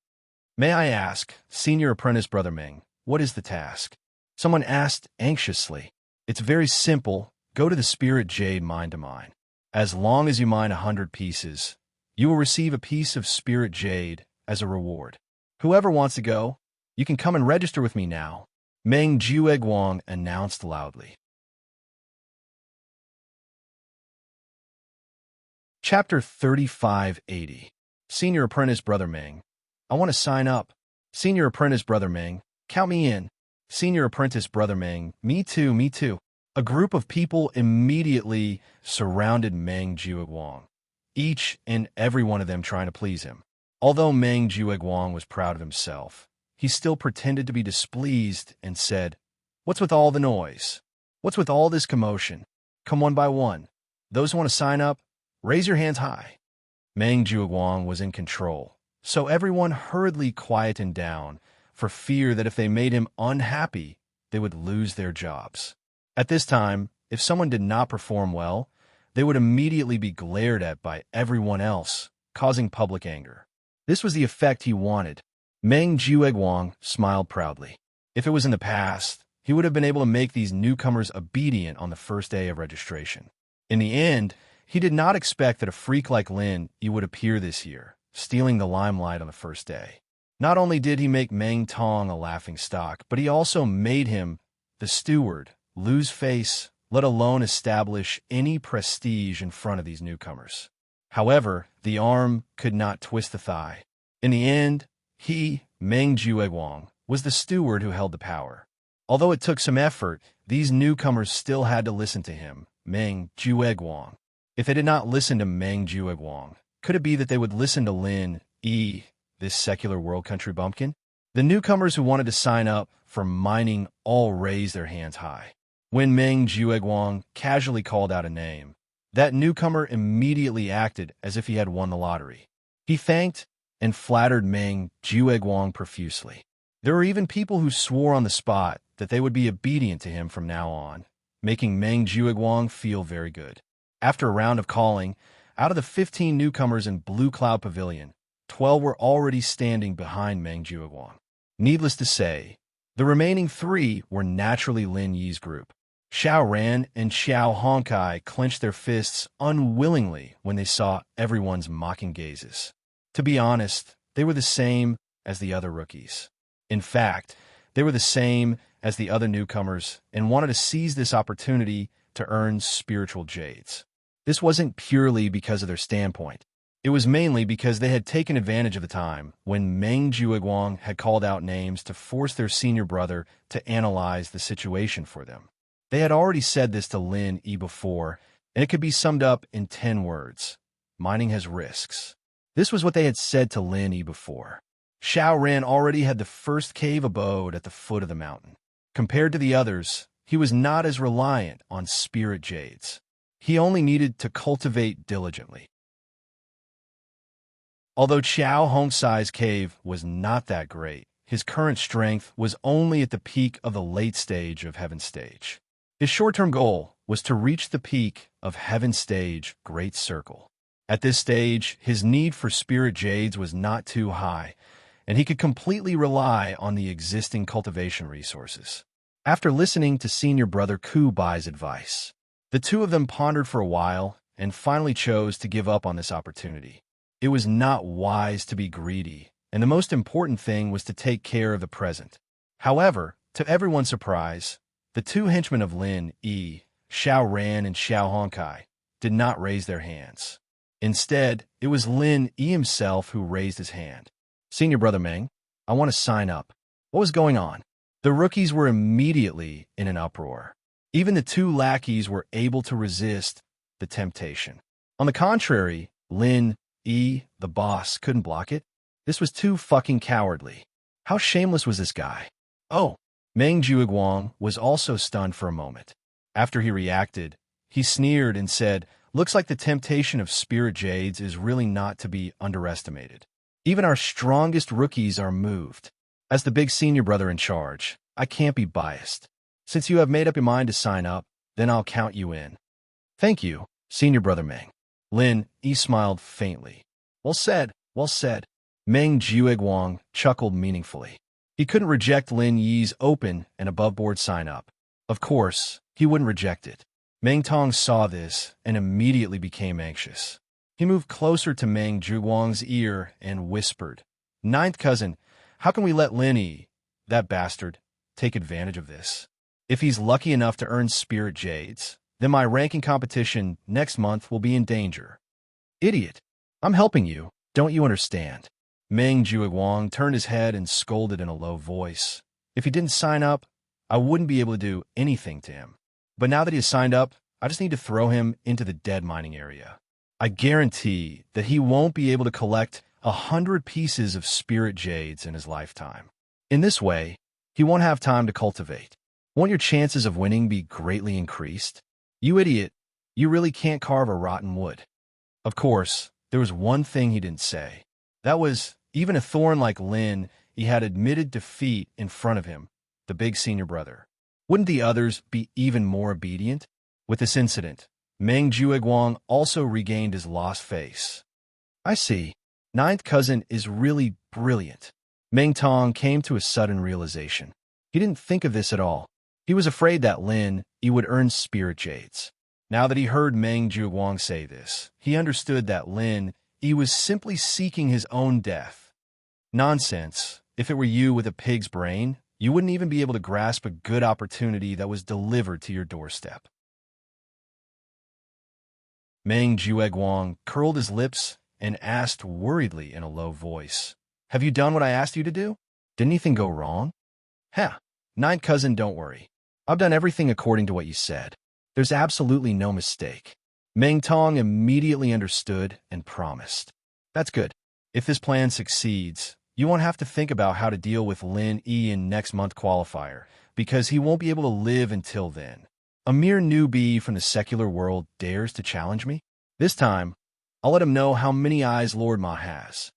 May I ask, Senior Apprentice Brother Meng, what is the task? Someone asked anxiously. It's very simple. Go to the spirit jade mine to mine. As long as you mine 100 pieces, you will receive a piece of spirit jade as a reward. Whoever wants to go, you can come and register with me now, Meng Jiuguang announced loudly. Chapter 3580. Senior Apprentice Brother Meng. I want to sign up. Senior Apprentice Brother Meng. Count me in. Senior Apprentice Brother Meng. Me too, me too. A group of people immediately surrounded Meng Jiuguang, each and every one of them trying to please him. Although Meng Jiuguang was proud of himself, he still pretended to be displeased and said, "What's with all the noise? What's with all this commotion? Come one by one. Those who want to sign up, raise your hands high." Meng Jiuguang was in control, so everyone hurriedly quietened down for fear that if they made him unhappy, they would lose their jobs. At this time, if someone did not perform well, they would immediately be glared at by everyone else, causing public anger. This was the effect he wanted. Meng Jueguang smiled proudly. If it was in the past, he would have been able to make these newcomers obedient on the first day of registration. In the end, he did not expect that a freak like Lin Yi would appear this year, stealing the limelight on the first day. Not only did he make Meng Tong a laughingstock, but he also made him, the steward, lose face, let alone establish any prestige in front of these newcomers. However, the arm could not twist the thigh. In the end, he, Meng Jueguang, was the steward who held the power. Although it took some effort, these newcomers still had to listen to him, Meng Jueguang. If they did not listen to Meng Jueguang, could it be that they would listen to Lin Yi, this secular world country bumpkin? The newcomers who wanted to sign up for mining all raised their hands high. When Meng Jueguang casually called out a name, that newcomer immediately acted as if he had won the lottery. He thanked and flattered Meng Jueguang profusely. There were even people who swore on the spot that they would be obedient to him from now on, making Meng Jueguang feel very good. After a round of calling, out of the 15 newcomers in Blue Cloud Pavilion, 12 were already standing behind Meng Jueguang. Needless to say, the remaining 3 were naturally Lin Yi's group. Xiao Ran and Xiao Honkai clenched their fists unwillingly when they saw everyone's mocking gazes. To be honest, they were the same as the other rookies. In fact, they were the same as the other newcomers and wanted to seize this opportunity to earn spiritual jades. This wasn't purely because of their standpoint. It was mainly because they had taken advantage of the time when Meng Jueguang had called out names to force their senior brother to analyze the situation for them. They had already said this to Lin Yi before, and it could be summed up in 10 words. Mining has risks. This was what they had said to Lin Yi before. Xiao Ran already had the first cave abode at the foot of the mountain. Compared to the others, he was not as reliant on spirit jades. He only needed to cultivate diligently. Although Qiao Hongsai's cave was not that great, his current strength was only at the peak of the late stage of Heaven Stage. His short-term goal was to reach the peak of Heaven Stage Great Circle. At this stage, his need for spirit jades was not too high, and he could completely rely on the existing cultivation resources. After listening to senior brother Ku Bai's advice, the two of them pondered for a while and finally chose to give up on this opportunity. It was not wise to be greedy, and the most important thing was to take care of the present. However, to everyone's surprise, the 2 henchmen of Lin Yi, Xiao Ran and Xiao Honkai, did not raise their hands. Instead, it was Lin Yi himself who raised his hand. "Senior brother Meng, I want to sign up." What was going on? The rookies were immediately in an uproar. Even the 2 lackeys were able to resist the temptation. On the contrary, Lin Yi, the boss, couldn't block it. This was too fucking cowardly. How shameless was this guy? Oh, Meng Jueguang was also stunned for a moment. After he reacted, he sneered and said, "Looks like the temptation of spirit jades is really not to be underestimated. Even our strongest rookies are moved. As the big senior brother in charge, I can't be biased. Since you have made up your mind to sign up, then I'll count you in." "Thank you, senior brother Meng." Lin Yi smiled faintly. Well said, well said." Meng Jueguang chuckled meaningfully. He couldn't reject Lin Yi's open and above-board sign-up. Of course, he wouldn't reject it. Meng Tong saw this and immediately became anxious. He moved closer to Meng Jueguang's ear and whispered, "Ninth cousin, how can we let Lin Yi, that bastard, take advantage of this? If he's lucky enough to earn spirit jades, then my ranking competition next month will be in danger." "Idiot, I'm helping you. Don't you understand?" Meng Jueguang turned his head and scolded in a low voice. "If he didn't sign up, I wouldn't be able to do anything to him. But now that he has signed up, I just need to throw him into the dead mining area. I guarantee that he won't be able to collect 100 pieces of spirit jades in his lifetime. In this way, he won't have time to cultivate. Won't your chances of winning be greatly increased? You idiot, you really can't carve a rotten wood." Of course, there was one thing he didn't say. That was, even a thorn like Lin, he had admitted defeat in front of him, the big senior brother. Wouldn't the others be even more obedient? With this incident, Meng Jueguang also regained his lost face. I see. Ninth cousin is really brilliant. Meng Tong came to a sudden realization. He didn't think of this at all. He was afraid that Lin Yi would earn spirit jades. Now that he heard Meng Jueguang say this, he understood that Lin Yi was simply seeking his own death. Nonsense. If it were you with a pig's brain, you wouldn't even be able to grasp a good opportunity that was delivered to your doorstep. Meng Jueguang curled his lips and asked worriedly in a low voice, "Have you done what I asked you to do? Did anything go wrong?" Ninth cousin, don't worry. I've done everything according to what you said. There's absolutely no mistake. Meng Tong immediately understood and promised. That's good. If this plan succeeds, you won't have to think about how to deal with Lin Yi in next month qualifier, because he won't be able to live until then. A mere newbie from the secular world dares to challenge me? This time, I'll let him know how many eyes Lord Ma has.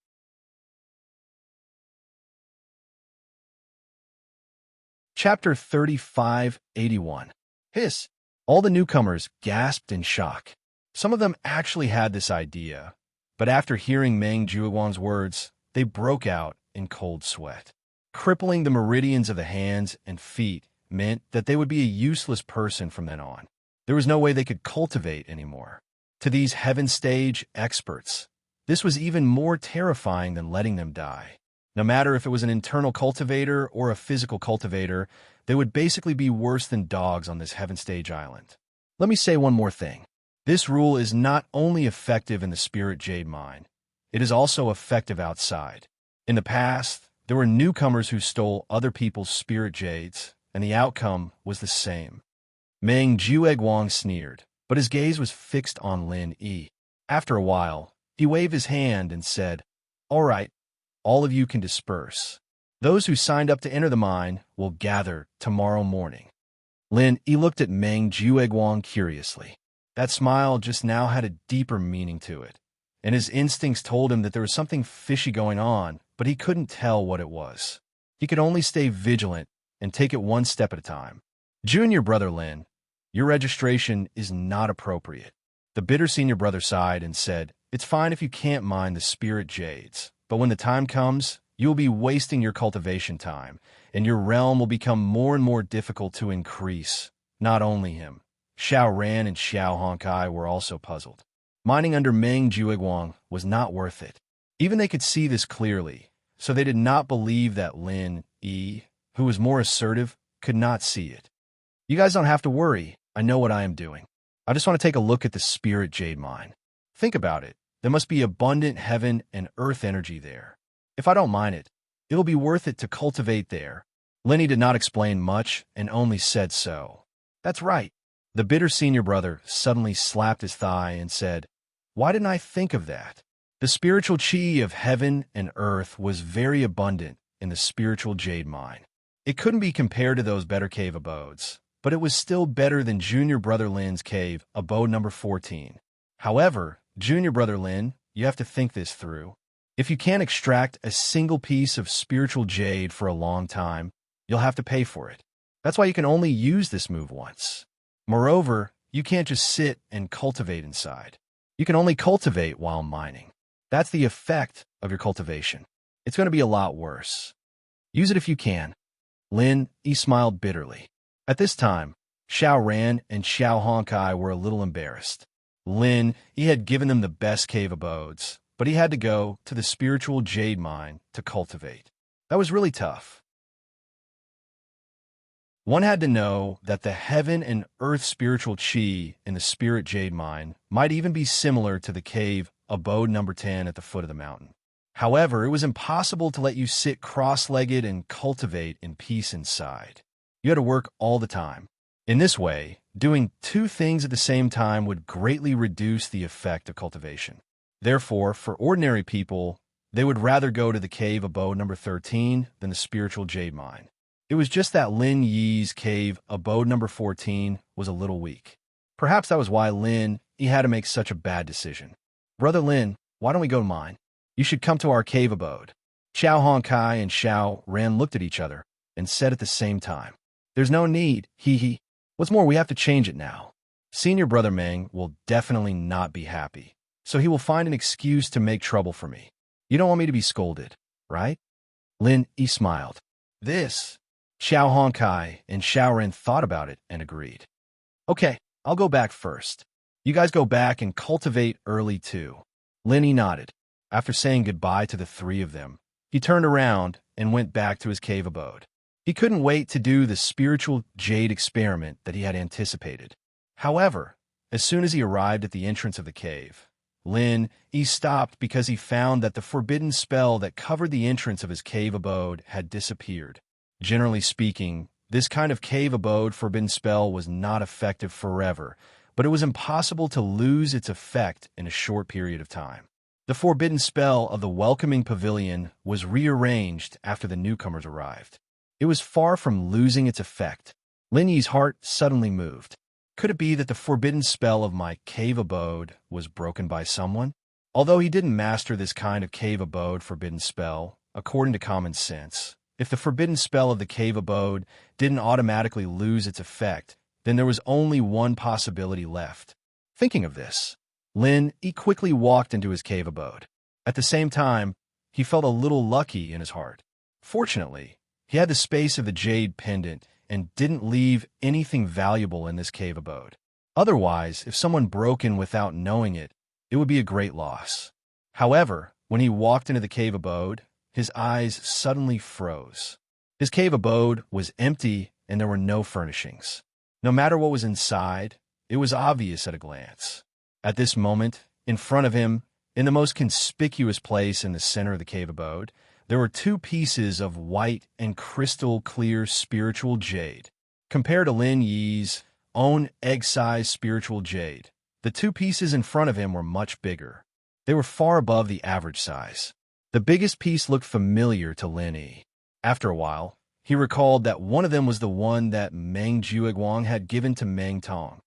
Chapter 3581. Hiss. All the newcomers gasped in shock. Some of them actually had this idea, but after hearing Meng Jueguang's words, they broke out in cold sweat. Crippling the meridians of the hands and feet meant that they would be a useless person from then on. There was no way they could cultivate anymore. To these heaven stage experts, this was even more terrifying than letting them die. No matter if it was an internal cultivator or a physical cultivator, they would basically be worse than dogs on this heaven stage island. Let me say one more thing. This rule is not only effective in the spirit jade mine, it is also effective outside. In the past, there were newcomers who stole other people's spirit jades, and the outcome was the same. Meng Jueguang sneered, but his gaze was fixed on Lin Yi. After a while, he waved his hand and said, "All right, all of you can disperse. Those who signed up to enter the mine will gather tomorrow morning." Lin Yi looked at Meng Jueguang curiously. That smile just now had a deeper meaning to it, and his instincts told him that there was something fishy going on, but he couldn't tell what it was. He could only stay vigilant and take it one step at a time. "Junior brother Lin, your registration is not appropriate." The bitter senior brother sighed and said, "It's fine if you can't mine the spirit jades, but when the time comes, you will be wasting your cultivation time, and your realm will become more and more difficult to increase." Not only him. Xiao Ran and Xiao Honkai were also puzzled. Mining under Meng Jueguang was not worth it. Even they could see this clearly, so they did not believe that Lin Yi, who was more assertive, could not see it. "You guys don't have to worry. I know what I am doing. I just want to take a look at the spirit jade mine. Think about it. There must be abundant heaven and earth energy there. If I don't mine it, it'll be worth it to cultivate there." Lenny did not explain much and only said so. "That's right." The bitter senior brother suddenly slapped his thigh and said, "Why didn't I think of that?" The spiritual chi of heaven and earth was very abundant in the spiritual jade mine. It couldn't be compared to those better cave abodes, but it was still better than Junior Brother Lin's cave, abode number 14. However, Junior Brother Lin, you have to think this through. If you can't extract a single piece of spiritual jade for a long time, you'll have to pay for it. That's why you can only use this move once. Moreover, you can't just sit and cultivate inside. You can only cultivate while mining. That's the effect of your cultivation. It's going to be a lot worse. Use it if you can. Lin Yi smiled bitterly. At this time, Xiao Ran and Xiao Honkai were a little embarrassed. Lin Yi had given them the best cave abodes, but he had to go to the spiritual jade mine to cultivate. That was really tough. One had to know that the heaven and earth spiritual chi in the spirit jade mine might even be similar to the cave abode number 10 at the foot of the mountain. However, it was impossible to let you sit cross-legged and cultivate in peace inside. You had to work all the time. In this way, doing two things at the same time would greatly reduce the effect of cultivation. Therefore, for ordinary people, they would rather go to the cave abode number 13 than the spiritual jade mine. It was just that Lin Yi's cave, abode number 14, was a little weak. Perhaps that was why Lin Yi had to make such a bad decision. "Brother Lin, why don't we go to mine? You should come to our cave abode." Xiao Honkai and Xiao Ran looked at each other and said at the same time, There's no need, hee hee. What's more, we have to change it now. Senior brother Meng will definitely not be happy, so he will find an excuse to make trouble for me. You don't want me to be scolded, right? Lin Yi smiled. This. Xiao Hongkai and Xiao Ren thought about it and agreed. Okay, I'll go back first. You guys go back and cultivate early too. Lin Yi nodded. After saying goodbye to the three of them, he turned around and went back to his cave abode. He couldn't wait to do the spiritual jade experiment that he had anticipated. However, as soon as he arrived at the entrance of the cave, Lin Yi stopped because he found that the forbidden spell that covered the entrance of his cave abode had disappeared. Generally speaking, this kind of cave abode forbidden spell was not effective forever, but it was impossible to lose its effect in a short period of time. The forbidden spell of the welcoming pavilion was rearranged after the newcomers arrived. It was far from losing its effect. Lin Yi's heart suddenly moved. Could it be that the forbidden spell of my cave abode was broken by someone? Although he didn't master this kind of cave abode forbidden spell, according to common sense, if the forbidden spell of the cave abode didn't automatically lose its effect, then there was only one possibility left. Thinking of this, Lin Yi quickly walked into his cave abode. At the same time, he felt a little lucky in his heart. Fortunately, he had the space of the jade pendant and didn't leave anything valuable in this cave abode. Otherwise, if someone broke in without knowing it, it would be a great loss. However, when he walked into the cave abode, his eyes suddenly froze. His cave abode was empty and there were no furnishings. No matter what was inside, it was obvious at a glance. At this moment, in front of him, in the most conspicuous place in the center of the cave abode, there were two pieces of white and crystal-clear spiritual jade. Compared to Lin Yi's own egg-sized spiritual jade, the two pieces in front of him were much bigger. They were far above the average size. The biggest piece looked familiar to Lin Yi. After a while, he recalled that one of them was the one that Meng Jueguang had given to Meng Tong.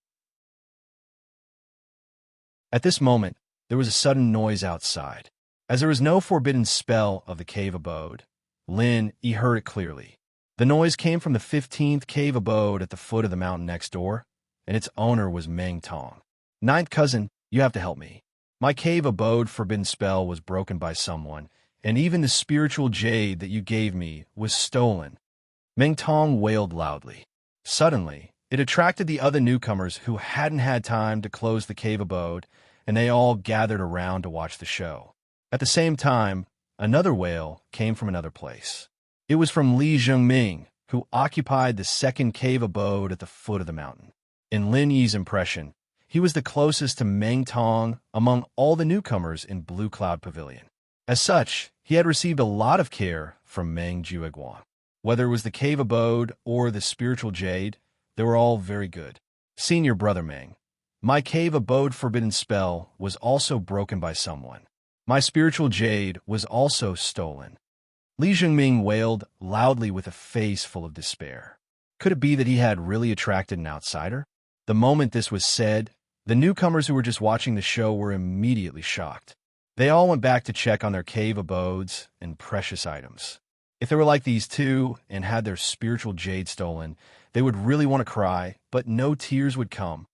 At this moment, there was a sudden noise outside. As there was no forbidden spell of the cave abode, Lin Yi heard it clearly. The noise came from the 15th cave abode at the foot of the mountain next door, and its owner was Meng Tong. Ninth cousin, you have to help me. My cave abode forbidden spell was broken by someone, and even the spiritual jade that you gave me was stolen. Meng Tong wailed loudly. Suddenly, it attracted the other newcomers who hadn't had time to close the cave abode, and they all gathered around to watch the show. At the same time, another wail came from another place. It was from Li Zhengming, who occupied the second cave abode at the foot of the mountain. In Lin Yi's impression, he was the closest to Meng Tong among all the newcomers in Blue Cloud Pavilion. As such, he had received a lot of care from Meng Jueguang. Whether it was the cave abode or the spiritual jade, they were all very good. Senior brother Meng, my cave abode forbidden spell was also broken by someone. My spiritual jade was also stolen. Li Zhengming wailed loudly with a face full of despair. Could it be that he had really attracted an outsider? The moment this was said, the newcomers who were just watching the show were immediately shocked. They all went back to check on their cave abodes and precious items. If they were like these two and had their spiritual jade stolen, they would really want to cry, but no tears would come.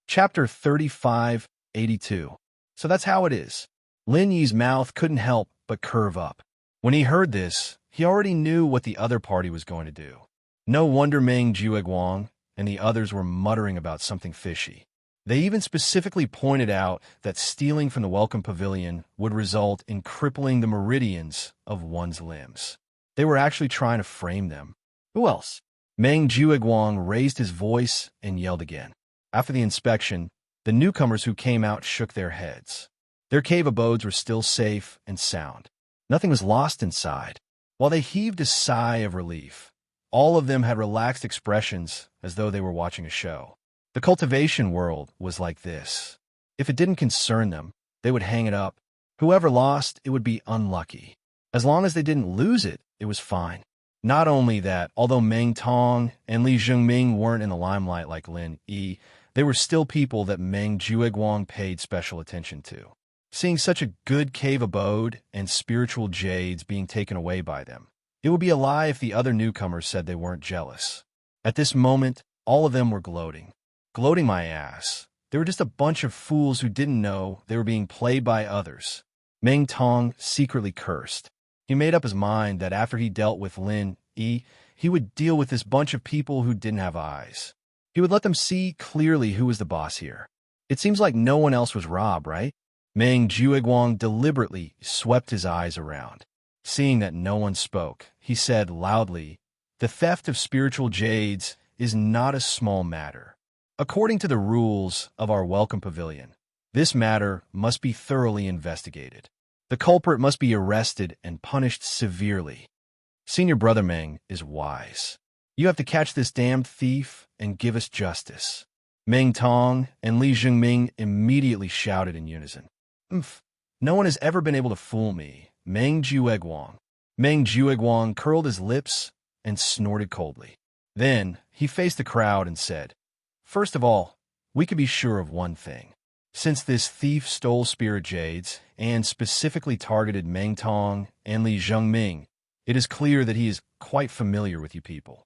Chapter 3582. So that's how it is. Lin Yi's mouth couldn't help but curve up. When he heard this, he already knew what the other party was going to do. No wonder Meng Jueguang and the others were muttering about something fishy. They even specifically pointed out that stealing from the Welcome Pavilion would result in crippling the meridians of one's limbs. They were actually trying to frame them. Who else? Meng Jueguang raised his voice and yelled again. After the inspection, the newcomers who came out shook their heads. Their cave abodes were still safe and sound. Nothing was lost inside. While they heaved a sigh of relief, all of them had relaxed expressions as though they were watching a show. The cultivation world was like this. If it didn't concern them, they would hang it up. Whoever lost, it would be unlucky. As long as they didn't lose it, it was fine. Not only that, although Meng Tong and Li Zhengming weren't in the limelight like Lin Yi, they were still people that Meng Jueguang paid special attention to. seeing such a good cave abode and spiritual jades being taken away by them. It would be a lie if the other newcomers said they weren't jealous. At this moment, all of them were gloating. Gloating my ass. They were just a bunch of fools who didn't know they were being played by others. Meng Tong secretly cursed. He made up his mind that after he dealt with Lin Yi, he would deal with this bunch of people who didn't have eyes. He would let them see clearly who was the boss here. It seems like no one else was robbed, right? Meng Jueguang deliberately swept his eyes around. Seeing that no one spoke, he said loudly, "The theft of spiritual jades is not a small matter. According to the rules of our welcome pavilion, this matter must be thoroughly investigated. The culprit must be arrested and punished severely. Senior Brother Meng is wise. You have to catch this damned thief and give us justice." Meng Tong and Li Jingming immediately shouted in unison. No one has ever been able to fool me, Meng Jueguang. Meng Jueguang curled his lips and snorted coldly. Then he faced the crowd and said, "First of all, we can be sure of one thing. Since this thief stole spirit jades and specifically targeted Meng Tong and Li Jingming, it is clear that he is quite familiar with you people."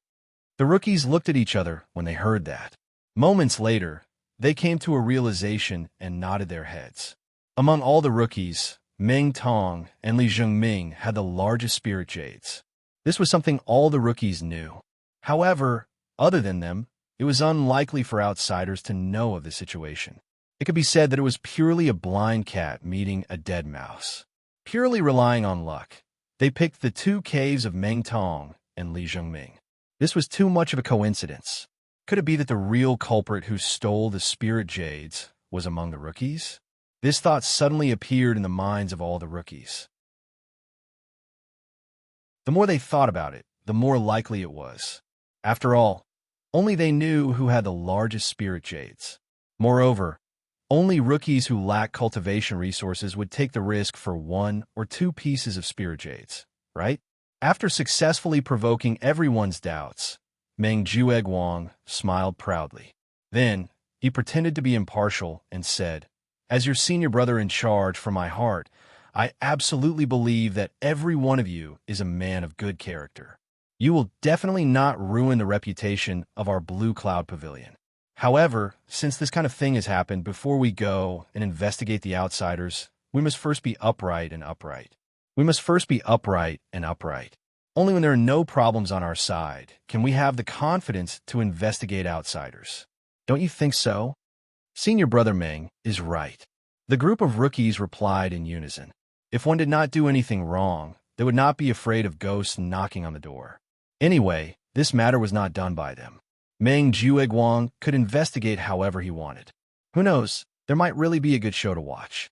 The rookies looked at each other when they heard that. Moments later, they came to a realization and nodded their heads. Among all the rookies, Meng Tong and Li Jingming had the largest spirit jades. This was something all the rookies knew. However, other than them, it was unlikely for outsiders to know of the situation. It could be said that it was purely a blind cat meeting a dead mouse. Purely relying on luck, they picked the two caves of Meng Tong and Li Jingming. This was too much of a coincidence. Could it be that the real culprit who stole the spirit jades was among the rookies? This thought suddenly appeared in the minds of all the rookies. The more they thought about it, the more likely it was. After all, only they knew who had the largest spirit jades. Moreover, only rookies who lack cultivation resources would take the risk for 1 or 2 pieces of spirit jades, right? After successfully provoking everyone's doubts, Meng Jueguang smiled proudly. Then, he pretended to be impartial and said, "As your senior brother in charge from my heart, I absolutely believe that every one of you is a man of good character. You will definitely not ruin the reputation of our Blue Cloud Pavilion. However, since this kind of thing has happened, before we go and investigate the outsiders, we must first be upright and upright. We must first be upright and upright. Only when there are no problems on our side can we have the confidence to investigate outsiders. Don't you think so?" Senior Brother Meng is right. The group of rookies replied in unison. If one did not do anything wrong, they would not be afraid of ghosts knocking on the door. Anyway, this matter was not done by them. Meng Jueguang could investigate however he wanted. Who knows, there might really be a good show to watch.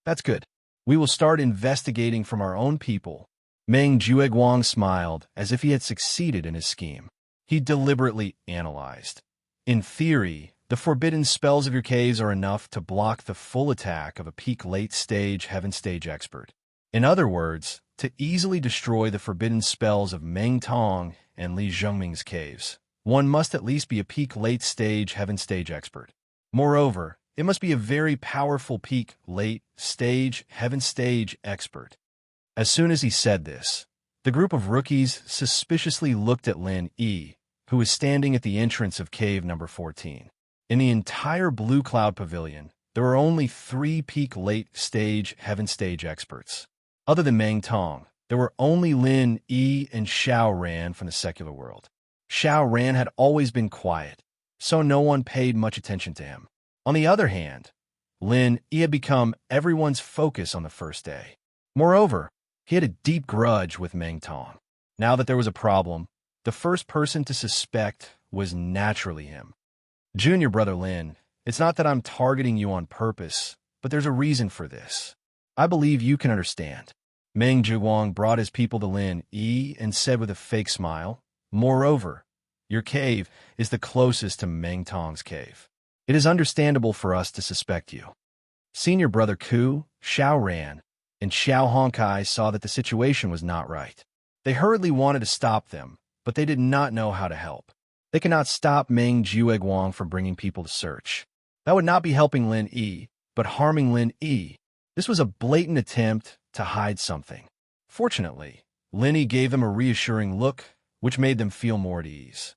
That's good. We will start investigating from our own people. Meng Jueguang smiled as if he had succeeded in his scheme. He deliberately analyzed. In theory, the forbidden spells of your caves are enough to block the full attack of a peak late-stage heaven stage expert. In other words, to easily destroy the forbidden spells of Meng Tong and Li Jingming's caves, one must at least be a peak late-stage heaven stage expert. Moreover, it must be a very powerful peak late-stage heaven stage expert. As soon as he said this, the group of rookies suspiciously looked at Lin Yi, who was standing at the entrance of cave number 14. In the entire Blue Cloud Pavilion, there were only 3 peak late-stage heaven stage experts. Other than Meng Tong, there were only Lin Yi and Xiao Ran from the secular world. Xiao Ran had always been quiet, so no one paid much attention to him. On the other hand, Lin Yi had become everyone's focus on the first day. Moreover, he had a deep grudge with Meng Tong. Now that there was a problem, the first person to suspect was naturally him. Junior Brother Lin, it's not that I'm targeting you on purpose, but there's a reason for this. I believe you can understand. Meng Jueguang brought his people to Lin Yi and said with a fake smile, "Moreover, your cave is the closest to Meng Tong's cave. It is understandable for us to suspect you." Senior Brother Ku, Xiao Ran, and Xiao Honkai saw that the situation was not right. They hurriedly wanted to stop them, but they did not know how to help. They cannot stop Meng Jueguang from bringing people to search. That would not be helping Lin Yi, but harming Lin Yi. This was a blatant attempt to hide something. Fortunately, Lenny gave them a reassuring look, which made them feel more at ease.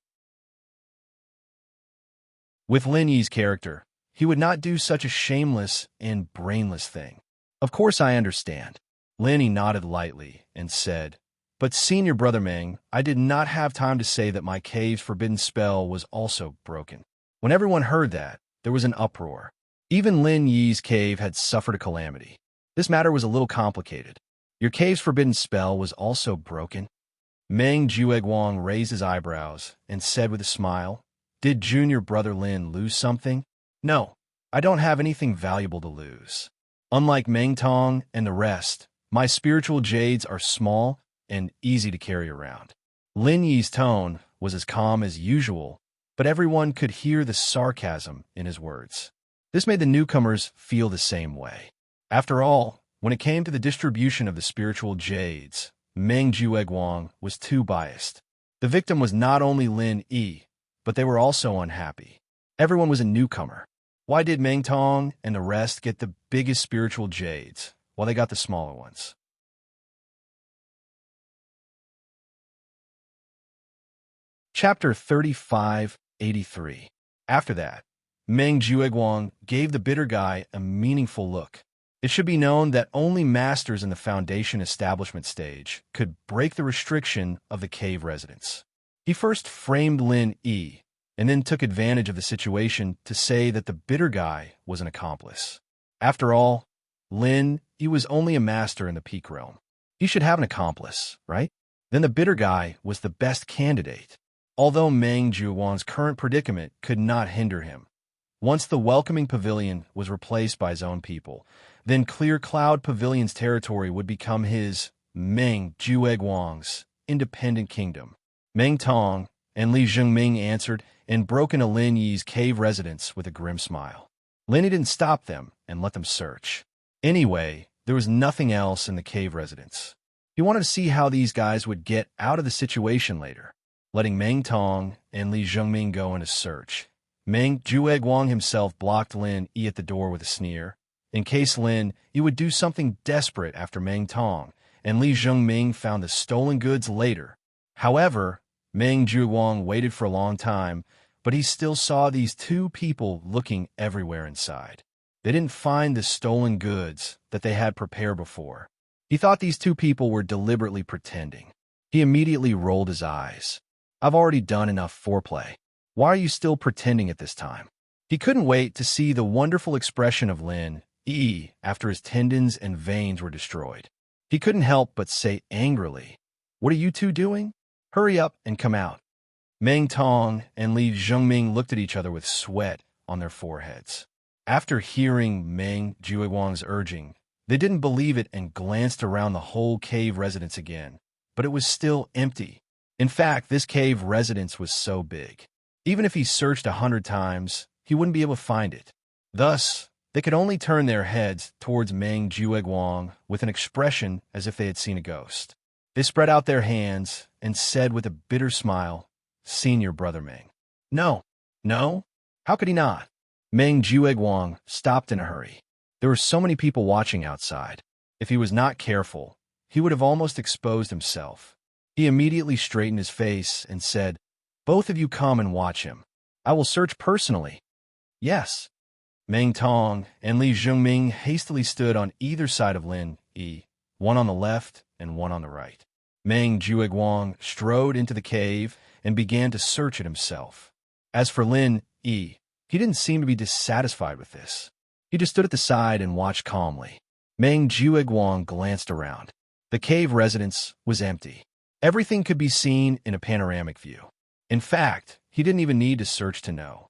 With Lin Yi's character, he would not do such a shameless and brainless thing. Of course I understand. Lin Yi nodded lightly and said, but Senior Brother Meng, I did not have time to say that my cave's forbidden spell was also broken. When everyone heard that, there was an uproar. Even Lin Yi's cave had suffered a calamity. This matter was a little complicated. Your cave's forbidden spell was also broken? Meng Jueguang raised his eyebrows and said with a smile, did Junior Brother Lin lose something? No, I don't have anything valuable to lose. Unlike Meng Tong and the rest, my spiritual jades are small and easy to carry around. Lin Yi's tone was as calm as usual, but everyone could hear the sarcasm in his words. This made the newcomers feel the same way. After all, when it came to the distribution of the spiritual jades, Meng Jueguang was too biased. The victim was not only Lin Yi, but they were also unhappy. Everyone was a newcomer. Why did Meng Tong and the rest get the biggest spiritual jades, while they got the smaller ones? Chapter 3583. After that, Meng Jueguang gave the bitter guy a meaningful look. It should be known that only masters in the foundation establishment stage could break the restriction of the cave residents. He first framed Lin Yi, and then took advantage of the situation to say that the bitter guy was an accomplice. After all, Lin Yi was only a master in the peak realm. He should have an accomplice, right? Then the bitter guy was the best candidate. Although Meng Jueguang's current predicament could not hinder him. Once the welcoming pavilion was replaced by his own people, then Clear Cloud Pavilion's territory would become his, Meng Jueguang's, independent kingdom. Meng Tong and Li Zhengming answered and broke into Lin Yi's cave residence with a grim smile. Lin Yi didn't stop them and let them search. Anyway, there was nothing else in the cave residence. He wanted to see how these guys would get out of the situation later. Letting Meng Tong and Li Zhengming go in a search. Meng Jueguang himself blocked Lin Yi at the door with a sneer. In case Lin Yi would do something desperate after Meng Tong and Li Zhengming found the stolen goods later. However, Meng Jueguang waited for a long time, but he still saw these two people looking everywhere inside. They didn't find the stolen goods that they had prepared before. He thought these two people were deliberately pretending. He immediately rolled his eyes. I've already done enough foreplay. Why are you still pretending at this time? He couldn't wait to see the wonderful expression of Lin Yi after his tendons and veins were destroyed. He couldn't help but say angrily, what are you two doing? Hurry up and come out. Meng Tong and Li Zhengming looked at each other with sweat on their foreheads. After hearing Meng Jueguang's urging, they didn't believe it and glanced around the whole cave residence again, but it was still empty. In fact, this cave residence was so big. Even if he searched 100 times, he wouldn't be able to find it. Thus, they could only turn their heads towards Meng Jueguang with an expression as if they had seen a ghost. They spread out their hands and said with a bitter smile, Senior Brother Meng. No, no, how could he not? Meng Jueguang stopped in a hurry. There were so many people watching outside. If he was not careful, he would have almost exposed himself. He immediately straightened his face and said, both of you come and watch him. I will search personally. Yes. Meng Tong and Li Zhengming hastily stood on either side of Lin Yi, one on the left and one on the right. Meng Jueguang strode into the cave and began to search it himself. As for Lin Yi, he didn't seem to be dissatisfied with this. He just stood at the side and watched calmly. Meng Jueguang glanced around. The cave residence was empty. Everything could be seen in a panoramic view. In fact, he didn't even need to search to know.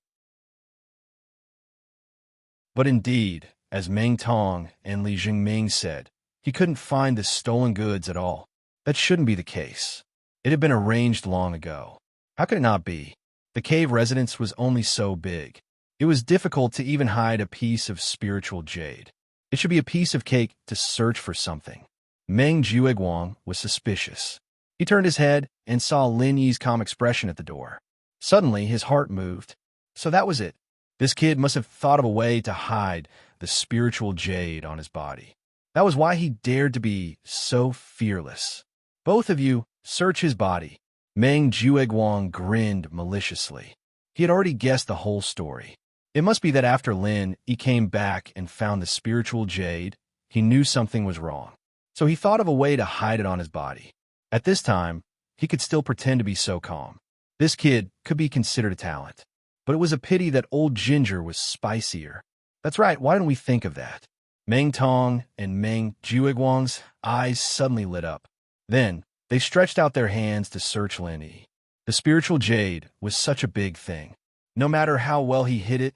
But indeed, as Meng Tong and Li Zhengming said, he couldn't find the stolen goods at all. That shouldn't be the case. It had been arranged long ago. How could it not be? The cave residence was only so big. It was difficult to even hide a piece of spiritual jade. It should be a piece of cake to search for something. Meng Jueguang was suspicious. He turned his head and saw Lin Yi's calm expression at the door. Suddenly, his heart moved. So that was it. This kid must have thought of a way to hide the spiritual jade on his body. That was why he dared to be so fearless. Both of you, search his body. Meng Jueguang grinned maliciously. He had already guessed the whole story. It must be that after Lin Yi came back and found the spiritual jade, he knew something was wrong. So he thought of a way to hide it on his body. At this time, he could still pretend to be so calm. This kid could be considered a talent. But it was a pity that old Ginger was spicier. That's right, why didn't we think of that? Meng Tong and Meng Jueguang's eyes suddenly lit up. Then, they stretched out their hands to search Lin Yi. The spiritual jade was such a big thing. No matter how well he hid it,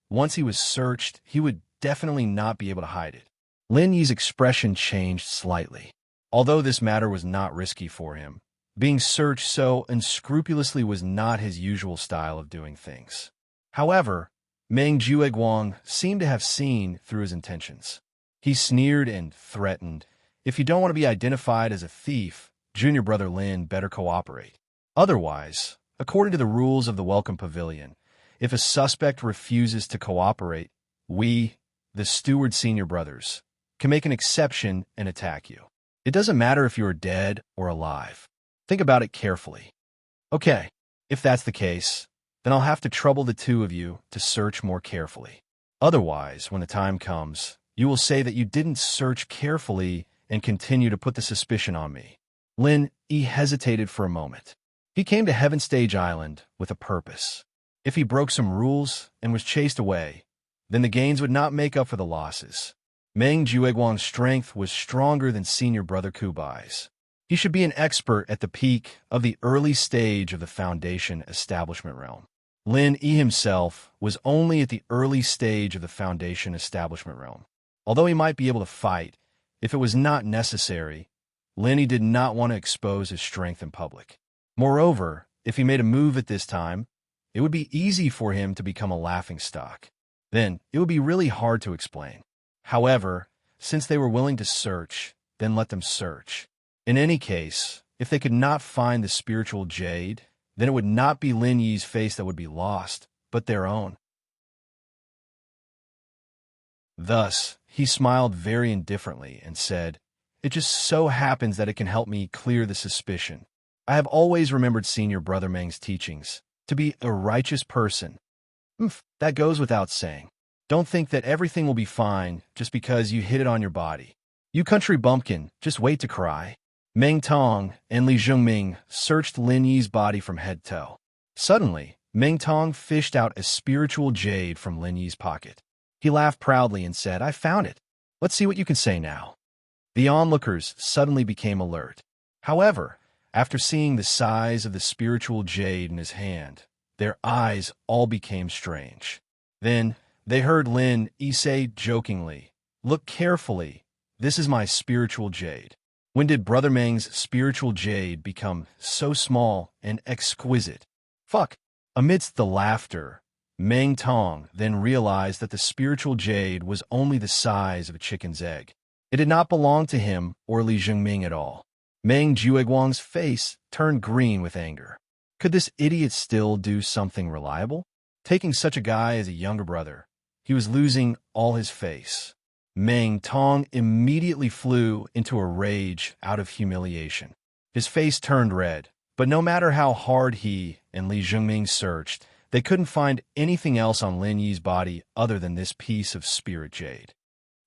once he was searched, he would definitely not be able to hide it. Lin Yi's expression changed slightly. Although this matter was not risky for him, being searched so unscrupulously was not his usual style of doing things. However, Meng Jueguang seemed to have seen through his intentions. He sneered and threatened, "If you don't want to be identified as a thief, junior brother Lin better cooperate. Otherwise, according to the rules of the Welcome Pavilion, if a suspect refuses to cooperate, we, the Steward Senior Brothers, can make an exception and attack you. It doesn't matter if you are dead or alive. Think about it carefully." Okay, if that's the case, then I'll have to trouble the two of you to search more carefully. Otherwise, when the time comes, you will say that you didn't search carefully and continue to put the suspicion on me. Lin Yi hesitated for a moment. He came to Heaven Stage Island with a purpose. If he broke some rules and was chased away, then the gains would not make up for the losses. Meng Jueguang's strength was stronger than senior brother Kubai's. He should be an expert at the peak of the early stage of the Foundation establishment realm. Lin Yi himself was only at the early stage of the Foundation establishment realm. Although he might be able to fight, if it was not necessary, Lin Yi did not want to expose his strength in public. Moreover, if he made a move at this time, it would be easy for him to become a laughingstock. Then, it would be really hard to explain. However, since they were willing to search, then let them search. In any case, if they could not find the spiritual jade, then it would not be Lin Yi's face that would be lost, but their own. Thus, he smiled very indifferently and said, "It just so happens that it can help me clear the suspicion. I have always remembered Senior Brother Meng's teachings to be a righteous person. That goes without saying. Don't think that everything will be fine just because you hit it on your body. You country bumpkin, just wait to cry." Meng Tong and Li Zhongming searched Lin Yi's body from head to toe. Suddenly, Meng Tong fished out a spiritual jade from Lin Yi's pocket. He laughed proudly and said, "I found it. Let's see what you can say now." The onlookers suddenly became alert. However, after seeing the size of the spiritual jade in his hand, their eyes all became strange. Then, they heard Lin Yi say jokingly, "Look carefully. This is my spiritual jade." When did Brother Meng's spiritual jade become so small and exquisite? Fuck! Amidst the laughter, Meng Tong then realized that the spiritual jade was only the size of a chicken's egg. It did not belong to him or Li Zhongming at all. Meng Jueguang's face turned green with anger. Could this idiot still do something reliable? Taking such a guy as a younger brother, he was losing all his face. Meng Tong immediately flew into a rage out of humiliation. His face turned red, but no matter how hard he and Li Zhongming searched, they couldn't find anything else on Lin Yi's body other than this piece of spirit jade.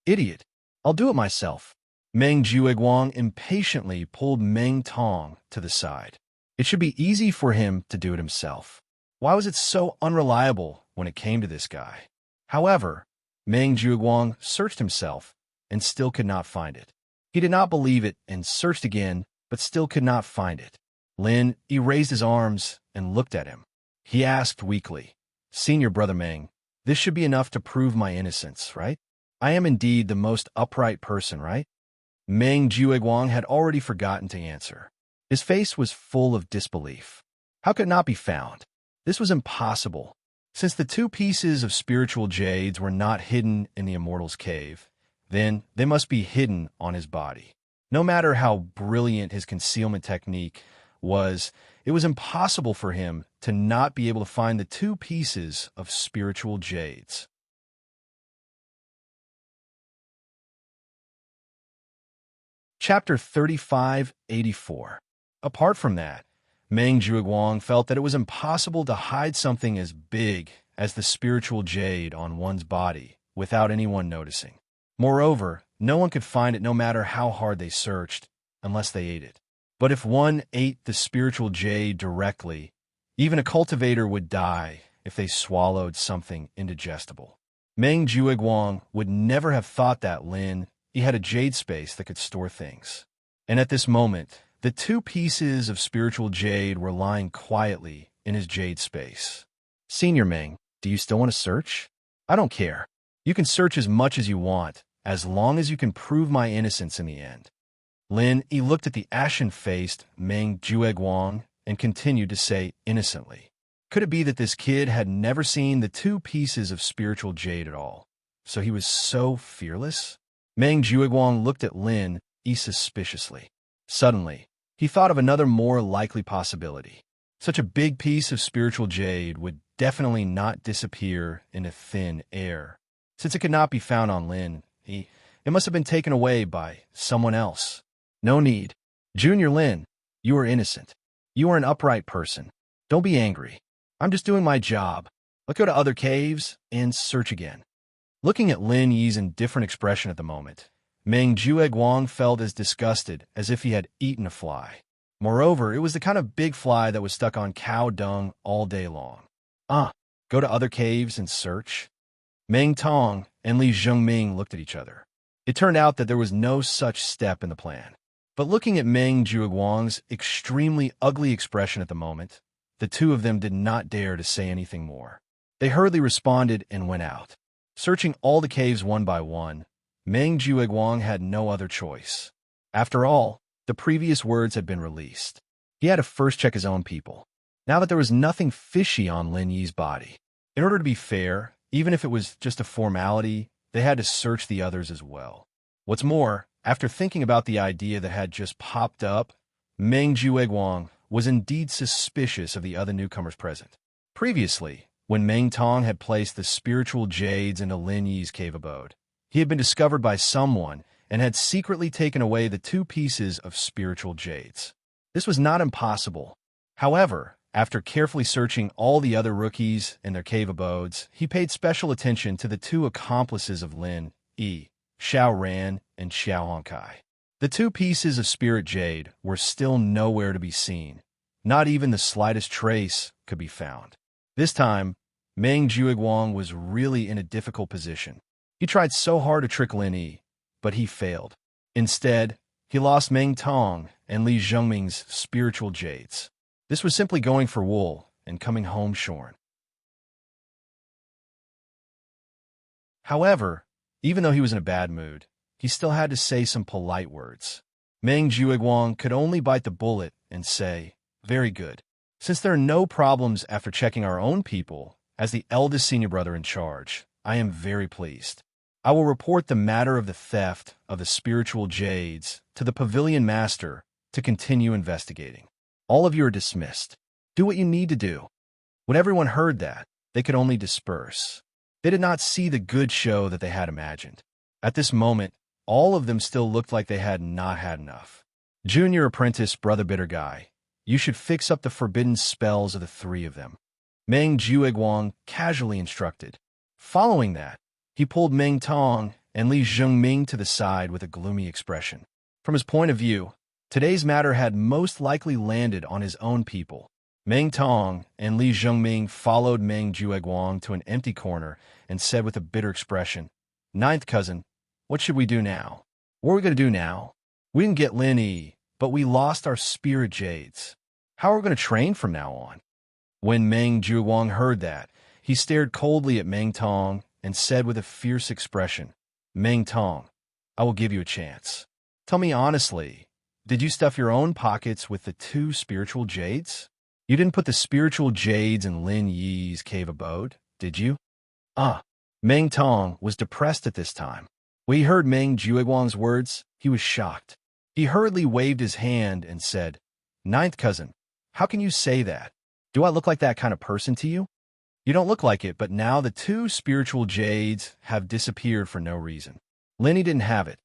"Idiot! I'll do it myself." Meng Jueguang impatiently pulled Meng Tong to the side. It should be easy for him to do it himself. Why was it so unreliable when it came to this guy? However, Meng Jueguang searched himself and still could not find it. He did not believe it and searched again, but still could not find it. Lin Yi raised his arms and looked at him. He asked weakly, "Senior Brother Meng, this should be enough to prove my innocence, right? I am indeed the most upright person, right?" Meng Jueguang had already forgotten to answer. His face was full of disbelief. How could it not be found? This was impossible. Since the two pieces of spiritual jades were not hidden in the Immortal's cave, then they must be hidden on his body. No matter how brilliant his concealment technique was, it was impossible for him to not be able to find the two pieces of spiritual jades. Chapter 3584. Apart from that, Meng Zhuguang felt that it was impossible to hide something as big as the spiritual jade on one's body without anyone noticing. Moreover, no one could find it no matter how hard they searched, unless they ate it. But if one ate the spiritual jade directly, even a cultivator would die if they swallowed something indigestible. Meng Zhuguang would never have thought that he had a jade space that could store things. And at this moment, the 2 pieces of spiritual jade were lying quietly in his jade space. Senior Meng, do you still want to search? I don't care. You can search as much as you want, as long as you can prove my innocence in the end. He looked at the ashen-faced Meng Zhuguang and continued to say innocently. Could it be that this kid had never seen the 2 pieces of spiritual jade at all? So he was so fearless? Meng Zhuguang looked at suspiciously. Suddenly, he thought of another more likely possibility. Such a big piece of spiritual jade would definitely not disappear into thin air. Since it could not be found on it must have been taken away by someone else. No need. Junior Lin, you are innocent. You are an upright person. Don't be angry. I'm just doing my job. Let's go to other caves and search again. Looking at Lin Yi's indifferent expression at the moment, Meng Zhuguang felt as disgusted as if he had eaten a fly. Moreover, it was the kind of big fly that was stuck on cow dung all day long. Go to other caves and search? Meng Tong and Li Zhengming looked at each other. It turned out that there was no such step in the plan. But looking at Meng Zhuguang's extremely ugly expression at the moment, the 2 of them did not dare to say anything more. They hurriedly responded and went out. Searching all the caves one by one, Meng Zhuguang had no other choice. After all, the previous words had been released. He had to first check his own people. Now that there was nothing fishy on Lin Yi's body. In order to be fair, even if it was just a formality, they had to search the others as well. What's more, after thinking about the idea that had just popped up, Meng Zhuguang was indeed suspicious of the other newcomers present. Previously, when Meng Tong had placed the spiritual jades into Lin Yi's cave abode, he had been discovered by someone and had secretly taken away the 2 pieces of spiritual jades. This was not impossible. However, after carefully searching all the other rookies in their cave abodes, he paid special attention to the 2 accomplices of Lin Yi, Xiao Ran and Xiao Hongkai. The 2 pieces of spirit jade were still nowhere to be seen. Not even the slightest trace could be found. This time, Meng Zhuguang was really in a difficult position. He tried so hard to trick Lin Yi, but he failed. Instead, he lost Meng Tong and Li Zhengming's spiritual jades. This was simply going for wool and coming home shorn. However, even though he was in a bad mood, he still had to say some polite words. Meng Zhuguang could only bite the bullet and say, "Very good. Since there are no problems after checking our own people, as the eldest senior brother in charge, I am very pleased. I will report the matter of the theft of the spiritual jades to the pavilion master to continue investigating. All of you are dismissed. Do what you need to do." When everyone heard that, they could only disperse. They did not see the good show that they had imagined. At this moment, all of them still looked like they had not had enough. Junior apprentice Brother Bitter Guy, you should fix up the forbidden spells of the 3 of them. Meng Zhuguang casually instructed. Following that, he pulled Meng Tong and Li Zhengming to the side with a gloomy expression. From his point of view, today's matter had most likely landed on his own people. Meng Tong and Li Zhengming followed Meng Zhuguang to an empty corner and said with a bitter expression, "Ninth cousin, what should we do now? What are we going to do now? We didn't get Lin Yi, but we lost our spirit jades. How are we going to train from now on?" When Meng Zhuguang heard that, he stared coldly at Meng Tong and said with a fierce expression, "Meng Tong, I will give you a chance. Tell me honestly, did you stuff your own pockets with the 2 spiritual jades? You didn't put the spiritual jades in Lin Yi's cave abode, did you?" Meng Tong was depressed at this time. When he heard Meng Zhuguang's words, he was shocked. He hurriedly waved his hand and said, "Ninth cousin, how can you say that? Do I look like that kind of person to you? You don't look like it, but now the 2 spiritual jades have disappeared for no reason. Lin Yi didn't have it,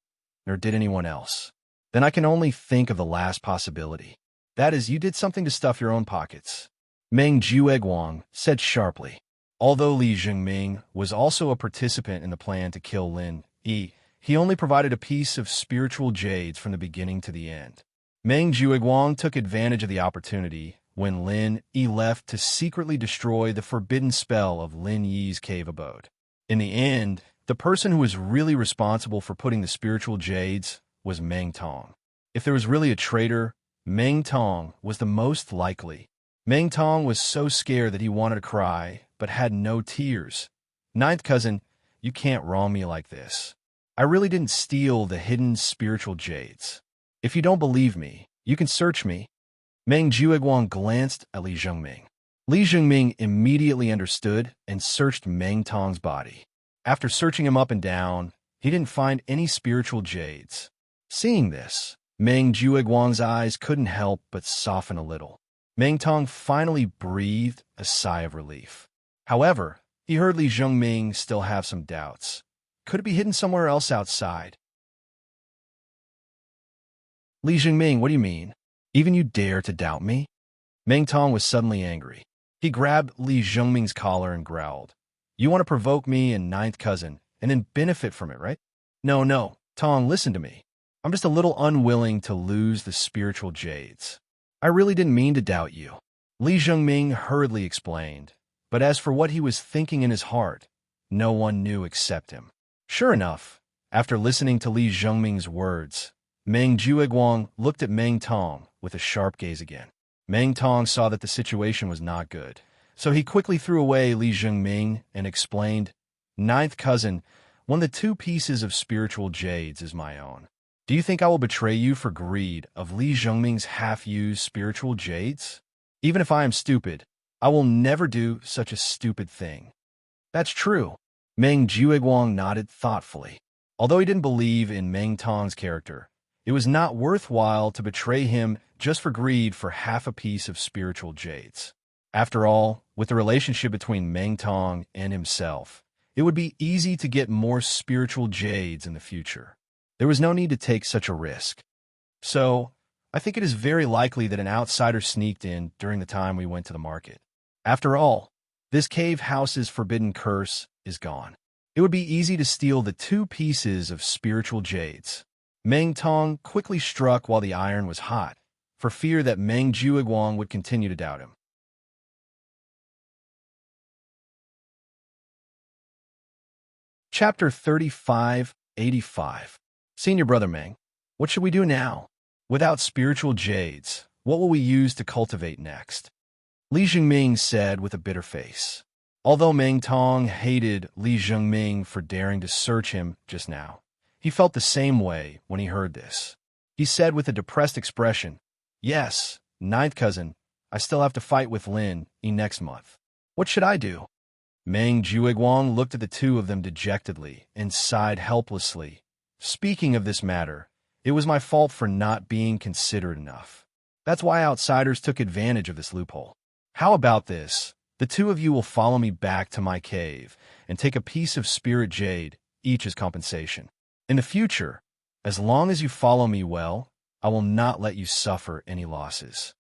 nor did anyone else. then I can only think of the last possibility. That is, you did something to stuff your own pockets. Meng Jueguang said sharply. Although Li Jingming was also a participant in the plan to kill Lin Yi, he only provided a piece of spiritual jades from the beginning to the end. Meng Jueguang took advantage of the opportunity when Lin Yi left to secretly destroy the forbidden spell of Lin Yi's cave abode. In the end, the person who was really responsible for putting the spiritual jades was Meng Tong. If there was really a traitor, Meng Tong was the most likely. Meng Tong was so scared that he wanted to cry, but had no tears. Ninth cousin, you can't wrong me like this. I really didn't steal the hidden spiritual jades. If you don't believe me, you can search me. Meng Jueguang glanced at Li Jingming. Li Jingming immediately understood and searched Meng Tong's body. After searching him up and down, he didn't find any spiritual jades. Seeing this, Meng Jueguang's eyes couldn't help but soften a little. Meng Tong finally breathed a sigh of relief. However, he heard Li Jingming still have some doubts. Could it be hidden somewhere else outside? Li Jingming, what do you mean? Even you dare to doubt me? Meng Tong was suddenly angry. He grabbed Li Jingming's collar and growled. You want to provoke me and ninth cousin, and then benefit from it, right? No, Tong, listen to me. I'm just a little unwilling to lose the spiritual jades. I really didn't mean to doubt you. Li Jingming hurriedly explained, but as for what he was thinking in his heart, no one knew except him. Sure enough, after listening to Li Jingming's words, Meng Jueguang looked at Meng Tong with a sharp gaze again. Meng Tong saw that the situation was not good, so he quickly threw away Li Jingming and explained, Ninth cousin, one of the 2 pieces of spiritual jades is my own. Do you think I will betray you for greed of Li Jingming's half-used spiritual jades? Even if I am stupid, I will never do such a stupid thing. That's true. Meng Jueguang nodded thoughtfully. Although he didn't believe in Meng Tong's character, it was not worthwhile to betray him just for greed for half a piece of spiritual jades. After all, with the relationship between Meng Tong and himself, it would be easy to get more spiritual jades in the future. There was no need to take such a risk. So, I think it is very likely that an outsider sneaked in during the time we went to the market. After all, this cave house's forbidden curse is gone. It would be easy to steal the 2 pieces of spiritual jades. Meng Tong quickly struck while the iron was hot, for fear that Meng Jueguang would continue to doubt him. Chapter 3585. Senior Brother Meng, what should we do now? Without spiritual jades, what will we use to cultivate next? Li Jingming said with a bitter face. Although Meng Tong hated Li Jingming for daring to search him just now, he felt the same way when he heard this. He said with a depressed expression, Yes, ninth cousin, I still have to fight with Lin Yi next month. What should I do? Meng Jueguang looked at the 2 of them dejectedly and sighed helplessly. Speaking of this matter, it was my fault for not being considerate enough. That's why outsiders took advantage of this loophole. How about this? The 2 of you will follow me back to my cave and take a piece of spirit jade, each as compensation. In the future, as long as you follow me well, I will not let you suffer any losses.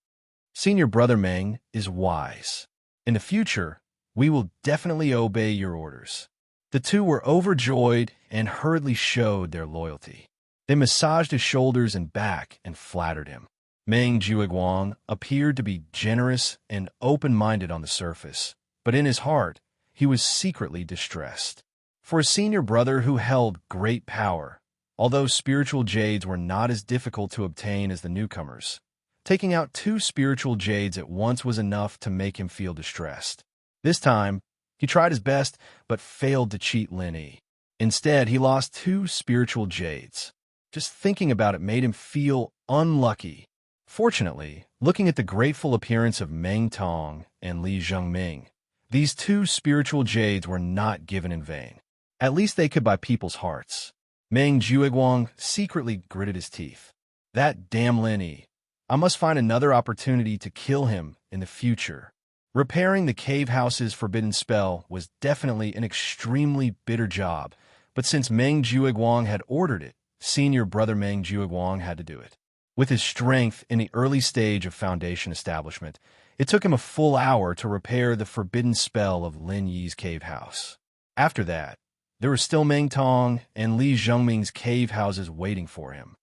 Senior Brother Meng is wise. In the future, we will definitely obey your orders. The 2 were overjoyed and hurriedly showed their loyalty. They massaged his shoulders and back and flattered him. Meng Jueguang appeared to be generous and open-minded on the surface, but in his heart, he was secretly distressed. For a senior brother who held great power, although spiritual jades were not as difficult to obtain as the newcomers, taking out 2 spiritual jades at once was enough to make him feel distressed. This time, he tried his best, but failed to cheat Lin Yi. Instead, he lost 2 spiritual jades. Just thinking about it made him feel unlucky. Fortunately, looking at the grateful appearance of Meng Tong and Li Jingming, these 2 spiritual jades were not given in vain. At least they could buy people's hearts. Meng Jueguang secretly gritted his teeth. That damn Lin Yi. I must find another opportunity to kill him in the future. Repairing the cave house's forbidden spell was definitely an extremely bitter job, but since Meng Jueguang had ordered it, senior brother Meng Jiuguang had to do it. With his strength in the early stage of Foundation establishment, it took him a full hour to repair the forbidden spell of Lin Yi's cave house. After that, there were still Meng Tong and Li Zhongming's cave houses waiting for him.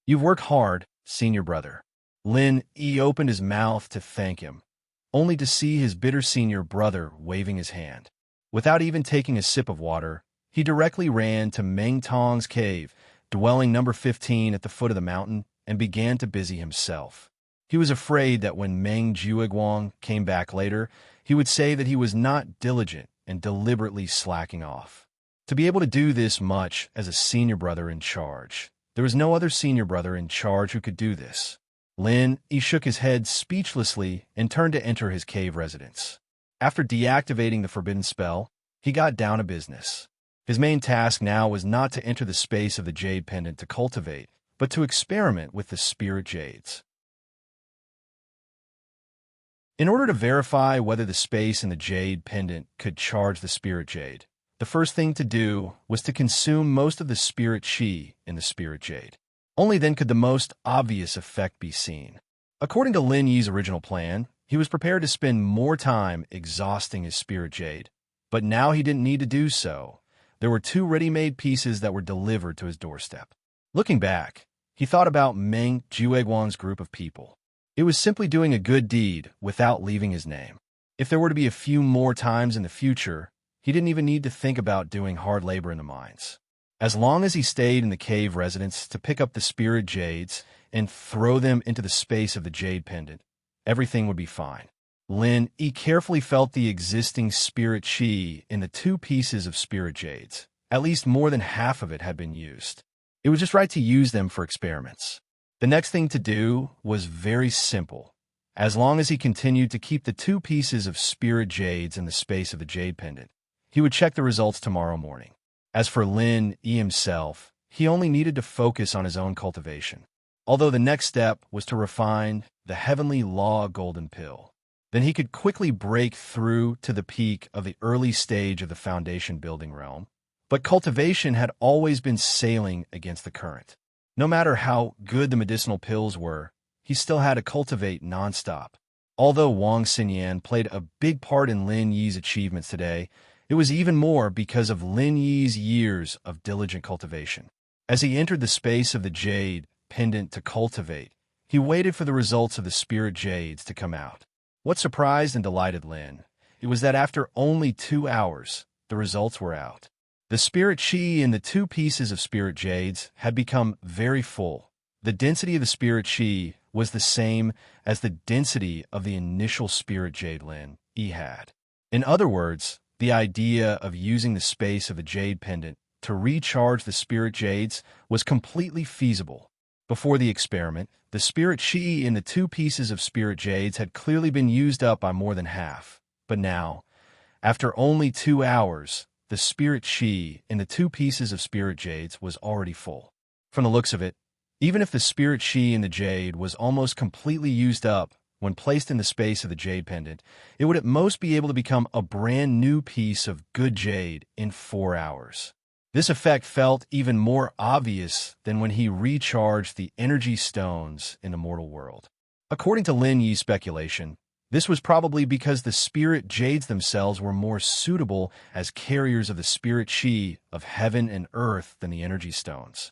You've worked hard, senior brother. Lin Yi opened his mouth to thank him, only to see his bitter senior brother waving his hand. Without even taking a sip of water, he directly ran to Meng Tong's cave, dwelling number 15 at the foot of the mountain, and began to busy himself. He was afraid that when Meng Jiuguang came back later, he would say that he was not diligent and deliberately slacking off. To be able to do this much as a senior brother in charge, there was no other senior brother in charge who could do this. Lin Yi shook his head speechlessly and turned to enter his cave residence. After deactivating the forbidden spell, he got down to business. His main task now was not to enter the space of the Jade Pendant to cultivate, but to experiment with the Spirit Jades. In order to verify whether the space in the Jade Pendant could charge the Spirit Jade, the first thing to do was to consume most of the Spirit Chi in the Spirit Jade. Only then could the most obvious effect be seen. According to Lin Yi's original plan, he was prepared to spend more time exhausting his Spirit Jade, but now he didn't need to do so. There were 2 ready-made pieces that were delivered to his doorstep. Looking back, he thought about Meng Jiuguang's group of people. It was simply doing a good deed without leaving his name. If there were to be a few more times in the future, he didn't even need to think about doing hard labor in the mines. As long as he stayed in the cave residence to pick up the Spirit Jades and throw them into the space of the Jade Pendant, everything would be fine. Lin Yi carefully felt the existing Spirit Chi in the 2 pieces of Spirit Jades. At least more than half of it had been used. It was just right to use them for experiments. The next thing to do was very simple. As long as he continued to keep the 2 pieces of Spirit Jades in the space of the Jade Pendant, he would check the results tomorrow morning. As for Lin Yi himself, he only needed to focus on his own cultivation. Although the next step was to refine the Heavenly Law Golden Pill. Then he could quickly break through to the peak of the early stage of the Foundation building realm. But cultivation had always been sailing against the current. No matter how good the medicinal pills were, he still had to cultivate nonstop. Although Wang Xinyan played a big part in Lin Yi's achievements today, it was even more because of Lin Yi's years of diligent cultivation. As he entered the space of the Jade Pendant to cultivate, he waited for the results of the Spirit Jades to come out. What surprised and delighted Lin, it was that after only 2 hours, the results were out. The Spirit Chi in the 2 pieces of Spirit Jades had become very full. The density of the Spirit Chi was the same as the density of the initial Spirit Jade Lin Yi had. In other words, the idea of using the space of the Jade Pendant to recharge the Spirit Jades was completely feasible. Before the experiment, the Spirit Chi in the 2 pieces of Spirit Jades had clearly been used up by more than half. But now, after only 2 hours, the Spirit Chi in the 2 pieces of Spirit Jades was already full. From the looks of it, even if the Spirit Chi in the Jade was almost completely used up when placed in the space of the Jade Pendant, it would at most be able to become a brand new piece of good Jade in 4 hours. This effect felt even more obvious than when he recharged the energy stones in the mortal world. According to Lin Yi's speculation, this was probably because the Spirit Jades themselves were more suitable as carriers of the Spirit Chi of heaven and earth than the energy stones.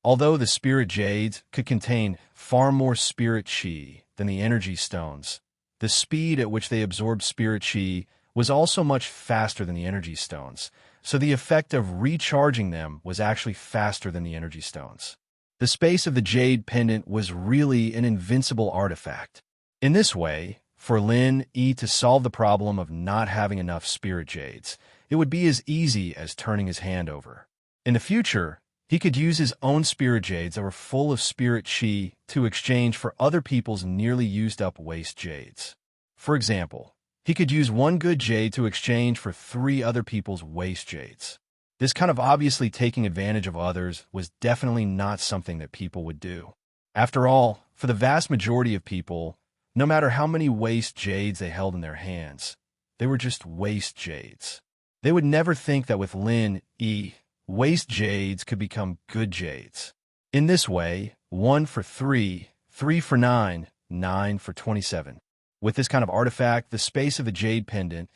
Although the Spirit Jades could contain far more Spirit Chi than the energy stones, the speed at which they absorbed Spirit Chi was also much faster than the energy stones, so the effect of recharging them was actually faster than the energy stones. The space of the Jade Pendant was really an invincible artifact. In this way, for Lin Yi to solve the problem of not having enough Spirit Jades, it would be as easy as turning his hand over. In the future, he could use his own Spirit Jades that were full of Spirit Chi to exchange for other people's nearly used-up waste Jades. For example, he could use 1 good Jade to exchange for 3 other people's waste Jades. This kind of obviously taking advantage of others was definitely not something that people would do. After all, for the vast majority of people, no matter how many waste Jades they held in their hands, they were just waste Jades. They would never think that with Lin E, waste jades could become good jades. In this way, 1 for 3, 3 for 9, 9 for 27. With this kind of artifact, the space of a jade pendant,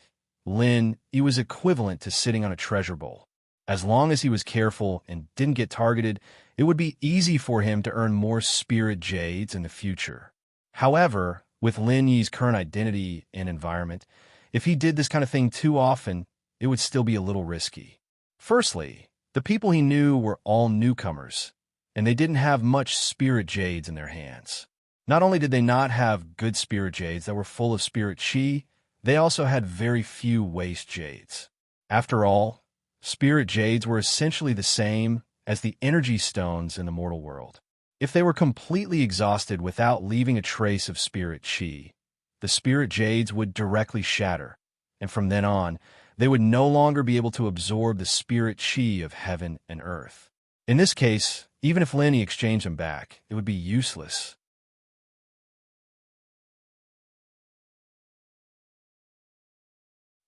Lin E was equivalent to sitting on a treasure bowl. As long as he was careful and didn't get targeted, it would be easy for him to earn more spirit jades in the future. However, with Lin Yi's current identity and environment, if he did this kind of thing too often, it would still be a little risky. Firstly, the people he knew were all newcomers, and they didn't have much spirit jades in their hands. Not only did they not have good spirit jades that were full of spirit chi, they also had very few waste jades. After all, spirit jades were essentially the same as the energy stones in the mortal world. If they were completely exhausted without leaving a trace of spirit chi, the spirit jades would directly shatter, and from then on, they would no longer be able to absorb the spirit chi of heaven and earth. In this case, even if Lin Yi exchanged them back, it would be useless.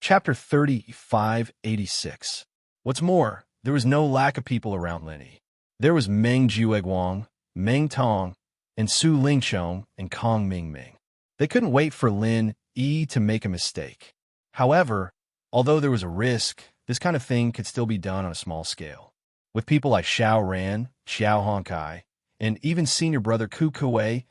Chapter 3586. What's more, there was no lack of people around Lin Yi. There was Meng Jueguang, Meng Tong, and Su Lingchong and Kong Mingming. They couldn't wait for Lin Yi to make a mistake. However, although there was a risk, this kind of thing could still be done on a small scale. With people like Xiao Ran, Xiao Honkai, and even senior brother Ku Kuei,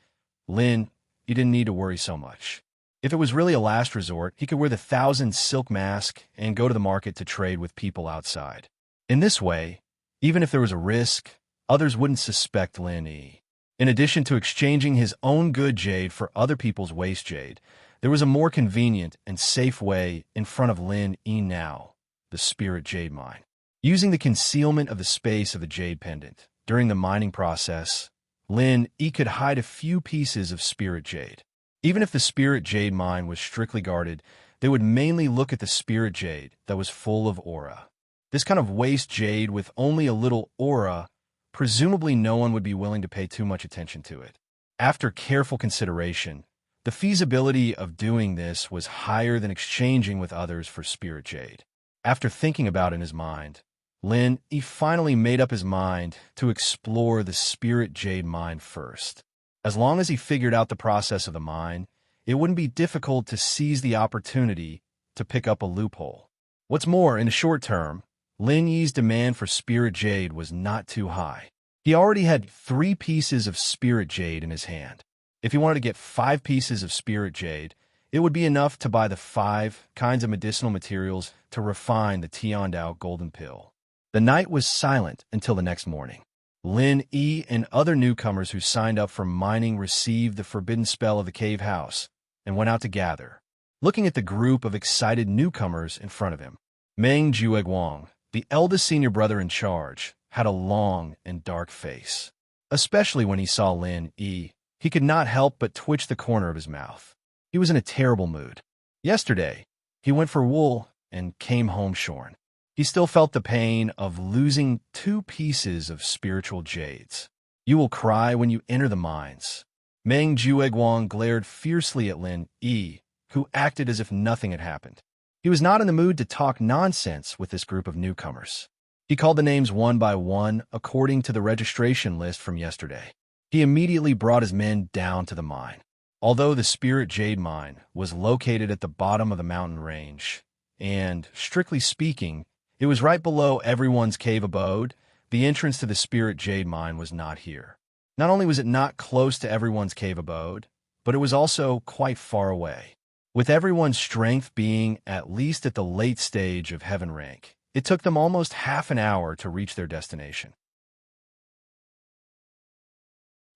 Lin Yi didn't need to worry so much. If it was really a last resort, he could wear the 1,000 silk mask and go to the market to trade with people outside. In this way, even if there was a risk, others wouldn't suspect Lin Yi. In addition to exchanging his own good jade for other people's waste jade, there was a more convenient and safe way in front of Lin Yi now, the spirit jade mine. Using the concealment of the space of the jade pendant, during the mining process, Lin Yi could hide a few pieces of spirit jade. Even if the spirit jade mine was strictly guarded, they would mainly look at the spirit jade that was full of aura. This kind of waste jade with only a little aura, presumably no one would be willing to pay too much attention to it. After careful consideration, the feasibility of doing this was higher than exchanging with others for spirit jade. After thinking about it in his mind, Lin Yi finally made up his mind to explore the spirit jade mine first. As long as he figured out the process of the mine, it wouldn't be difficult to seize the opportunity to pick up a loophole. What's more, in the short term, Lin Yi's demand for spirit jade was not too high. He already had 3 pieces of spirit jade in his hand. If he wanted to get 5 pieces of spirit jade, it would be enough to buy the 5 kinds of medicinal materials to refine the Tiandao golden pill. The night was silent until the next morning. Lin Yi and other newcomers who signed up for mining received the forbidden spell of the cave house and went out to gather. Looking at the group of excited newcomers in front of him, Meng Jueguang, the eldest senior brother in charge, had a long and dark face. Especially when he saw Lin Yi, he could not help but twitch the corner of his mouth. He was in a terrible mood. Yesterday, he went for wool and came home shorn. He still felt the pain of losing 2 pieces of spiritual jades. You will cry when you enter the mines. Meng Jueguang glared fiercely at Lin Yi, who acted as if nothing had happened. He was not in the mood to talk nonsense with this group of newcomers. He called the names one by one according to the registration list from yesterday. He immediately brought his men down to the mine. Although the spirit jade mine was located at the bottom of the mountain range, and, strictly speaking, it was right below everyone's cave abode, the entrance to the spirit jade mine was not here. Not only was it not close to everyone's cave abode, but it was also quite far away. With everyone's strength being at least at the late stage of heaven rank, it took them almost half an hour to reach their destination.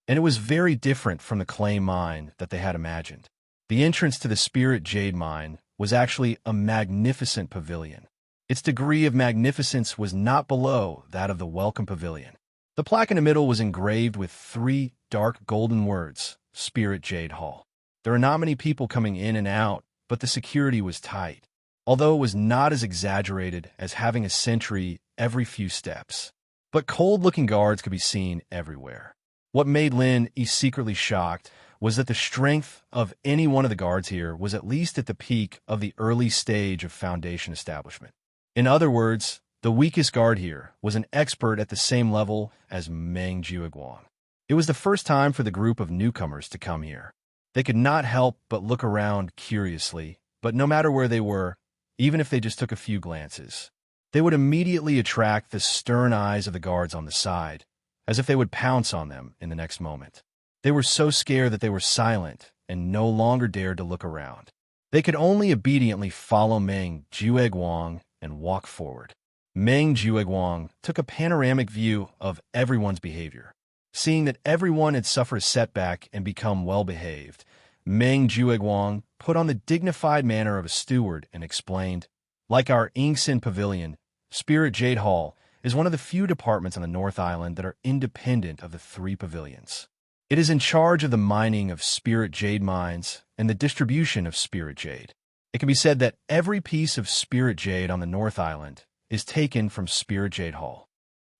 And it was very different from the clay mine that they had imagined. The entrance to the spirit jade mine was actually a magnificent pavilion. Its degree of magnificence was not below that of the welcome pavilion. The plaque in the middle was engraved with 3 dark golden words, Spirit Jade Hall. There are not many people coming in and out, but the security was tight, although it was not as exaggerated as having a sentry every few steps. But cold-looking guards could be seen everywhere. What made Lin Yi secretly shocked was that the strength of any one of the guards here was at least at the peak of the early stage of Foundation establishment. In other words, the weakest guard here was an expert at the same level as Meng Jueguang. It was the first time for the group of newcomers to come here. They could not help but look around curiously, but no matter where they were, even if they just took a few glances, they would immediately attract the stern eyes of the guards on the side, as if they would pounce on them in the next moment. They were so scared that they were silent and no longer dared to look around. They could only obediently follow Meng Jueguang and walk forward. Meng Jueguang took a panoramic view of everyone's behavior. Seeing that everyone had suffered a setback and become well-behaved, Meng Jueguang put on the dignified manner of a steward and explained, like our Ingsin Pavilion, Spirit Jade Hall is one of the few departments on the North Island that are independent of the 3 pavilions. It is in charge of the mining of Spirit Jade mines and the distribution of Spirit Jade. It can be said that every piece of Spirit Jade on the North Island is taken from Spirit Jade Hall.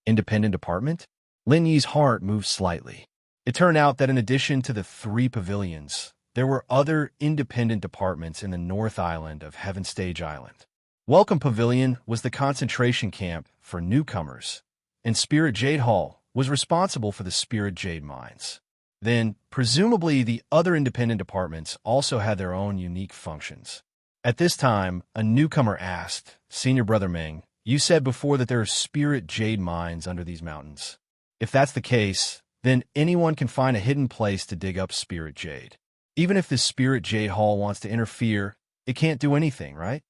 Independent department? Lin Yi's heart moved slightly. It turned out that in addition to the 3 pavilions, there were other independent departments in the North Island of Heaven Stage Island. Welcome Pavilion was the concentration camp for newcomers, and Spirit Jade Hall was responsible for the Spirit Jade mines. Then, presumably, the other independent departments also had their own unique functions. At this time, a newcomer asked, "Senior Brother Meng, you said before that there are Spirit Jade mines under these mountains. If that's the case, then anyone can find a hidden place to dig up Spirit Jade. Even if the Spirit Jade Hall wants to interfere, it can't do anything, right?"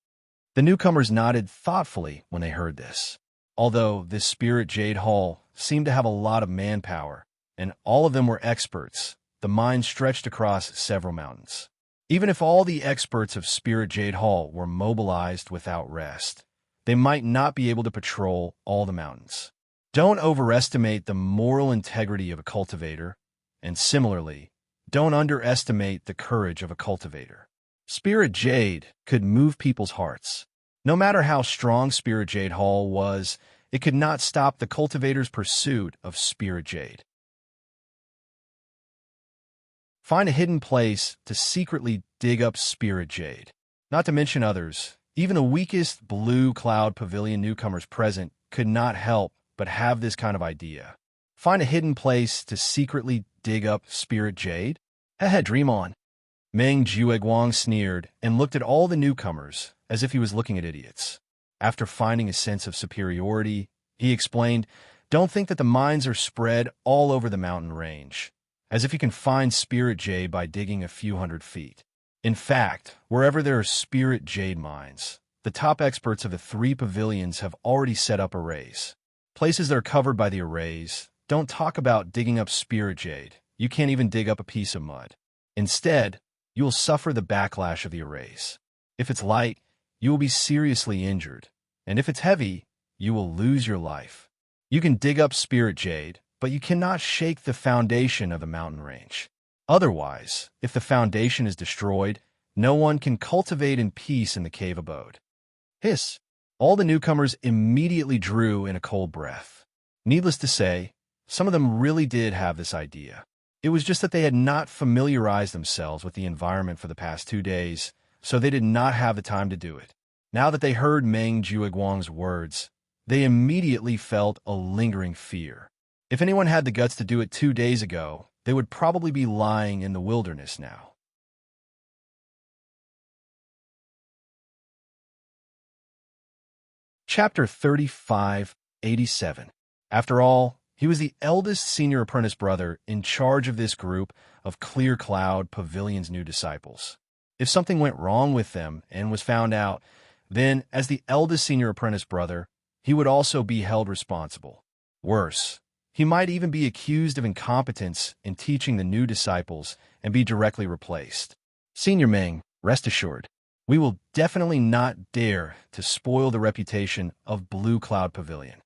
The newcomers nodded thoughtfully when they heard this. Although this Spirit Jade Hall seemed to have a lot of manpower, and all of them were experts, the mine stretched across several mountains. Even if all the experts of Spirit Jade Hall were mobilized without rest, they might not be able to patrol all the mountains. Don't overestimate the moral integrity of a cultivator, and similarly, don't underestimate the courage of a cultivator. Spirit Jade could move people's hearts. No matter how strong Spirit Jade Hall was, it could not stop the cultivator's pursuit of Spirit Jade. Find a hidden place to secretly dig up Spirit Jade. Not to mention others, even the weakest Blue Cloud Pavilion newcomers present could not help but have this kind of idea. Find a hidden place to secretly dig up Spirit Jade? Dream on. Meng Jueguang sneered and looked at all the newcomers as if he was looking at idiots. After finding a sense of superiority, he explained, "Don't think that the mines are spread all over the mountain range, as if you can find Spirit Jade by digging a few hundred feet. In fact, wherever there are Spirit Jade mines, the top experts of the 3 pavilions have already set up arrays. Places that are covered by the arrays, don't talk about digging up Spirit Jade. You can't even dig up a piece of mud. Instead, you will suffer the backlash of the arrays. If it's light, you will be seriously injured, and if it's heavy, you will lose your life. You can dig up Spirit Jade, but you cannot shake the foundation of the mountain range. Otherwise, if the foundation is destroyed, no one can cultivate in peace in the cave abode." Hiss! All the newcomers immediately drew in a cold breath. Needless to say, some of them really did have this idea. It was just that they had not familiarized themselves with the environment for the past 2 days, so they did not have the time to do it. Now that they heard Meng Jueguang's words, they immediately felt a lingering fear. If anyone had the guts to do it 2 days ago, they would probably be lying in the wilderness now. Chapter 3587. After all, he was the eldest senior apprentice brother in charge of this group of Clear Cloud Pavilion's new disciples. If something went wrong with them and was found out, then, as the eldest senior apprentice brother, he would also be held responsible. Worse, he might even be accused of incompetence in teaching the new disciples and be directly replaced. Senior Meng, rest assured, we will definitely not dare to spoil the reputation of Blue Cloud Pavilion.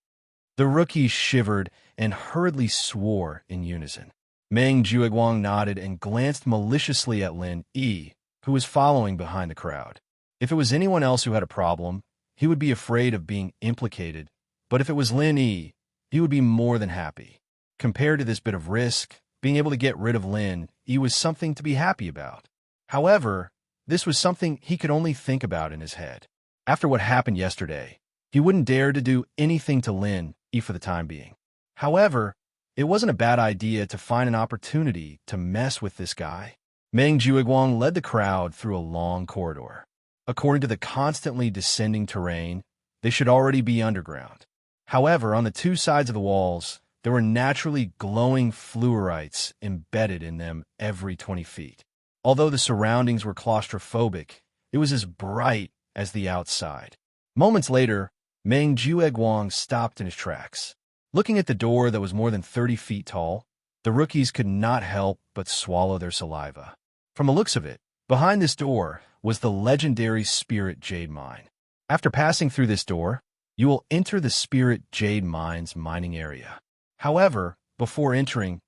The rookies shivered and hurriedly swore in unison. Meng Jueguang nodded and glanced maliciously at Lin Yi, who was following behind the crowd. If it was anyone else who had a problem, he would be afraid of being implicated, but if it was Lin Yi, he would be more than happy. Compared to this bit of risk, being able to get rid of Lin Yi was something to be happy about. However, this was something he could only think about in his head. After what happened yesterday, He wouldn't dare to do anything to Lin Yi for the time being. However, it wasn't a bad idea to find an opportunity to mess with this guy. Meng Jueguang led the crowd through a long corridor. According to the constantly descending terrain, they should already be underground. However, on the two sides of the walls, there were naturally glowing fluorites embedded in them every 20 feet. Although the surroundings were claustrophobic, it was as bright as the outside. Moments later, Meng Jueguang stopped in his tracks. Looking at the door that was more than 30 feet tall, the rookies could not help but swallow their saliva. From the looks of it, behind this door was the legendary Spirit Jade Mine. After passing through this door, you will enter the Spirit Jade Mine's mining area. However, before entering,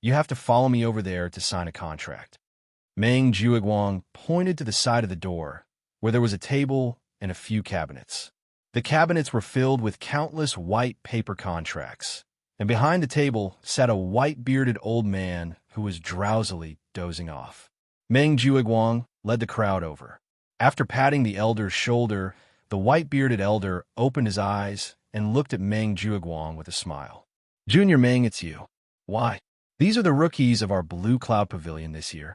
you have to follow me over there to sign a contract. Meng Jueguang pointed to the side of the door, where there was a table and a few cabinets. The cabinets were filled with countless white paper contracts, and behind the table sat a white-bearded old man who was drowsily dozing off. Meng Jueguang led the crowd over. After patting the elder's shoulder, the white-bearded elder opened his eyes and looked at Meng Jueguang with a smile. "Junior Meng, it's you. Why? These are the rookies of our Blue Cloud Pavilion this year."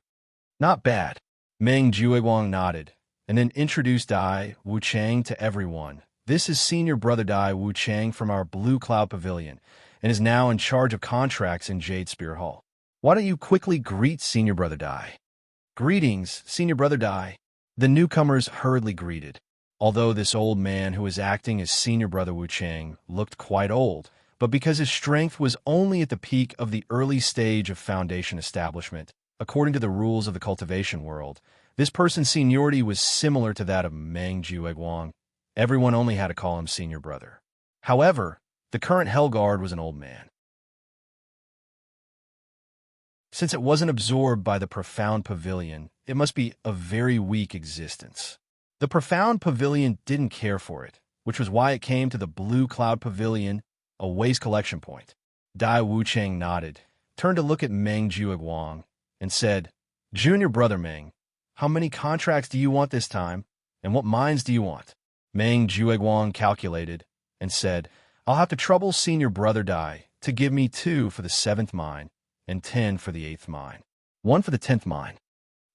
"Not bad." Meng Jueguang nodded, and then introduced Dai Wuchang to everyone. "This is Senior Brother Dai Wuchang from our Blue Cloud Pavilion, and is now in charge of contracts in Jade Spear Hall. Why don't you quickly greet Senior Brother Dai?" "Greetings, Senior Brother Dai." The newcomers hurriedly greeted. Although this old man who was acting as Senior Brother Wuchang looked quite old, but because his strength was only at the peak of the early stage of Foundation establishment, according to the rules of the cultivation world, this person's seniority was similar to that of Meng Jueguang. Everyone only had to call him Senior Brother. However, the current Hellguard was an old man. Since it wasn't absorbed by the Profound Pavilion, it must be a very weak existence. The Profound Pavilion didn't care for it, which was why it came to the Blue Cloud Pavilion, a waste collection point. Dai Wuchang nodded, turned to look at Meng Jueguang, and said, "Junior Brother Meng, how many contracts do you want this time, and what mines do you want?" Meng Jueguang calculated and said, "I'll have to trouble Senior Brother Dai to give me 2 for the 7th mine and 10 for the 8th mine. 1 for the 10th mine.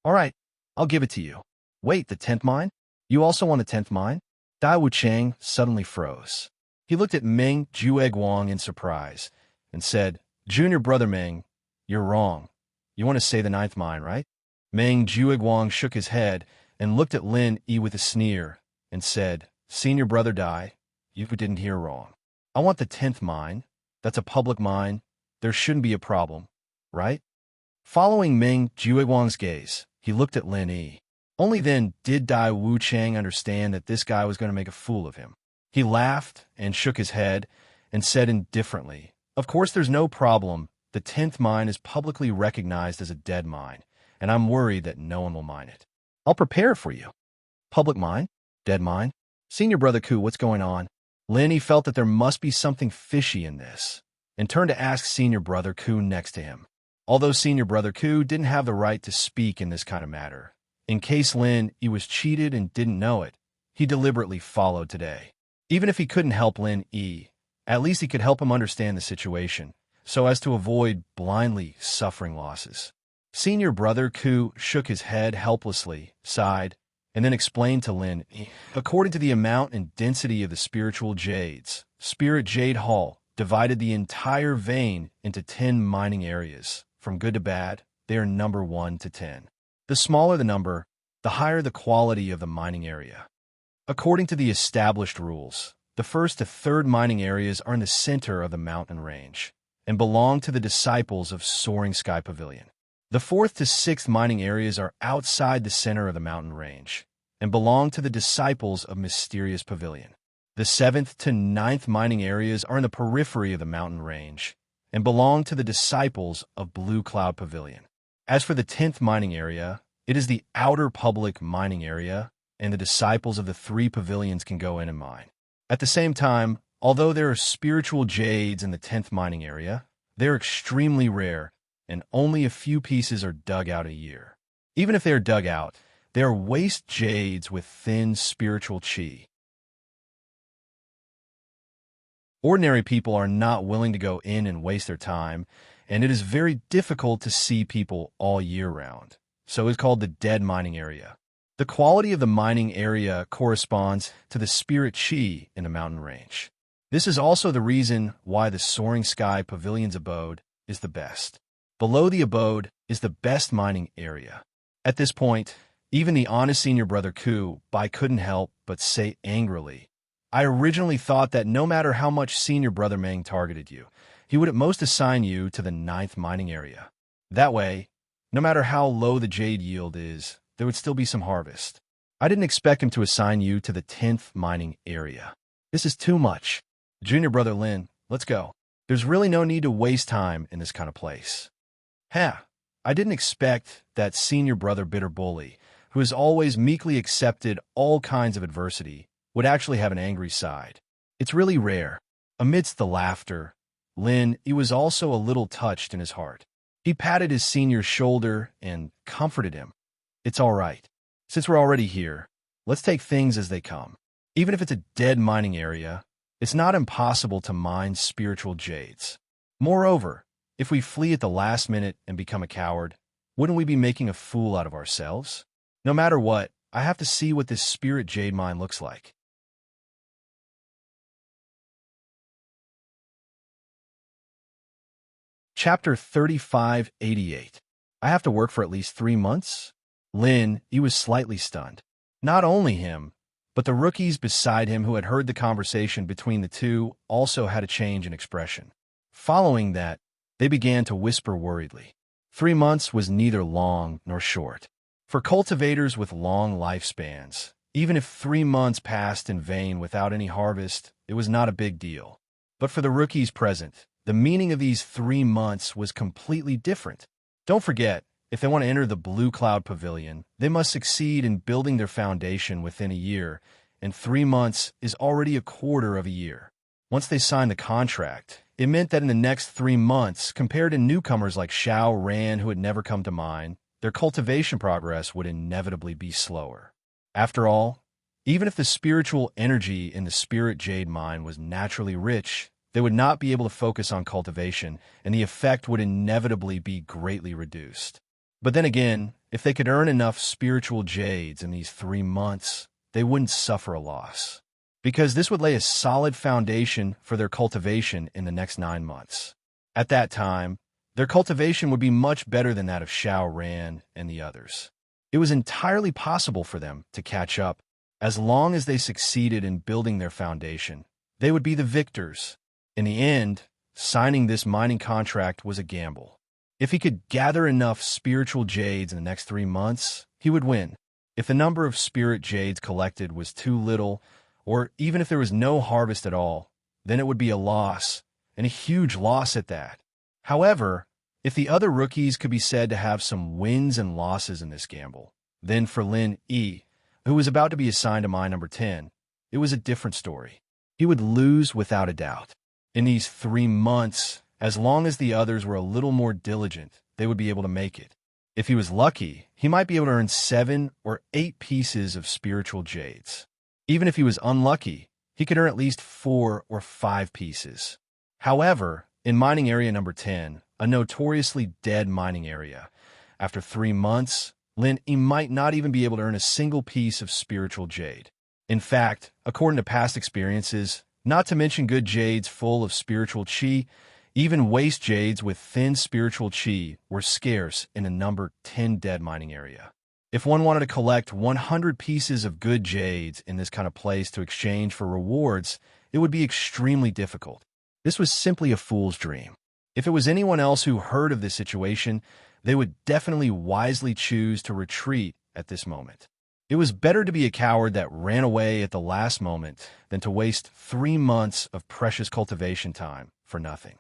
All right, I'll give it to you. Wait, the 10th mine? You also want a 10th mine?" Dai Wuchang suddenly froze. He looked at Meng Jueguang in surprise and said, "Junior Brother Meng, you're wrong. You want to say the 9th mine, right?" Meng Jueguang shook his head and looked at Lin Yi with a sneer and said, "Senior Brother Dai, you didn't hear wrong. I want the 10th mine. That's a public mine. There shouldn't be a problem, right?" Following Meng Jueguang's gaze, he looked at Lin Yi. Only then did Dai Wuchang understand that this guy was going to make a fool of him. He laughed and shook his head and said indifferently, "Of course there's no problem. The 10th mine is publicly recognized as a dead mine, and I'm worried that no one will mine it. I'll prepare it for you." "Public mine? Dead mine? Senior Brother Ku, what's going on?" Lin Yi felt that there must be something fishy in this, and turned to ask Senior Brother Ku next to him. Although Senior Brother Ku didn't have the right to speak in this kind of matter, in case Lin Yi was cheated and didn't know it, he deliberately followed today. Even if he couldn't help Lin Yi, at least he could help him understand the situation, so as to avoid blindly suffering losses. Senior Brother Ku shook his head helplessly, sighed, and then explained to Lin Yi, according to the amount and density of the spiritual jades, Spirit Jade Hall divided the entire vein into 10 mining areas. From good to bad, they are number 1 to 10. The smaller the number, the higher the quality of the mining area. According to the established rules, the 1st to 3rd mining areas are in the center of the mountain range and belong to the disciples of Soaring Sky Pavilion. The 4th to 6th mining areas are outside the center of the mountain range and belong to the disciples of Mysterious Pavilion. The 7th to 9th mining areas are in the periphery of the mountain range and belong to the disciples of Blue Cloud Pavilion. As for the 10th mining area, it is the outer public mining area, and the disciples of the 3 pavilions can go in and mine. At the same time, although there are spiritual jades in the 10th mining area, they're extremely rare, and only a few pieces are dug out a year. Even if they are dug out, they are waste jades with thin spiritual chi. Ordinary people are not willing to go in and waste their time, and it is very difficult to see people all year round. So it's called the dead mining area. The quality of the mining area corresponds to the spirit chi in the mountain range. This is also the reason why the Soaring Sky Pavilion's abode is the best. Below the abode is the best mining area. At this point, even the honest senior brother Bai couldn't help but say angrily, I originally thought that no matter how much senior brother Meng targeted you, he would at most assign you to the 9th mining area. That way, no matter how low the jade yield is, there would still be some harvest. I didn't expect him to assign you to the 10th mining area. This is too much. Junior brother Lin, let's go. There's really no need to waste time in this kind of place. I didn't expect that senior brother bitter bully, who has always meekly accepted all kinds of adversity, would actually have an angry side. It's really rare. Amidst the laughter, Lin, he was also a little touched in his heart. He patted his senior's shoulder and comforted him. It's all right. Since we're already here, let's take things as they come. Even if it's a dead mining area, it's not impossible to mine spiritual jades. Moreover, if we flee at the last minute and become a coward, wouldn't we be making a fool out of ourselves? No matter what, I have to see what this spirit jade mine looks like. Chapter 3588. I have to work for at least 3 months? Lin, he was slightly stunned. Not only him, but the rookies beside him who had heard the conversation between the two also had a change in expression. Following that, they began to whisper worriedly. 3 months was neither long nor short. For cultivators with long lifespans, even if 3 months passed in vain without any harvest, it was not a big deal. But for the rookies present, the meaning of these 3 months was completely different. Don't forget, if they want to enter the Blue Cloud Pavilion, they must succeed in building their foundation within a year, and 3 months is already a quarter of a year. Once they signed the contract, it meant that in the next 3 months, compared to newcomers like Xiao Ran who had never come to mine, their cultivation progress would inevitably be slower. After all, even if the spiritual energy in the Spirit Jade Mine was naturally rich, they would not be able to focus on cultivation, and the effect would inevitably be greatly reduced. But then again, if they could earn enough spiritual jades in these 3 months, they wouldn't suffer a loss, because this would lay a solid foundation for their cultivation in the next 9 months. At that time, their cultivation would be much better than that of Xiao Ran and the others. It was entirely possible for them to catch up. As long as they succeeded in building their foundation, they would be the victors. In the end, signing this mining contract was a gamble. If he could gather enough spiritual jades in the next 3 months, he would win. If the number of spirit jades collected was too little, or even if there was no harvest at all, then it would be a loss, and a huge loss at that. However, if the other rookies could be said to have some wins and losses in this gamble, then for Lin Yi, who was about to be assigned to mine number 10, it was a different story. He would lose without a doubt. In these 3 months, as long as the others were a little more diligent, they would be able to make it. If he was lucky, he might be able to earn 7 or 8 pieces of spiritual jades. Even if he was unlucky, he could earn at least 4 or 5 pieces. However, in mining area number 10, a notoriously dead mining area, after 3 months, Lin Yi might not even be able to earn a single piece of spiritual jade. In fact, according to past experiences, not to mention good jades full of spiritual chi, even waste jades with thin spiritual chi were scarce in a number 10 dead mining area. If one wanted to collect 100 pieces of good jades in this kind of place to exchange for rewards, it would be extremely difficult. This was simply a fool's dream. If it was anyone else who heard of this situation, they would definitely wisely choose to retreat at this moment. It was better to be a coward that ran away at the last moment than to waste 3 months of precious cultivation time for nothing.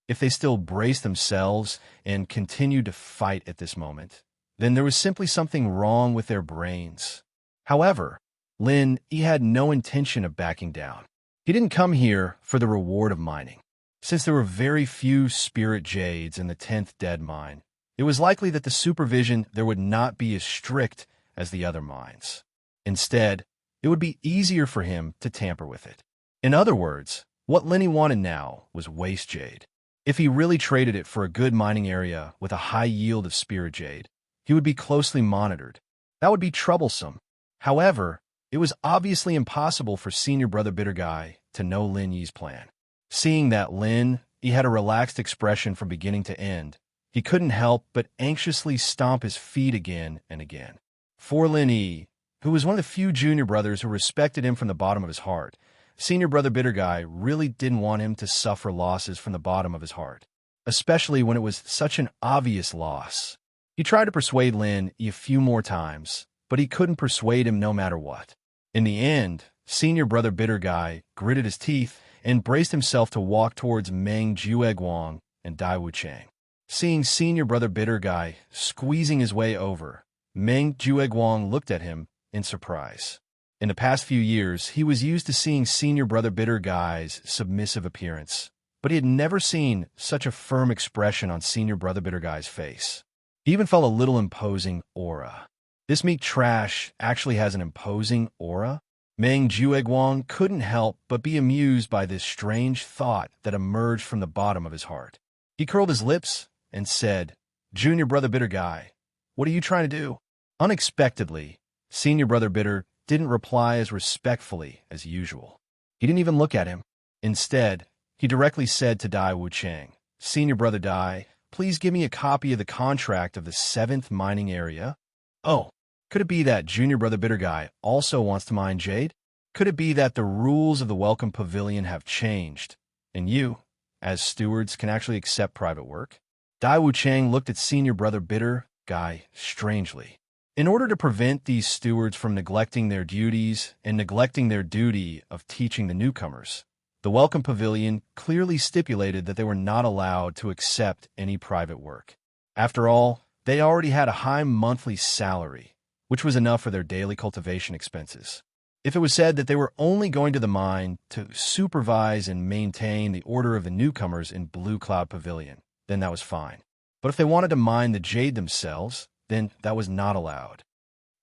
If they still braced themselves and continued to fight at this moment, then there was simply something wrong with their brains. However, Lin, he had no intention of backing down. He didn't come here for the reward of mining. Since there were very few spirit jades in the 10th dead mine, it was likely that the supervision there would not be as strict as the other mines. Instead, it would be easier for him to tamper with it. In other words, what Lenny wanted now was waste jade. If he really traded it for a good mining area with a high yield of spirit jade, he would be closely monitored. That would be troublesome. However, it was obviously impossible for Senior Brother Bitter Guy to know Lin Yi's plan. Seeing that Lin Yi had a relaxed expression from beginning to end, he couldn't help but anxiously stomp his feet again and again. For Lin Yi, who was one of the few junior brothers who respected him from the bottom of his heart, Senior Brother Bitter Guy really didn't want him to suffer losses from the bottom of his heart, especially when it was such an obvious loss. He tried to persuade Lin Yi a few more times, but he couldn't persuade him no matter what. In the end, Senior Brother Bitter Guy gritted his teeth and braced himself to walk towards Meng Jueguang and Dai Wuchang. Seeing Senior Brother Bitter Guy squeezing his way over, Meng Jueguang looked at him in surprise. In the past few years, he was used to seeing Senior Brother Bitter Guy's submissive appearance, but he had never seen such a firm expression on Senior Brother Bitter Guy's face. He even felt a little imposing aura. This meek trash actually has an imposing aura? Meng Jueguang couldn't help but be amused by this strange thought that emerged from the bottom of his heart. He curled his lips and said, "Junior Brother Bitter Guy, what are you trying to do?" Unexpectedly, Senior Brother Bitter didn't reply as respectfully as usual. He didn't even look at him. Instead, he directly said to Dai Wuchang, "Senior Brother Dai, please give me a copy of the contract of the 7th mining area." Oh, could it be that Junior Brother Bitter Guy also wants to mine jade? Could it be that the rules of the Welcome Pavilion have changed, and you, as stewards, can actually accept private work? Dai Wuchang looked at Senior Brother Bitter Guy strangely. In order to prevent these stewards from neglecting their duties and neglecting their duty of teaching the newcomers, the Welcome Pavilion clearly stipulated that they were not allowed to accept any private work. After all, they already had a high monthly salary, which was enough for their daily cultivation expenses. If it was said that they were only going to the mine to supervise and maintain the order of the newcomers in Blue Cloud Pavilion, then that was fine. But if they wanted to mine the jade themselves, then that was not allowed.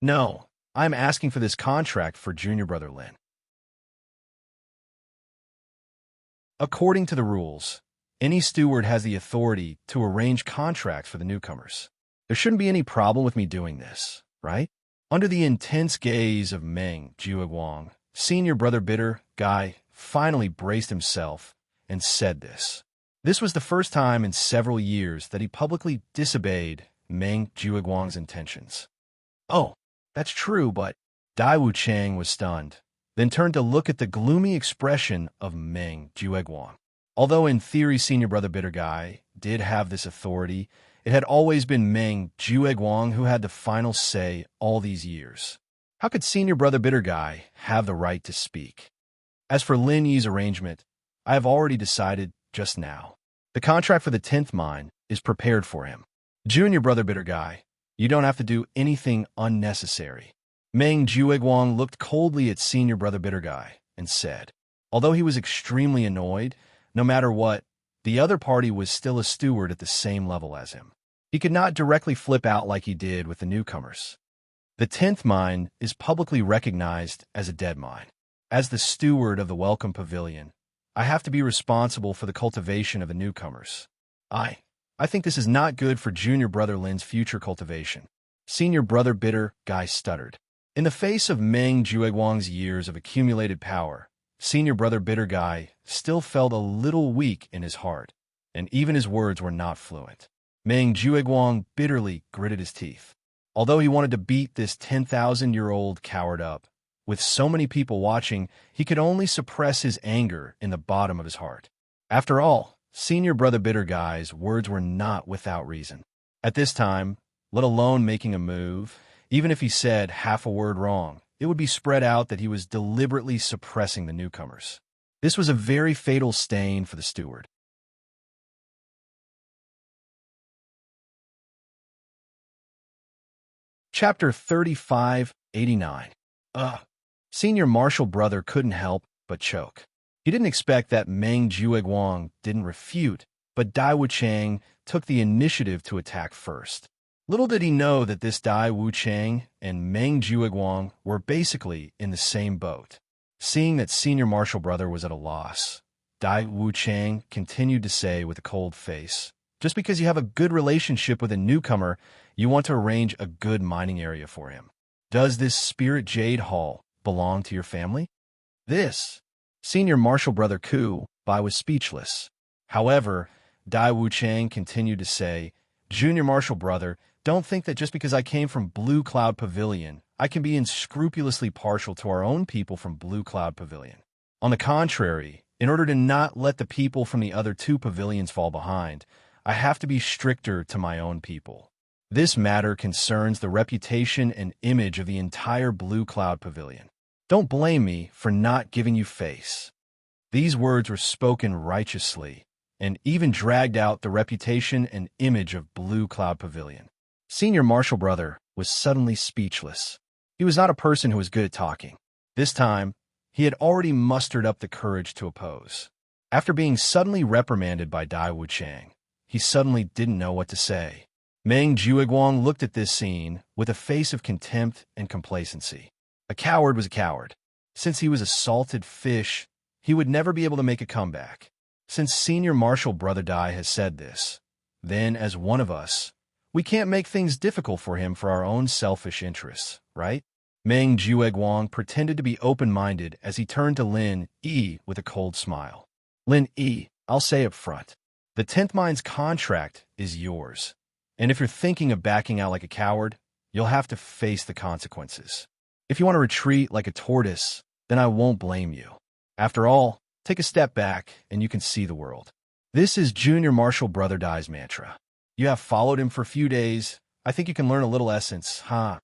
No, I'm asking for this contract for Junior Brother Lin. According to the rules, any steward has the authority to arrange contracts for the newcomers. There shouldn't be any problem with me doing this, right? Under the intense gaze of Meng Jueguang, Senior Brother Bitter Guy finally braced himself and said this. This was the first time in several years that he publicly disobeyed Meng Jueguang's intentions. "Oh, that's true, but..." Dai Wuchang was stunned, then turned to look at the gloomy expression of Meng Jueguang. Although in theory Senior Brother Bitter Guy did have this authority, it had always been Meng Jueguang who had the final say all these years. How could Senior Brother Bitter Guy have the right to speak? As for Lin Yi's arrangement, I have already decided just now. The contract for the 10th mine is prepared for him. Junior Brother Bitter Guy, you don't have to do anything unnecessary. Meng Jueguang looked coldly at Senior Brother Bitter Guy and said, although he was extremely annoyed, no matter what, the other party was still a steward at the same level as him. He could not directly flip out like he did with the newcomers. The 10th mine is publicly recognized as a dead mine. As the steward of the Welcome Pavilion, I have to be responsible for the cultivation of the newcomers. I think this is not good for Junior Brother Lin's future cultivation. Senior Brother Bitter Guy stuttered. In the face of Meng Jueguang's years of accumulated power, Senior Brother Bitter Guy still felt a little weak in his heart, and even his words were not fluent. Meng Jueguang bitterly gritted his teeth. Although he wanted to beat this 10,000-year-old coward up, with so many people watching, he could only suppress his anger in the bottom of his heart. After all, Senior Brother Bitter Guy's words were not without reason. At this time, let alone making a move, even if he said half a word wrong, it would be spread out that he was deliberately suppressing the newcomers. This was a very fatal stain for the steward. Chapter 3589. Senior Marshal Brother couldn't help but choke. He didn't expect that Meng Jueguang didn't refute, but Dai Wuchang took the initiative to attack first. Little did he know that this Dai Wuchang and Meng Jueguang were basically in the same boat. Seeing that Senior Marshal Brother was at a loss, Dai Wuchang continued to say with a cold face, "Just because you have a good relationship with a newcomer, you want to arrange a good mining area for him. Does this Spirit Jade Hall belong to your family?" This Senior Marshal Brother Ku Bai was speechless. However, Dai Wuchang continued to say, "Junior Marshal Brother, don't think that just because I came from Blue Cloud Pavilion, I can be unscrupulously partial to our own people from Blue Cloud Pavilion. On the contrary, in order to not let the people from the other two pavilions fall behind, I have to be stricter to my own people. This matter concerns the reputation and image of the entire Blue Cloud Pavilion. Don't blame me for not giving you face." These words were spoken righteously, and even dragged out the reputation and image of Blue Cloud Pavilion. Senior Marshal Brother was suddenly speechless. He was not a person who was good at talking. This time, he had already mustered up the courage to oppose. After being suddenly reprimanded by Dai Wuchang, he suddenly didn't know what to say. Meng Jueguang looked at this scene with a face of contempt and complacency. A coward was a coward. Since he was a salted fish, he would never be able to make a comeback. Since Senior Marshal Brother Dai has said this, then as one of us, we can't make things difficult for him for our own selfish interests, right? Meng Jueguang pretended to be open-minded as he turned to Lin Yi with a cold smile. "Lin Yi, I'll say up front, the 10th mine's contract is yours. And if you're thinking of backing out like a coward, you'll have to face the consequences. If you want to retreat like a tortoise, then I won't blame you. After all, take a step back and you can see the world." This is Junior Marshal Brother Dai's mantra. You have followed him for a few days. I think you can learn a little essence, huh?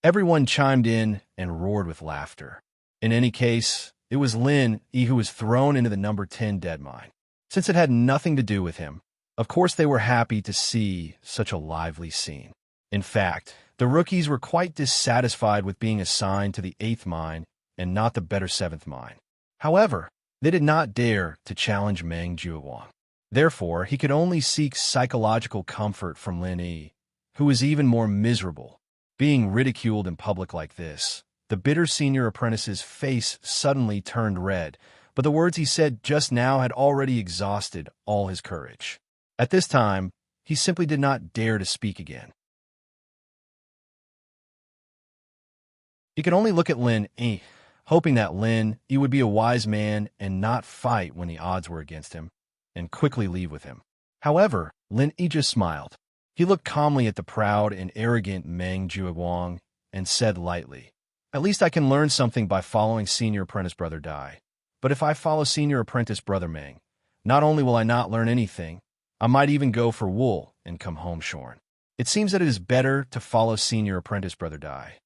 Everyone chimed in and roared with laughter. In any case, it was Lin Yi who was thrown into the number 10 dead mine. Since it had nothing to do with him, of course they were happy to see such a lively scene. In fact, the rookies were quite dissatisfied with being assigned to the 8th mine and not the better 7th mine. However, they did not dare to challenge Meng Jueguang. Therefore, he could only seek psychological comfort from Lin Yi, who was even more miserable. Being ridiculed in public like this, the bitter senior apprentice's face suddenly turned red, but the words he said just now had already exhausted all his courage. At this time, he simply did not dare to speak again. He could only look at Lin Yi, hoping that Lin Yi would be a wise man and not fight when the odds were against him, and quickly leave with him. However, Lin Yi just smiled. He looked calmly at the proud and arrogant Meng Jueguang and said lightly, "At least I can learn something by following Senior Apprentice Brother Dai. But if I follow Senior Apprentice Brother Meng, not only will I not learn anything, I might even go for wool and come home shorn. It seems that it is better to follow Senior Apprentice Brother Dai.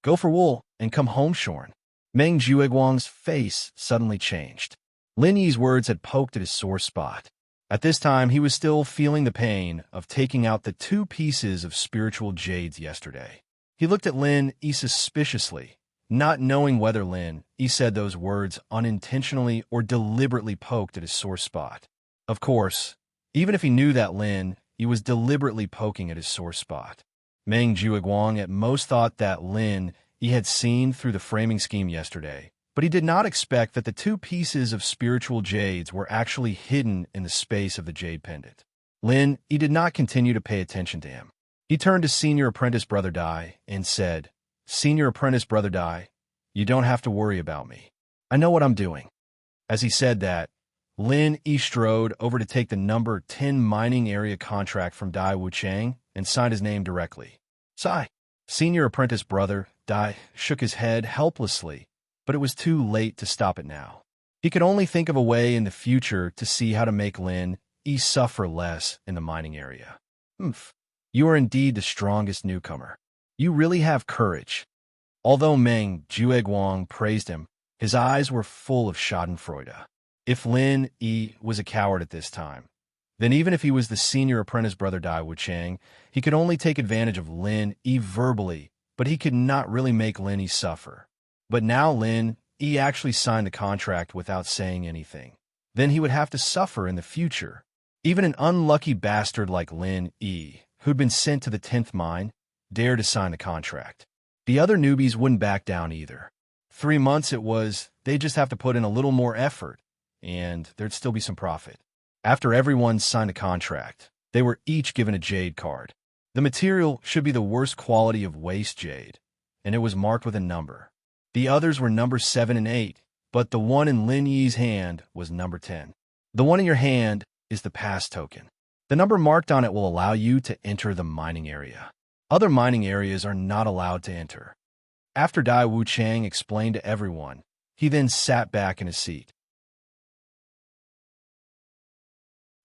Go for wool and come home shorn." Meng Jueguang's face suddenly changed. Lin Yi's words had poked at his sore spot. At this time, he was still feeling the pain of taking out the 2 pieces of spiritual jades yesterday. He looked at Lin Yi suspiciously, not knowing whether Lin Yi said those words unintentionally or deliberately poked at his sore spot. Of course, even if he knew that Lin Yi was deliberately poking at his sore spot, Meng Jueguang at most thought that Lin Yi had seen through the framing scheme yesterday, but he did not expect that the 2 pieces of spiritual jades were actually hidden in the space of the jade pendant. Lin Yi did not continue to pay attention to him. He turned to Senior Apprentice Brother Dai and said, "Senior Apprentice Brother Dai, you don't have to worry about me. I know what I'm doing." As he said that, Lin Yi strode over to take the number 10 mining area contract from Dai Wuchang and signed his name directly. Sigh. Senior Apprentice Brother Dai shook his head helplessly, but it was too late to stop it now. He could only think of a way in the future to see how to make Lin Yi suffer less in the mining area. "Humph, you are indeed the strongest newcomer. You really have courage." Although Meng Jueguang praised him, his eyes were full of schadenfreude. If Lin Yi was a coward at this time, then even if he was the Senior Apprentice Brother Dai Wuchang, he could only take advantage of Lin Yi verbally, but he could not really make Lin Yi suffer. But now Lin Yi actually signed the contract without saying anything. Then he would have to suffer in the future. Even an unlucky bastard like Lin Yi who'd been sent to the 10th mine, dared to sign the contract. The other newbies wouldn't back down either. 3 months it was, they'd just have to put in a little more effort, and there'd still be some profit. After everyone signed a contract, they were each given a jade card. The material should be the worst quality of waste jade, and it was marked with a number. The others were number 7 and 8, but the one in Lin Yi's hand was number 10. The one in your hand is the pass token. The number marked on it will allow you to enter the mining area. Other mining areas are not allowed to enter. After Dai Wuchang explained to everyone, he then sat back in his seat.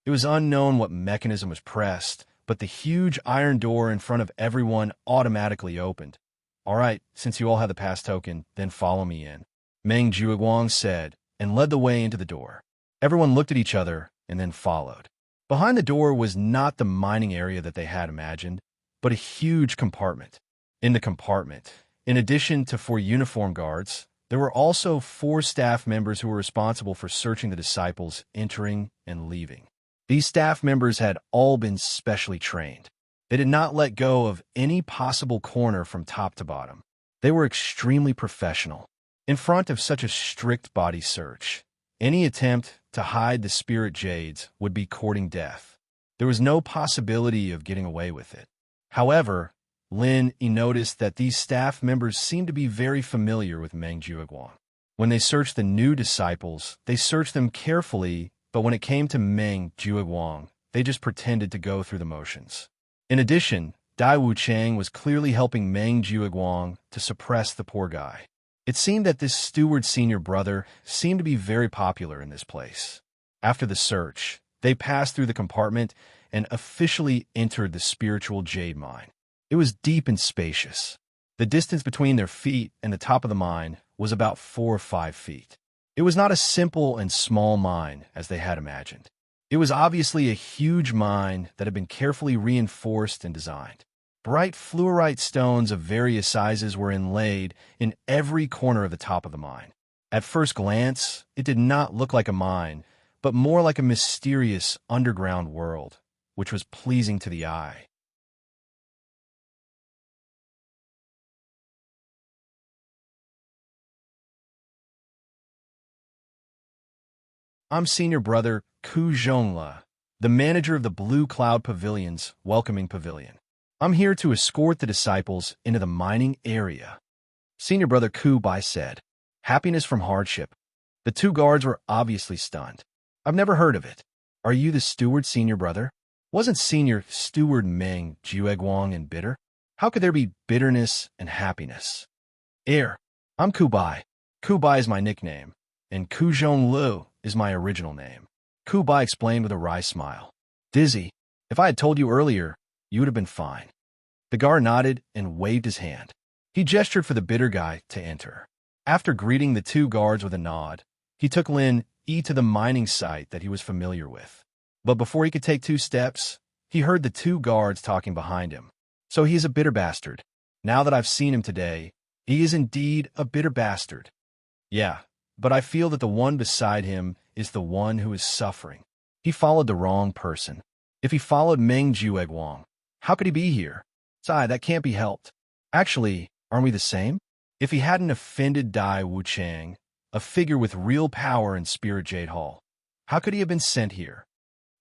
It was unknown what mechanism was pressed, but the huge iron door in front of everyone automatically opened. "All right, since you all have the pass token, then follow me in," Meng Juiguang said, and led the way into the door. Everyone looked at each other and then followed. Behind the door was not the mining area that they had imagined, but a huge compartment. In the compartment, in addition to 4 uniform guards, there were also 4 staff members who were responsible for searching the disciples entering and leaving. These staff members had all been specially trained. They did not let go of any possible corner from top to bottom. They were extremely professional. In front of such a strict body search, any attempt to hide the spirit jades would be courting death. There was no possibility of getting away with it. However, Lin Yi noticed that these staff members seemed to be very familiar with Meng Juiguang. When they searched the new disciples, they searched them carefully, but when it came to Meng Juiguang, they just pretended to go through the motions. In addition, Dai Wuchang was clearly helping Meng Juiguang to suppress the poor guy. It seemed that this steward senior brother seemed to be very popular in this place. After the search, they passed through the compartment and officially entered the spiritual jade mine. It was deep and spacious. The distance between their feet and the top of the mine was about 4 or 5 feet. It was not a simple and small mine as they had imagined. It was obviously a huge mine that had been carefully reinforced and designed. Bright fluorite stones of various sizes were inlaid in every corner of the top of the mine. At first glance, it did not look like a mine, but more like a mysterious underground world, which was pleasing to the eye. I'm Senior Brother Ku Zhongla, the manager of the Blue Cloud Pavilion's welcoming pavilion. I'm here to escort the disciples into the mining area. Senior Brother Ku Bai said, "Happiness from hardship." The 2 guards were obviously stunned. "I've never heard of it. Are you the steward, Senior Brother? Wasn't Senior Steward Meng Juiguang and bitter? How could there be bitterness and happiness?" I'm Ku Bai. Ku Bai is my nickname, and Ku Zhonglu is my original name. Ku Bai explained with a wry smile. "Dizzy, if I had told you earlier, you would have been fine." The guard nodded and waved his hand. He gestured for the bitter guy to enter. After greeting the 2 guards with a nod, he took Lin Yi to the mining site that he was familiar with. But before he could take 2 steps, he heard the 2 guards talking behind him. "So he is a bitter bastard. Now that I've seen him today, he is indeed a bitter bastard." "Yeah, but I feel that the one beside him is the one who is suffering. He followed the wrong person. If he followed Meng Juiguang, how could he be here? Sai, that can't be helped. Actually, aren't we the same? If he hadn't offended Dai Wuchang, a figure with real power in Spirit Jade Hall, how could he have been sent here?"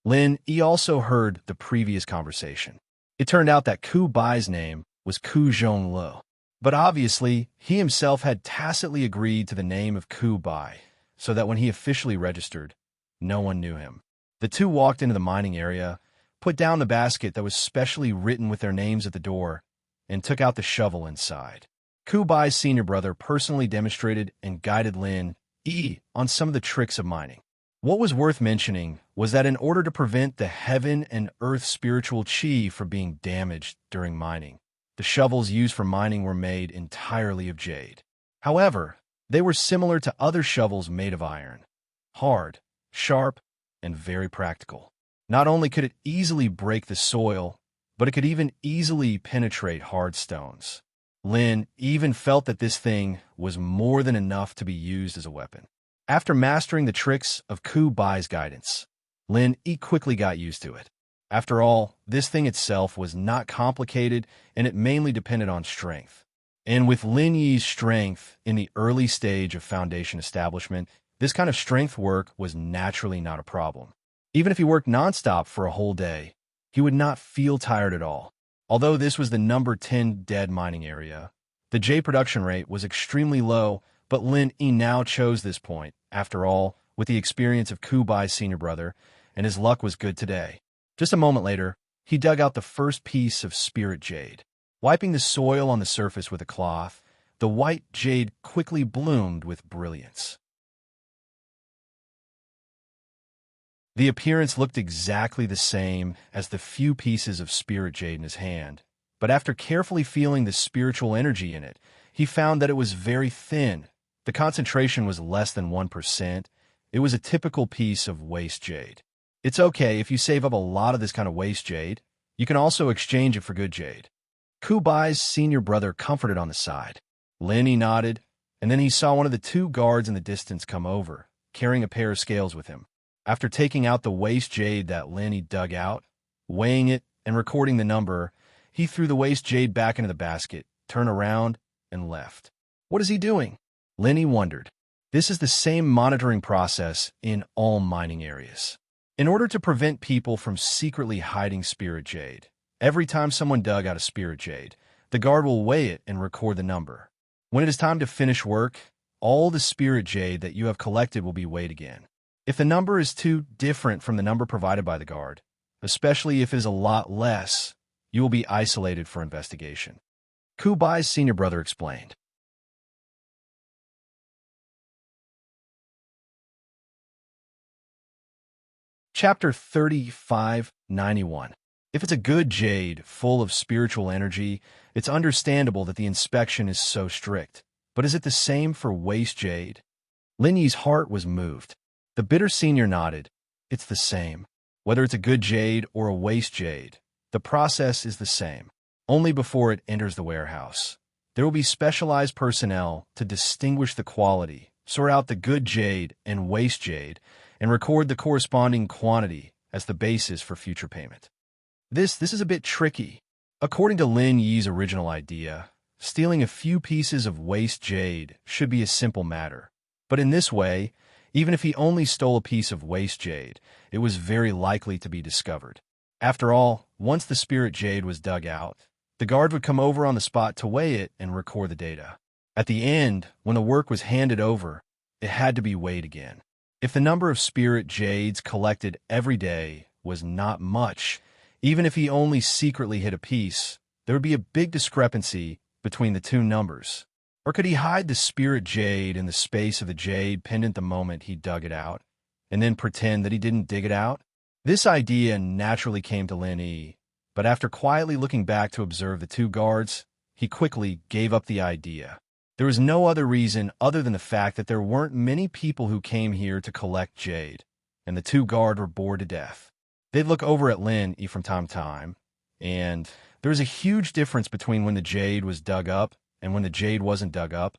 Lin Yi also heard the previous conversation. It turned out that Ku Bai's name was Ku Zhonglu. But obviously, he himself had tacitly agreed to the name of Ku Bai, so that when he officially registered, no one knew him. The 2 walked into the mining area, put down the basket that was specially written with their names at the door, and took out the shovel inside. Ku Bai's senior brother personally demonstrated and guided Lin Yi on some of the tricks of mining. What was worth mentioning was that in order to prevent the heaven and earth spiritual chi from being damaged during mining, the shovels used for mining were made entirely of jade. However, they were similar to other shovels made of iron, hard, sharp, and very practical. Not only could it easily break the soil, but it could even easily penetrate hard stones. Lin even felt that this thing was more than enough to be used as a weapon. After mastering the tricks of Ku Bai's guidance, Lin Yi quickly got used to it. After all, this thing itself was not complicated, and it mainly depended on strength. And with Lin Yi's strength in the early stage of foundation establishment, this kind of strength work was naturally not a problem. Even if he worked nonstop for a whole day, he would not feel tired at all. Although this was the number 10 dead mining area, the jade production rate was extremely low, but Lin Yi now chose this point. After all, with the experience of Kubai's senior brother, and his luck was good today. Just a moment later, he dug out the first piece of spirit jade. Wiping the soil on the surface with a cloth, the white jade quickly bloomed with brilliance. The appearance looked exactly the same as the few pieces of spirit jade in his hand, but after carefully feeling the spiritual energy in it, he found that it was very thin. The concentration was less than 1%. It was a typical piece of waste jade. It's okay if you save up a lot of this kind of waste jade. You can also exchange it for good jade. Kubai's senior brother comforted on the side. Lin Yi nodded, and then he saw one of the two guards in the distance come over, carrying a pair of scales with him. After taking out the waste jade that Lin Yi dug out, weighing it, and recording the number, he threw the waste jade back into the basket, turned around, and left. What is he doing? Lin Yi wondered. This is the same monitoring process in all mining areas. In order to prevent people from secretly hiding spirit jade, every time someone dug out a spirit jade, the guard will weigh it and record the number. When it is time to finish work, all the spirit jade that you have collected will be weighed again. If the number is too different from the number provided by the guard, especially if it is a lot less, you will be isolated for investigation. Kubai's senior brother explained. Chapter 3591. If it's a good jade, full of spiritual energy, it's understandable that the inspection is so strict. But is it the same for waste jade? Lin Yi's heart was moved. The bitter senior nodded. It's the same. Whether it's a good jade or a waste jade, the process is the same. Only before it enters the warehouse, there will be specialized personnel to distinguish the quality, sort out the good jade and waste jade, and record the corresponding quantity as the basis for future payment. This is a bit tricky. According to Lin Yi's original idea, stealing a few pieces of waste jade should be a simple matter. But in this way, even if he only stole a piece of waste jade, it was very likely to be discovered. After all, once the spirit jade was dug out, the guard would come over on the spot to weigh it and record the data. At the end, when the work was handed over, it had to be weighed again. If the number of spirit jades collected every day was not much, even if he only secretly hid a piece, there would be a big discrepancy between the two numbers. Or could he hide the spirit jade in the space of the jade pendant the moment he dug it out, and then pretend that he didn't dig it out? This idea naturally came to Lin Yi, but after quietly looking back to observe the two guards, he quickly gave up the idea. There was no other reason other than the fact that there weren't many people who came here to collect jade, and the two guards were bored to death. They'd look over at Lin Yi from time to time, and there was a huge difference between when the jade was dug up and when the jade wasn't dug up,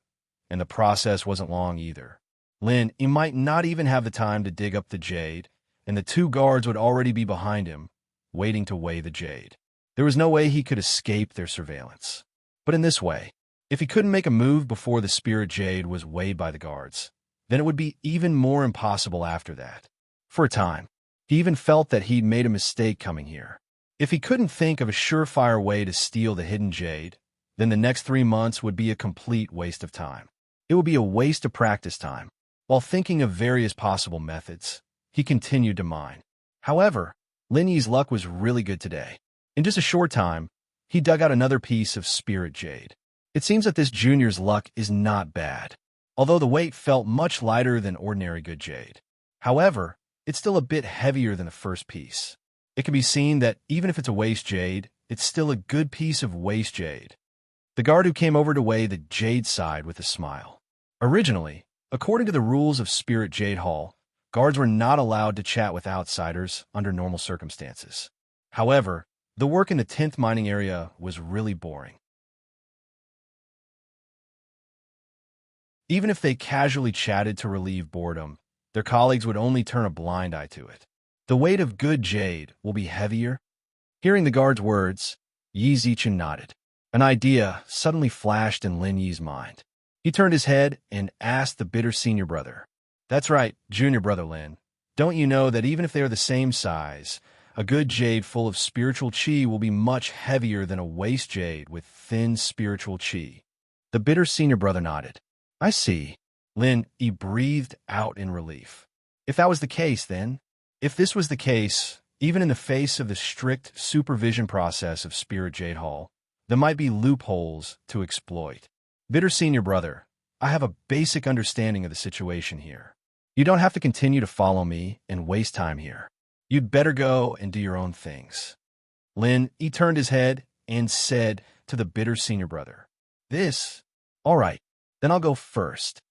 and the process wasn't long either. Lin Yi might not even have the time to dig up the jade, and the two guards would already be behind him, waiting to weigh the jade. There was no way he could escape their surveillance. But in this way, if he couldn't make a move before the spirit jade was weighed by the guards, then it would be even more impossible after that. For a time, he even felt that he'd made a mistake coming here. If he couldn't think of a surefire way to steal the hidden jade, then the next 3 months would be a complete waste of time. It would be a waste of practice time. While thinking of various possible methods, he continued to mine. However, Lin Yi's luck was really good today. In just a short time, he dug out another piece of spirit jade. It seems that this junior's luck is not bad, although the weight felt much lighter than ordinary good jade. However, it's still a bit heavier than the first piece. It can be seen that even if it's a waste jade, it's still a good piece of waste jade. The guard who came over to weigh the jade sighed with a smile. Originally, according to the rules of Spirit Jade Hall, guards were not allowed to chat with outsiders under normal circumstances. However, the work in the 10th mining area was really boring. Even if they casually chatted to relieve boredom, their colleagues would only turn a blind eye to it. The weight of good jade will be heavier. Hearing the guard's words, Yi Zichen nodded. An idea suddenly flashed in Lin Yi's mind. He turned his head and asked the bitter senior brother. That's right, junior brother Lin. Don't you know that even if they are the same size, a good jade full of spiritual qi will be much heavier than a waste jade with thin spiritual qi? The bitter senior brother nodded. I see. Lin Yi breathed out in relief. If that was the case, then, if this was the case, even in the face of the strict supervision process of Spirit Jade Hall, there might be loopholes to exploit. Bitter senior brother, I have a basic understanding of the situation here. You don't have to continue to follow me and waste time here. You'd better go and do your own things. Lin Yi turned his head and said to the bitter senior brother, This? All right, then I'll go first.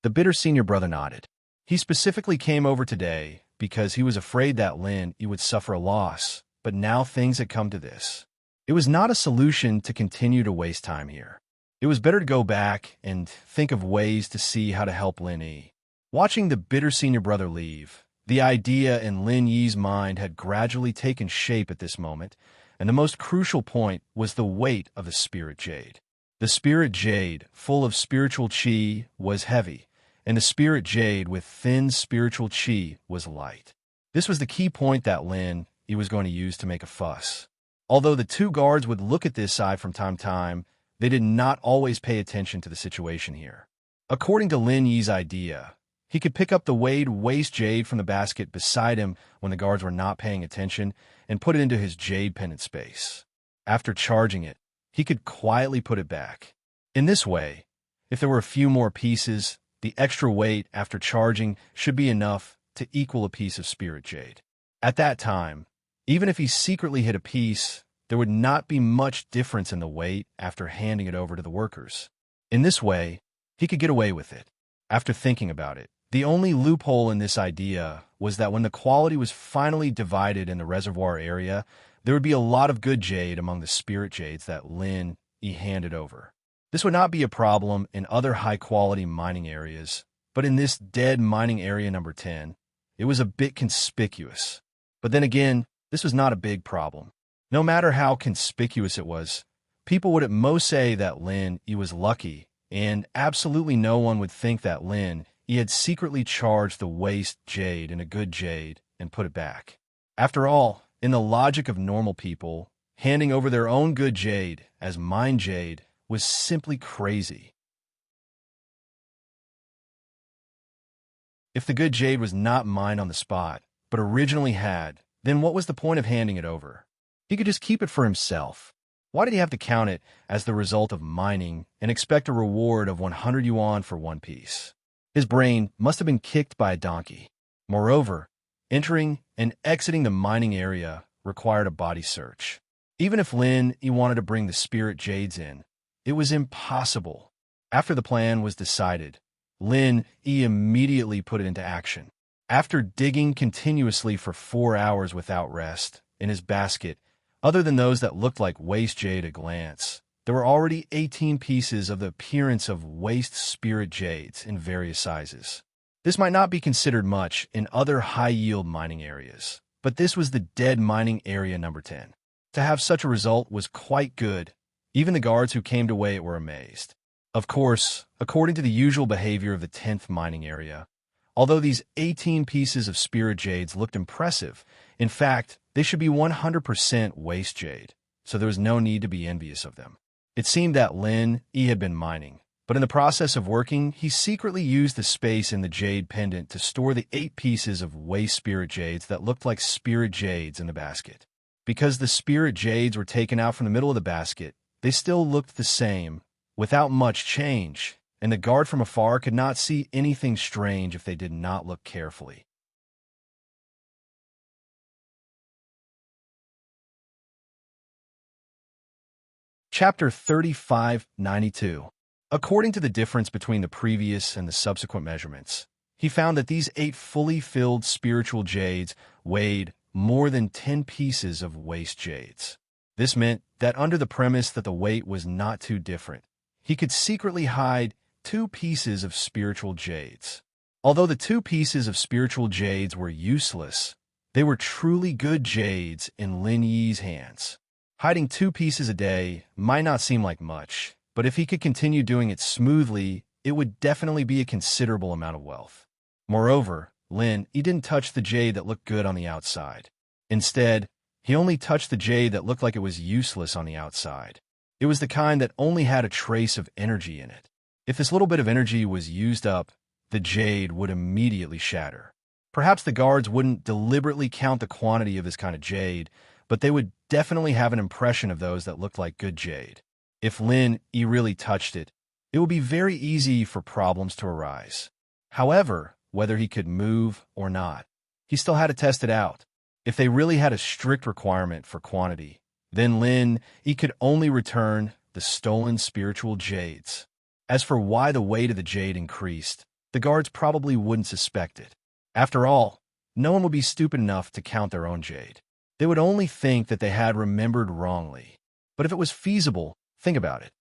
The bitter senior brother nodded. He specifically came over today because he was afraid that Lin Yi would suffer a loss, but now things had come to this. It was not a solution to continue to waste time here. It was better to go back and think of ways to see how to help Lin Yi. Watching the bitter senior brother leave, the idea in Lin Yi's mind had gradually taken shape at this moment, and the most crucial point was the weight of the spirit jade. The spirit jade, full of spiritual qi, was heavy, and the spirit jade with thin spiritual qi was light. This was the key point that Lin Yi was going to use to make a fuss. Although the two guards would look at this eye from time to time, they did not always pay attention to the situation here. According to Lin Yi's idea, he could pick up the weighed waste jade from the basket beside him when the guards were not paying attention and put it into his jade pendant space. After charging it, he could quietly put it back. In this way, if there were a few more pieces, the extra weight after charging should be enough to equal a piece of spirit jade. At that time, even if he secretly hid a piece, there would not be much difference in the weight after handing it over to the workers. In this way, he could get away with it. After thinking about it, the only loophole in this idea was that when the quality was finally divided in the reservoir area, there would be a lot of good jade among the spirit jades that Lin Yi handed over. This would not be a problem in other high-quality mining areas, but in this dead mining area number 10, it was a bit conspicuous. But then again, this was not a big problem. No matter how conspicuous it was, people would at most say that Lin Yi was lucky, and absolutely no one would think that Lin Yi had secretly charged the waste jade in a good jade and put it back. After all, in the logic of normal people, handing over their own good jade as mine jade was simply crazy. If the good jade was not mined on the spot, but originally had, then what was the point of handing it over? He could just keep it for himself. Why did he have to count it as the result of mining and expect a reward of 100 yuan for one piece? His brain must have been kicked by a donkey. Moreover, entering and exiting the mining area required a body search. Even if Lin Yi wanted to bring the spirit jades in, it was impossible. After the plan was decided, Lin Yi immediately put it into action. After digging continuously for 4 hours without rest in his basket, other than those that looked like waste jade at a glance, there were already 18 pieces of the appearance of waste spirit jades in various sizes. This might not be considered much in other high-yield mining areas, but this was the dead mining area number 10. To have such a result was quite good. Even the guards who came to weigh it were amazed. Of course, according to the usual behavior of the 10th mining area, although these 18 pieces of spirit jades looked impressive, in fact, they should be 100% waste jade, so there was no need to be envious of them. It seemed that Lin Yi had been mining, but in the process of working, he secretly used the space in the jade pendant to store the 8 pieces of waste spirit jades that looked like spirit jades in the basket. Because the spirit jades were taken out from the middle of the basket, they still looked the same, without much change, and the guard from afar could not see anything strange if they did not look carefully. Chapter 3592. According to the difference between the previous and the subsequent measurements, he found that these 8 fully filled spiritual jades weighed more than 10 pieces of waste jades. This meant that under the premise that the weight was not too different, he could secretly hide 2 pieces of spiritual jades. Although the 2 pieces of spiritual jades were useless, They were truly good jades in Lin Yi's hands. Hiding 2 pieces a day might not seem like much, but if he could continue doing it smoothly, it would definitely be a considerable amount of wealth. Moreover, he didn't touch the jade that looked good on the outside. Instead, he only touched the jade that looked like it was useless on the outside. It was the kind that only had a trace of energy in it. If this little bit of energy was used up, the jade would immediately shatter. Perhaps the guards wouldn't deliberately count the quantity of this kind of jade, but they would definitely have an impression of those that looked like good jade. If He really touched it, it would be very easy for problems to arise. However, whether he could move or not, he still had to test it out. If they really had a strict requirement for quantity, then he could only return the stolen spiritual jades. As for why the weight of the jade increased, the guards probably wouldn't suspect it. After all, no one would be stupid enough to count their own jade. They would only think that they had remembered wrongly. But if it was feasible, think about it.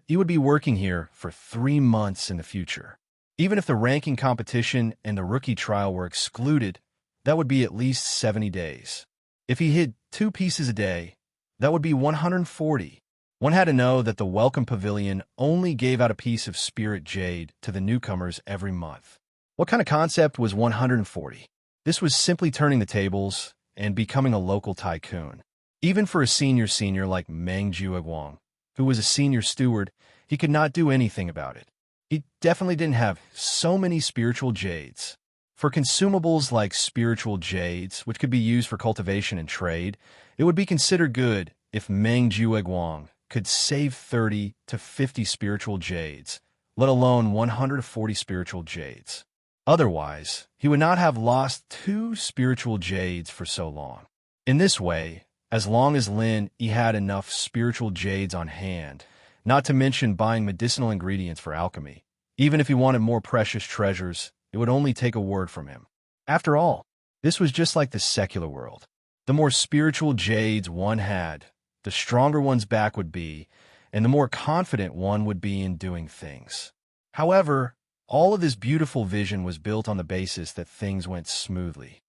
He would be working here for 3 months in the future. Even if the ranking competition and the rookie trial were excluded, that would be at least 70 days. If he hid 2 pieces a day, that would be 140. One had to know that the Welcome Pavilion only gave out a piece of spirit jade to the newcomers every month. What kind of concept was 140? This was simply turning the tables and becoming a local tycoon. Even for a senior like Meng Jiuguang, who was a senior steward, he could not do anything about it. He definitely didn't have so many spiritual jades. For consumables like spiritual jades, which could be used for cultivation and trade, it would be considered good if Meng Jiuguang could save 30 to 50 spiritual jades, let alone 140 spiritual jades. Otherwise, he would not have lost 2 spiritual jades for so long. In this way, as long as he had enough spiritual jades on hand, not to mention buying medicinal ingredients for alchemy, even if he wanted more precious treasures, it would only take a word from him. After all, this was just like the secular world. The more spiritual jades one had, the stronger one's back would be, and the more confident one would be in doing things. However, all of this beautiful vision was built on the basis that things went smoothly.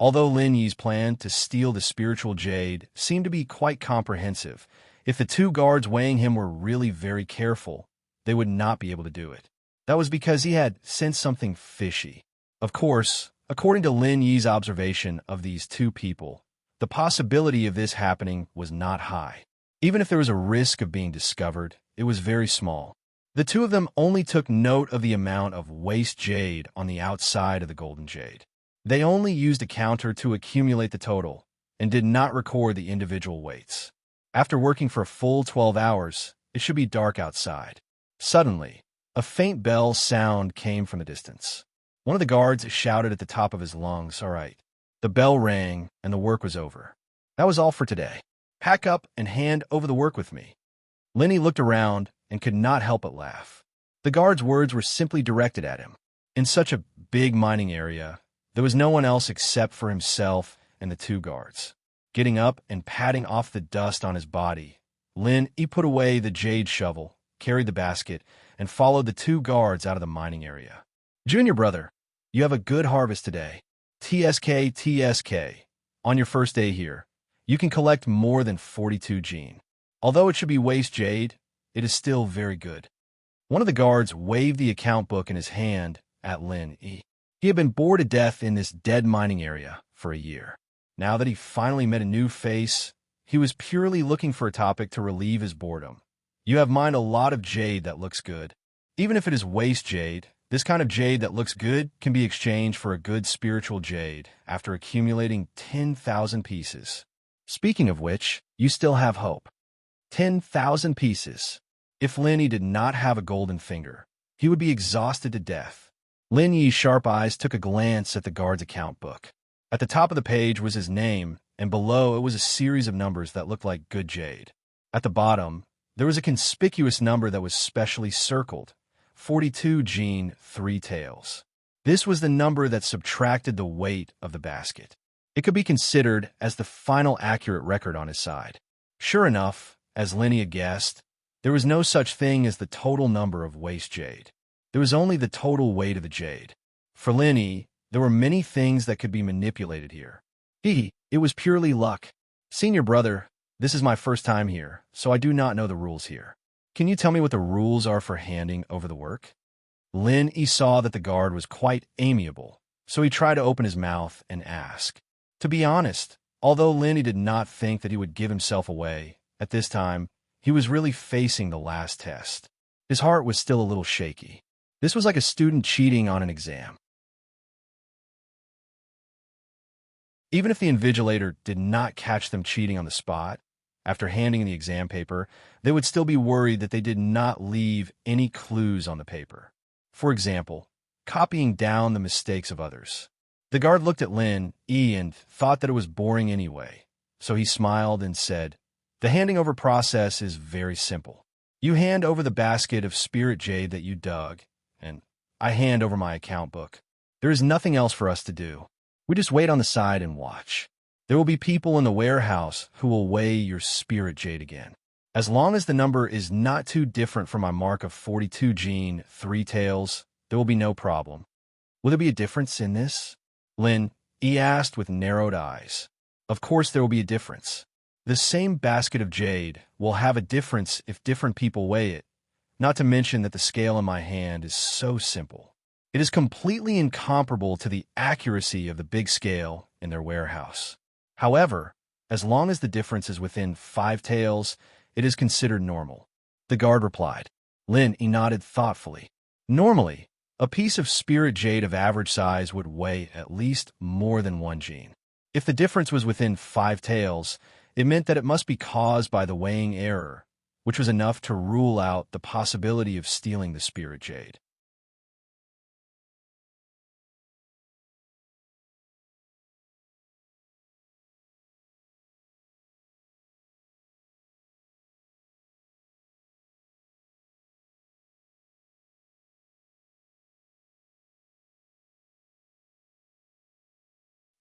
Although Lin Yi's plan to steal the spiritual jade seemed to be quite comprehensive, if the 2 guards weighing him were really very careful, they would not be able to do it. That was because he had sensed something fishy. Of course, according to Lin Yi's observation of these 2 people, the possibility of this happening was not high. Even if there was a risk of being discovered, it was very small. The 2 of them only took note of the amount of waste jade on the outside of the golden jade. They only used a counter to accumulate the total and did not record the individual weights. After working for a full 12 hours, it should be dark outside. Suddenly, a faint bell sound came from the distance. One of the guards shouted at the top of his lungs, "All right." The bell rang, and the work was over. That was all for today. Pack up and hand over the work with me. Lenny looked around and could not help but laugh. The guard's words were simply directed at him. In such a big mining area, there was no one else except for himself and the 2 guards. Getting up and patting off the dust on his body, he put away the jade shovel, carried the basket, and followed the 2 guards out of the mining area. "Junior brother, you have a good harvest today. TSK, TSK. On your first day here, you can collect more than 42 gene. Although it should be waste jade, it is still very good." One of the guards waved the account book in his hand at Lin Yi. He had been bored to death in this dead mining area for a year. Now that he finally met a new face, he was purely looking for a topic to relieve his boredom. "You have mined a lot of jade that looks good. Even if it is waste jade, this kind of jade that looks good can be exchanged for a good spiritual jade after accumulating 10,000 pieces. Speaking of which, you still have hope. 10,000 pieces. If Lin Yi did not have a golden finger, he would be exhausted to death." Lin Yi's sharp eyes took a glance at the guard's account book. At the top of the page was his name, and below it was a series of numbers that looked like good jade. At the bottom, there was a conspicuous number that was specially circled, 42 gene 3 tails. This was the number that subtracted the weight of the basket. It could be considered as the final accurate record on his side. Sure enough, as Lin Yi had guessed, there was no such thing as the total number of waste jade. There was only the total weight of the jade. For Lin Yi, there were many things that could be manipulated here. It was purely luck. Senior brother, this is my first time here, so I do not know the rules here. Can you tell me what the rules are for handing over the work? Lin Yi saw that the guard was quite amiable, so he tried to open his mouth and ask. To be honest, although Lin Yi did not think that he would give himself away, at this time, he was really facing the last test. His heart was still a little shaky. This was like a student cheating on an exam. Even if the invigilator did not catch them cheating on the spot, after handing the exam paper, they would still be worried that they did not leave any clues on the paper. For example, copying down the mistakes of others. The guard looked at Lin Yi and thought that it was boring anyway, so he smiled and said, "The handing over process is very simple. You hand over the basket of spirit jade that you dug, and I hand over my account book. There is nothing else for us to do. We just wait on the side and watch. There will be people in the warehouse who will weigh your spirit jade again. As long as the number is not too different from my mark of 42 gene, 3 tails, there will be no problem." "Will there be a difference in this?" Lin Yi asked with narrowed eyes. "Of course there will be a difference. The same basket of jade will have a difference if different people weigh it, not to mention that the scale in my hand is so simple. It is completely incomparable to the accuracy of the big scale in their warehouse. However, as long as the difference is within 5 taels, it is considered normal." The guard replied. Lin Yi nodded thoughtfully. Normally, a piece of spirit jade of average size would weigh at least more than 1 gene. If the difference was within 5 taels, it meant that it must be caused by the weighing error, which was enough to rule out the possibility of stealing the spirit jade.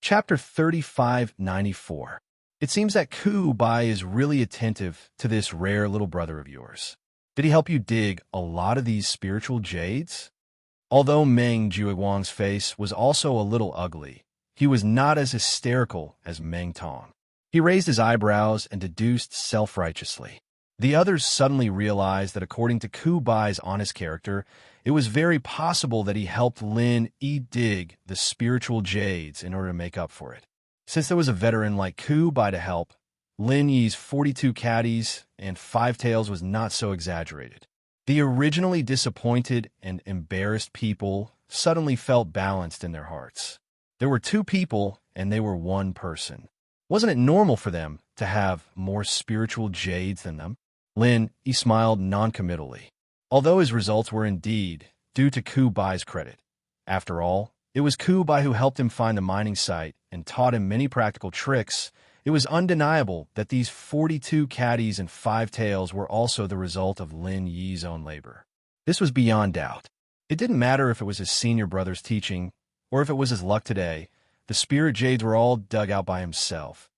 Chapter 3594. It seems that Ku Bai is really attentive to this rare little brother of yours. Did he help you dig a lot of these spiritual jades? Although Meng Jiuguang's face was also a little ugly, he was not as hysterical as Meng Tong. He raised his eyebrows and deduced self-righteously. The others suddenly realized that according to Ku Bai's honest character, it was very possible that he helped Lin Yi dig the spiritual jades in order to make up for it. Since there was a veteran like Ku Bai to help, Lin Yi's 42 caddies and 5 tails was not so exaggerated. The originally disappointed and embarrassed people suddenly felt balanced in their hearts. There were 2 people, and they were 1 person. Wasn't it normal for them to have more spiritual jades than them? Lin Yi smiled noncommittally, although his results were indeed due to Ku Bai's credit. After all, it was Ku Bai who helped him find the mining site and taught him many practical tricks. It was undeniable that these 42 caddies and 5 tails were also the result of Lin Yi's own labor. This was beyond doubt. It didn't matter if it was his senior brother's teaching or if it was his luck today. The spirit jades were all dug out by himself.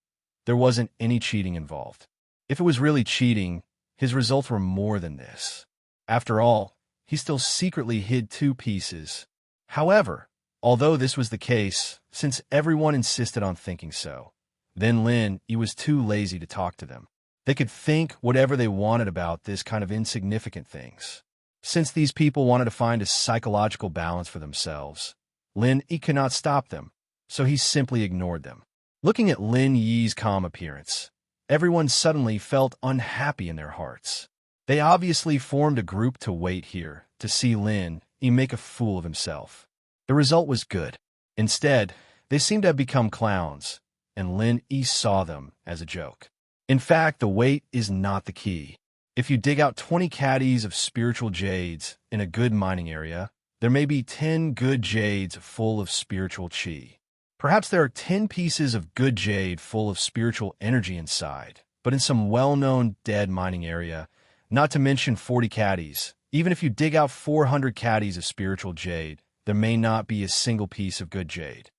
There wasn't any cheating involved. If it was really cheating, his results were more than this. After all, he still secretly hid 2 pieces. However, although this was the case, since everyone insisted on thinking so, then Lin Yi was too lazy to talk to them. They could think whatever they wanted about this kind of insignificant things. Since these people wanted to find a psychological balance for themselves, Lin Yi could not stop them, so he simply ignored them. Looking at Lin Yi's calm appearance, everyone suddenly felt unhappy in their hearts. They obviously formed a group to wait here to see Lin Yi make a fool of himself. The result was good. Instead, they seemed to have become clowns, and Lin Yi saw them as a joke. In fact, the weight is not the key. If you dig out 20 caddies of spiritual jades in a good mining area, there may be 10 good jades full of spiritual qi. Perhaps there are 10 pieces of good jade full of spiritual energy inside, but in some well-known dead mining area, not to mention 40 caddies, even if you dig out 400 caddies of spiritual jade, there may not be a single piece of good jade.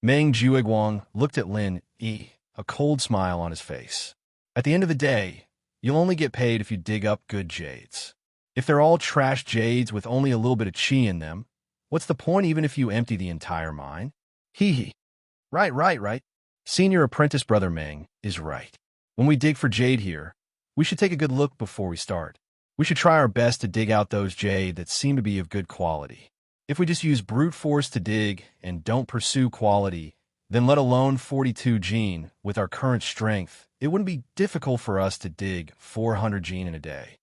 Meng Jiuguang looked at Lin Yi, a cold smile on his face. At the end of the day, you'll only get paid if you dig up good jades. If they're all trash jades with only a little bit of chi in them, what's the point even if you empty the entire mine? Hee hee. Right. Senior apprentice brother Meng is right. When we dig for jade here, we should take a good look before we start. We should try our best to dig out those jade that seem to be of good quality. If we just use brute force to dig and don't pursue quality, then let alone 42 gene, with our current strength, it wouldn't be difficult for us to dig 400 gene in a day.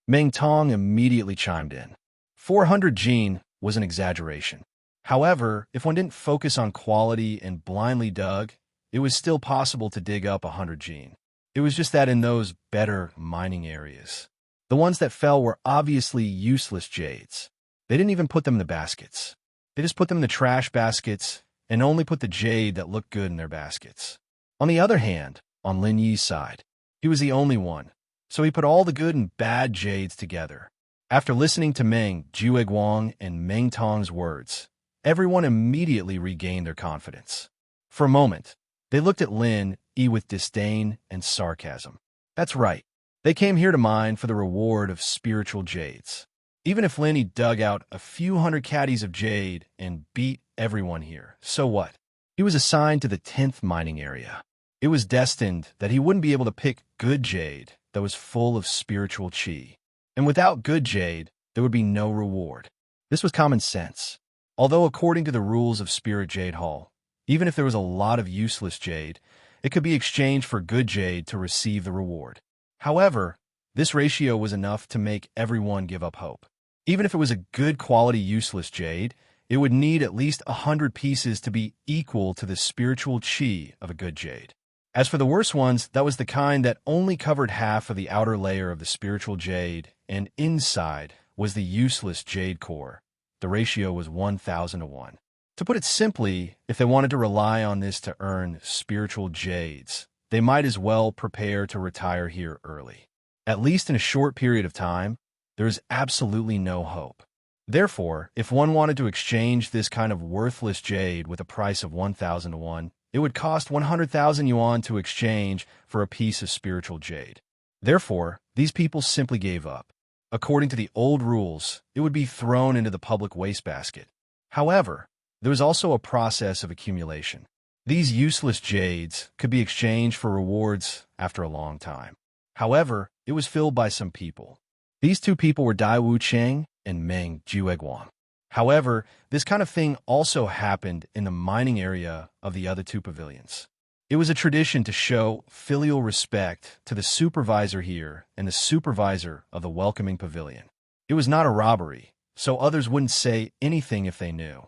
Meng Tong immediately chimed in. 400 gene was an exaggeration. However, if one didn't focus on quality and blindly dug, it was still possible to dig up 100 gene. It was just that in those better mining areas, the ones that fell were obviously useless jades. They didn't even put them in the baskets. They just put them in the trash baskets and only put the jade that looked good in their baskets. On the other hand, on Lin Yi's side, he was the only one, so he put all the good and bad jades together. After listening to Meng, Jueguang, and Meng Tong's words, everyone immediately regained their confidence. For a moment, they looked at Lin Yi with disdain and sarcasm. That's right. They came here to mine for the reward of spiritual jades. Even if Lin Yi dug out a few hundred caddies of jade and beat everyone here, so what? He was assigned to the 10th mining area. It was destined that he wouldn't be able to pick good jade that was full of spiritual chi. And without good jade, there would be no reward. This was common sense. Although according to the rules of Spirit Jade Hall, even if there was a lot of useless jade, it could be exchanged for good jade to receive the reward. However, this ratio was enough to make everyone give up hope. Even if it was a good quality useless jade, it would need at least 100 pieces to be equal to the spiritual chi of a good jade. As for the worst ones, that was the kind that only covered half of the outer layer of the spiritual jade, and inside was the useless jade core. The ratio was 1,000 to 1. To put it simply, if they wanted to rely on this to earn spiritual jades, they might as well prepare to retire here early. At least in a short period of time, there is absolutely no hope. Therefore, if one wanted to exchange this kind of worthless jade with a price of 1,000 to 1, it would cost 100,000 yuan to exchange for a piece of spiritual jade. Therefore, these people simply gave up. According to the old rules, it would be thrown into the public wastebasket. However, there was also a process of accumulation. These useless jades could be exchanged for rewards after a long time. However, it was filled by some people. These two people were Dai Wu Cheng and Meng Jueguang. However, this kind of thing also happened in the mining area of the other two pavilions. It was a tradition to show filial respect to the supervisor here and the supervisor of the welcoming pavilion. It was not a robbery, so others wouldn't say anything if they knew.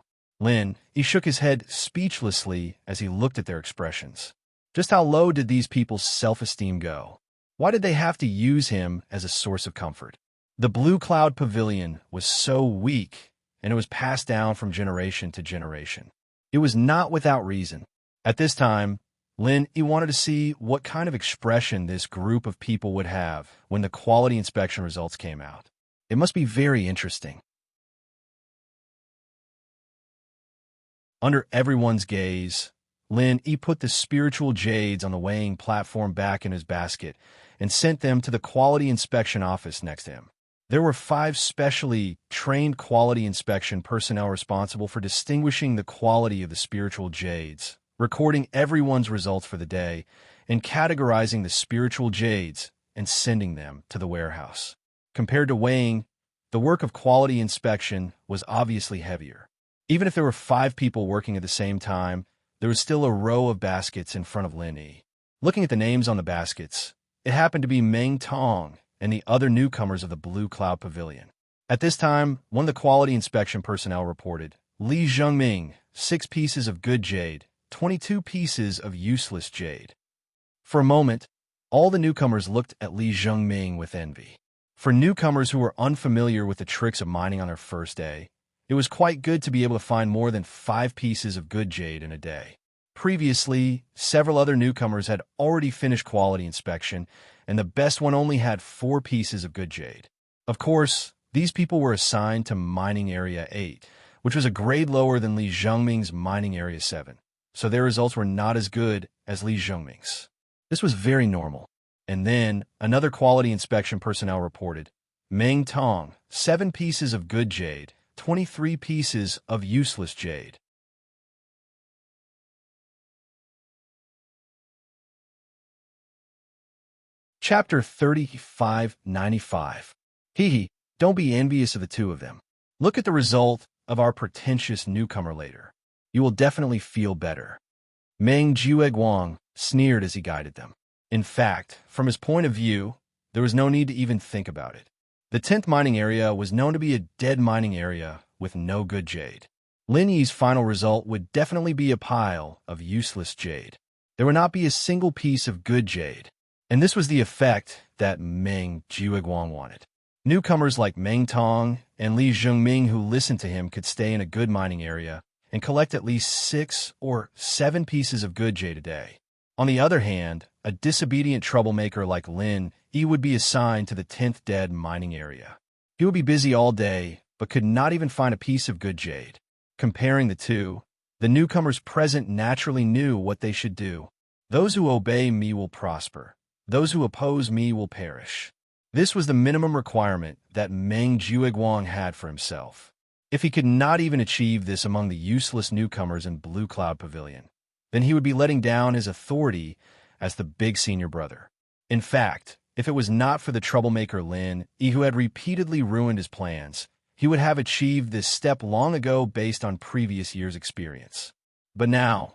He shook his head speechlessly as he looked at their expressions. Just how low did these people's self-esteem go? Why did they have to use him as a source of comfort? The Blue Cloud Pavilion was so weak, and it was passed down from generation to generation. It was not without reason. At this time, he wanted to see what kind of expression this group of people would have when the quality inspection results came out. It must be very interesting. Under everyone's gaze, he put the spiritual jades on the weighing platform back in his basket and sent them to the quality inspection office next to him. There were 5 specially trained quality inspection personnel responsible for distinguishing the quality of the spiritual jades, recording everyone's results for the day, and categorizing the spiritual jades and sending them to the warehouse. Compared to weighing, the work of quality inspection was obviously heavier. Even if there were 5 people working at the same time, there was still a row of baskets in front of Lin Yi. Looking at the names on the baskets, it happened to be Meng Tong and the other newcomers of the Blue Cloud Pavilion. At this time, one of the quality inspection personnel reported, Li Zhengming, 6 pieces of good jade, 22 pieces of useless jade. For a moment, all the newcomers looked at Li Zhengming with envy. For newcomers who were unfamiliar with the tricks of mining on their first day, it was quite good to be able to find more than 5 pieces of good jade in a day. Previously, several other newcomers had already finished quality inspection, and the best one only had 4 pieces of good jade. Of course, these people were assigned to Mining Area 8, which was a grade lower than Li Zhengming's Mining Area 7, so their results were not as good as Li Zhengming's. This was very normal. And then another quality inspection personnel reported, Meng Tong, 7 pieces of good jade, 23 pieces of useless jade. Chapter 3595. Hee, don't be envious of the two of them. Look at the result of our pretentious newcomer later. You will definitely feel better. Meng Jueguang sneered as he guided them. In fact, from his point of view, there was no need to even think about it. The 10th mining area was known to be a dead mining area with no good jade. Lin Yi's final result would definitely be a pile of useless jade. There would not be a single piece of good jade. And this was the effect that Meng Jueguang wanted. Newcomers like Meng Tong and Li Zhongming who listened to him could stay in a good mining area and collect at least 6 or 7 pieces of good jade a day. On the other hand, a disobedient troublemaker like Lin Yi would be assigned to the 10th dead mining area. He would be busy all day, but could not even find a piece of good jade. Comparing the two, the newcomers present naturally knew what they should do. Those who obey me will prosper. Those who oppose me will perish. This was the minimum requirement that Meng Jueguang had for himself. If he could not even achieve this among the useless newcomers in Blue Cloud Pavilion, then he would be letting down his authority as the big senior brother. In fact, if it was not for the troublemaker Lin Yi who had repeatedly ruined his plans, he would have achieved this step long ago based on previous years' experience. But now,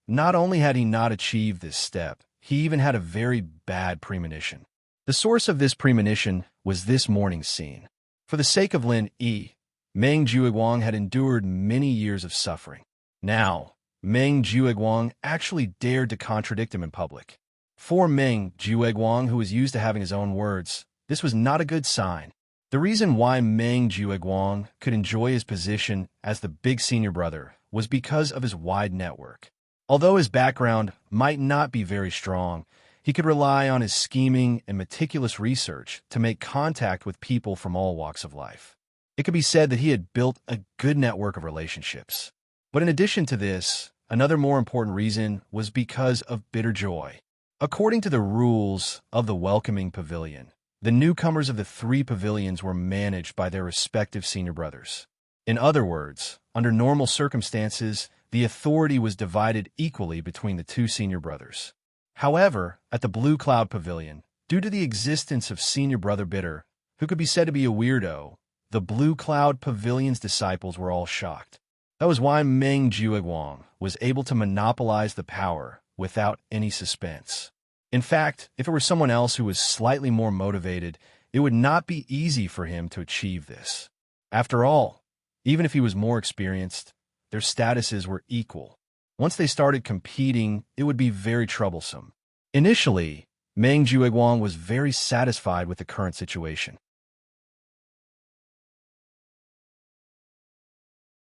not only had he not achieved this step, he even had a very bad premonition. The source of this premonition was this morning's scene. For the sake of Lin Yi, Meng Jueguang had endured many years of suffering. Now, Meng Jueguang actually dared to contradict him in public. For Meng Jueguang, who was used to having his own words, this was not a good sign. The reason why Meng Jueguang could enjoy his position as the big senior brother was because of his wide network. Although his background might not be very strong, he could rely on his scheming and meticulous research to make contact with people from all walks of life. It could be said that he had built a good network of relationships. But in addition to this, another more important reason was because of bitter joy. According to the rules of the welcoming pavilion, the newcomers of the 3 pavilions were managed by their respective senior brothers. In other words, under normal circumstances, the authority was divided equally between the 2 senior brothers. However, at the Blue Cloud Pavilion, due to the existence of Senior Brother Bitter, who could be said to be a weirdo, the Blue Cloud Pavilion's disciples were all shocked. That was why Meng Jueguang was able to monopolize the power without any suspense. In fact, if it were someone else who was slightly more motivated, it would not be easy for him to achieve this. After all, even if he was more experienced, their statuses were equal. Once they started competing, it would be very troublesome. Initially, Meng Jueguang was very satisfied with the current situation.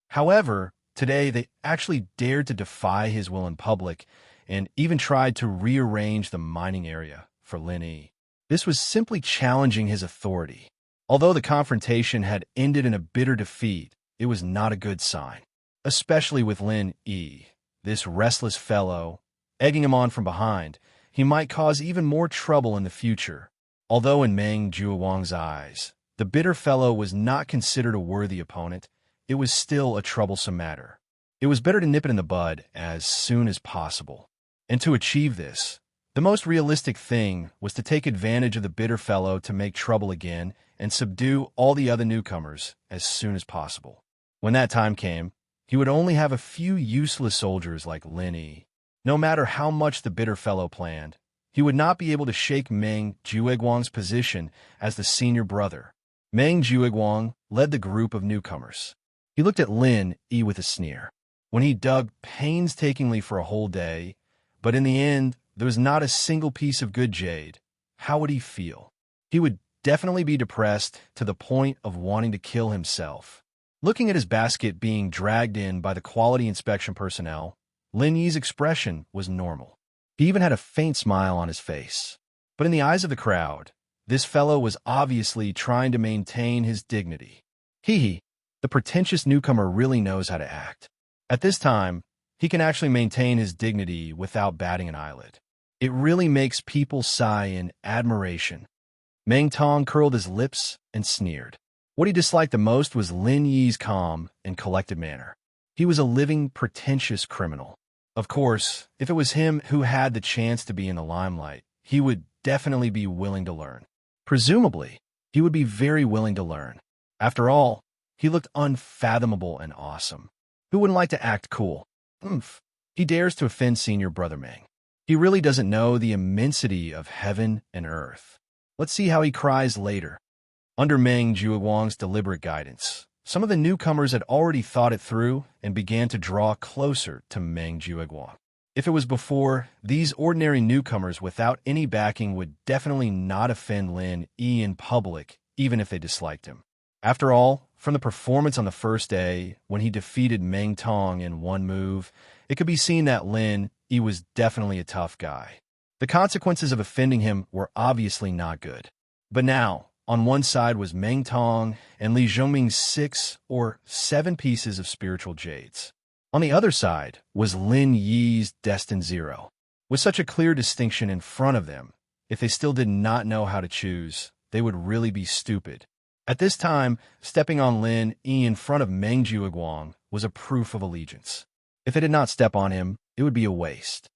However, today they actually dared to defy his will in public and even tried to rearrange the mining area for Lin Yi. This was simply challenging his authority. Although the confrontation had ended in a bitter defeat, it was not a good sign. Especially with Lin Yi, this restless fellow, egging him on from behind, he might cause even more trouble in the future. Although in Meng Jueguang's eyes, the bitter fellow was not considered a worthy opponent, it was still a troublesome matter. It was better to nip it in the bud as soon as possible. And to achieve this, the most realistic thing was to take advantage of the bitter fellow to make trouble again and subdue all the other newcomers as soon as possible. When that time came, he would only have a few useless soldiers like Lin Yi. No matter how much the bitter fellow planned, he would not be able to shake Meng Jueguang's position as the senior brother. Meng Jueguang led the group of newcomers. He looked at Lin Yi with a sneer. When he dug painstakingly for a whole day, but in the end, there was not a single piece of good jade, how would he feel? He would definitely be depressed to the point of wanting to kill himself. Looking at his basket being dragged in by the quality inspection personnel, Lin Yi's expression was normal. He even had a faint smile on his face. But in the eyes of the crowd, this fellow was obviously trying to maintain his dignity. The pretentious newcomer really knows how to act. At this time, he can actually maintain his dignity without batting an eyelid. It really makes people sigh in admiration. Meng Tong curled his lips and sneered. What he disliked the most was Lin Yi's calm and collected manner. He was a living, pretentious criminal. Of course, if it was him who had the chance to be in the limelight, he would definitely be willing to learn. Presumably, he would be very willing to learn. After all, he looked unfathomable and awesome. Who wouldn't like to act cool? Oomph. He dares to offend Senior Brother Meng. He really doesn't know the immensity of heaven and earth. Let's see how he cries later. Under Meng Jiuguang's deliberate guidance, some of the newcomers had already thought it through and began to draw closer to Meng Jiuguang. If it was before, these ordinary newcomers without any backing would definitely not offend Lin Yi in public, even if they disliked him. After all, from the performance on the first day, when he defeated Meng Tong in one move, it could be seen that Lin Yi was definitely a tough guy. The consequences of offending him were obviously not good. But now, on one side was Meng Tong and Li Zhongming's 6 or 7 pieces of spiritual jades. On the other side was Lin Yi's destined 0. With such a clear distinction in front of them, if they still did not know how to choose, they would really be stupid. At this time, stepping on Lin Yi in front of Meng Jiuguang was a proof of allegiance. If they did not step on him, it would be a waste.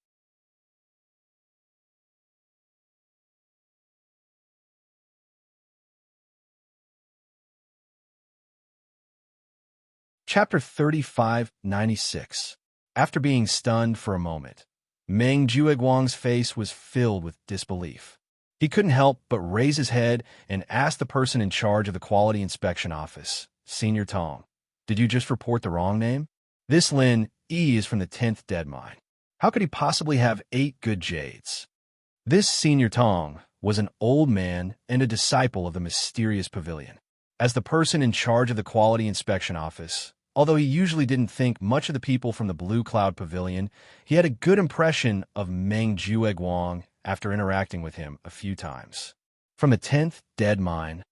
Chapter 3596. After being stunned for a moment, Meng Jiuguang's face was filled with disbelief. He couldn't help but raise his head and ask the person in charge of the Quality Inspection Office, Senior Tong, "Did you just report the wrong name? This Lin Yi is from the 10th Dead Mine. How could he possibly have 8 good jades?" This Senior Tong was an old man and a disciple of the mysterious pavilion. As the person in charge of the Quality Inspection Office, although he usually didn't think much of the people from the Blue Cloud Pavilion, he had a good impression of Meng Jiuguang after interacting with him a few times. From the 10th Dead Mine,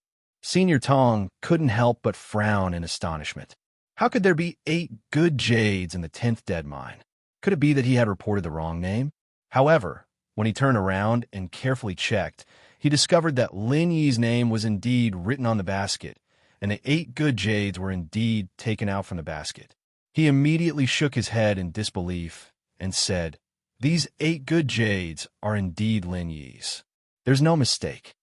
Senior Tong couldn't help but frown in astonishment. How could there be 8 good jades in the 10th Dead Mine? Could it be that he had reported the wrong name? However, when he turned around and carefully checked, he discovered that Lin Yi's name was indeed written on the basket, and the 8 good jades were indeed taken out from the basket. He immediately shook his head in disbelief and said, "These 8 good jades are indeed Lin Yi's. There's no mistake."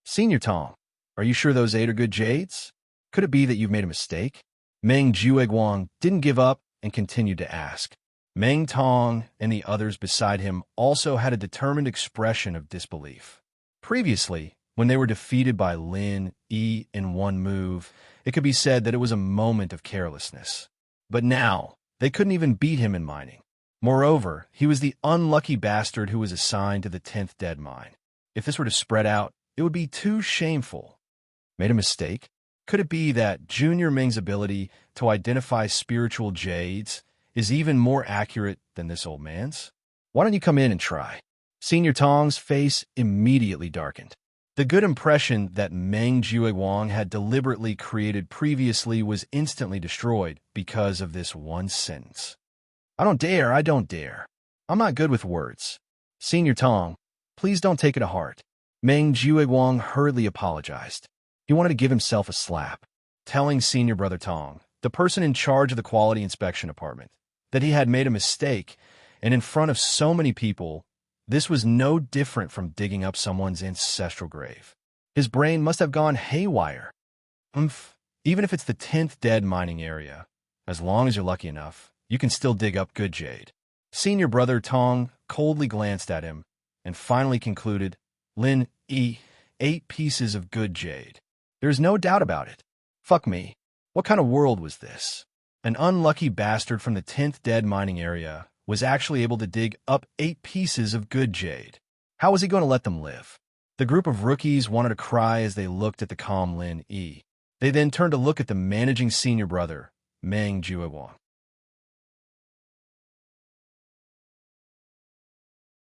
Senior Tong, are you sure those 8 are good jades? Could it be that you've made a mistake? Meng Jiuguang didn't give up and continued to ask. Meng Tong and the others beside him also had a determined expression of disbelief. Previously, when they were defeated by Lin Yi in one move, it could be said that it was a moment of carelessness. But now, they couldn't even beat him in mining. Moreover, he was the unlucky bastard who was assigned to the 10th Dead Mine. If this were to spread out, it would be too shameful. Made a mistake? Could it be that Junior Ming's ability to identify spiritual jades is even more accurate than this old man's? Why don't you come in and try? Senior Tong's face immediately darkened. The good impression that Meng Jiuguang had deliberately created previously was instantly destroyed because of this one sentence. I don't dare. I'm not good with words. Senior Tong, please don't take it to heart." Meng Jiuguang hurriedly apologized. He wanted to give himself a slap, telling Senior Brother Tong, the person in charge of the Quality Inspection Department, that he had made a mistake, and in front of so many people, this was no different from digging up someone's ancestral grave. His brain must have gone haywire. Even if it's the 10th Dead Mining area, as long as you're lucky enough, you can still dig up good jade. Senior Brother Tong coldly glanced at him and finally concluded, "Lin Yi, 8 pieces of good jade. There's no doubt about it. Fuck me. What kind of world was this? An unlucky bastard from the 10th Dead Mining area was actually able to dig up 8 pieces of good jade. How was he going to let them live?" The group of rookies wanted to cry as they looked at the calm Lin Yi. They then turned to look at the managing senior brother, Meng Jiuguang.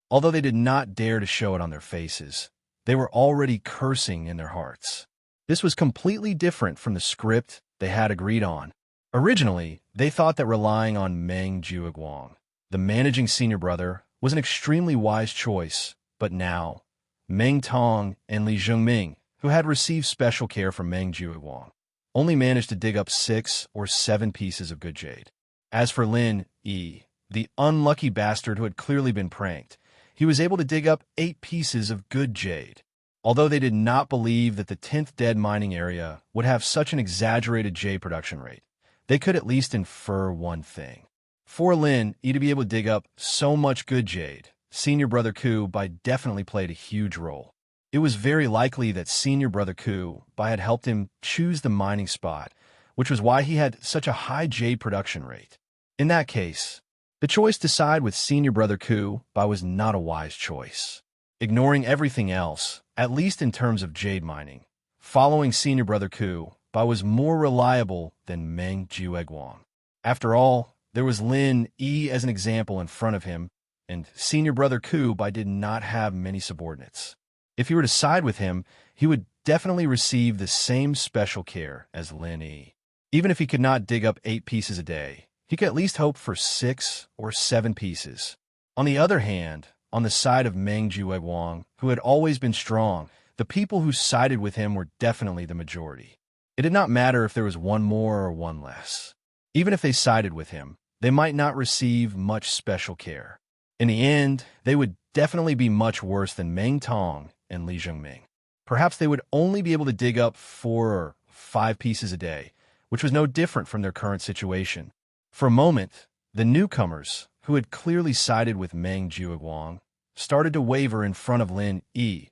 Although they did not dare to show it on their faces, they were already cursing in their hearts. This was completely different from the script they had agreed on. Originally, they thought that relying on Meng Jiuguang, the managing senior brother, was an extremely wise choice, but now, Meng Tong and Li Zhongming, who had received special care from Meng Jiuguang, only managed to dig up 6 or 7 pieces of good jade. As for Lin Yi, the unlucky bastard who had clearly been pranked, he was able to dig up 8 pieces of good jade. Although they did not believe that the 10th dead mining area would have such an exaggerated jade production rate, they could at least infer one thing. For Lin Yi to be able to dig up so much good jade, Senior Brother Ku Bai definitely played a huge role. It was very likely that Senior Brother Ku Bai had helped him choose the mining spot, which was why he had such a high jade production rate. In that case, the choice to side with Senior Brother Ku Bai was not a wise choice. Ignoring everything else, at least in terms of jade mining, following Senior Brother Ku Bai was more reliable than Meng Jiuguang. After all, there was Lin Yi as an example in front of him, and Senior Brother Ku Bai did not have many subordinates. If he were to side with him, he would definitely receive the same special care as Lin Yi. Even if he could not dig up 8 pieces a day, he could at least hope for 6 or 7 pieces. On the other hand, on the side of Meng Jiuguang, who had always been strong, the people who sided with him were definitely the majority. It did not matter if there was one more or one less. Even if they sided with him, they might not receive much special care. In the end, they would definitely be much worse than Meng Tong and Li Zhongming. Perhaps they would only be able to dig up 4 or 5 pieces a day, which was no different from their current situation. For a moment, the newcomers, who had clearly sided with Meng Jiuguang, started to waver in front of Lin Yi,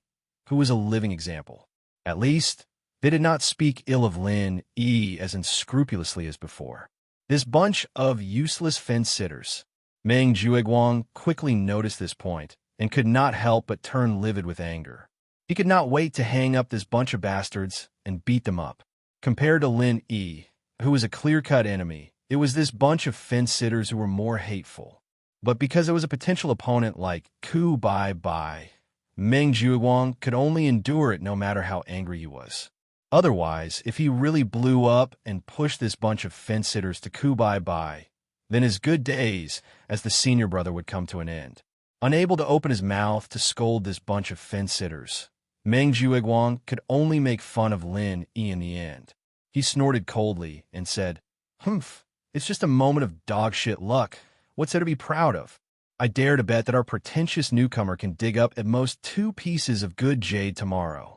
who was a living example. At least, they did not speak ill of Lin Yi as unscrupulously as before. This bunch of useless fence-sitters. Meng Jiuguang quickly noticed this point and could not help but turn livid with anger. He could not wait to hang up this bunch of bastards and beat them up. Compared to Lin Yi, who was a clear-cut enemy, it was this bunch of fence-sitters who were more hateful. But because there was a potential opponent like Ku Bai, Meng Jiuguang could only endure it no matter how angry he was. Otherwise, if he really blew up and pushed this bunch of fence-sitters to Ku Bai, then his good days as the senior brother would come to an end. Unable to open his mouth to scold this bunch of fence-sitters, Meng Jiuguang could only make fun of Lin Yi in the end. He snorted coldly and said, "Humph, it's just a moment of dog-shit luck. What's there to be proud of? I dare to bet that our pretentious newcomer can dig up at most 2 pieces of good jade tomorrow."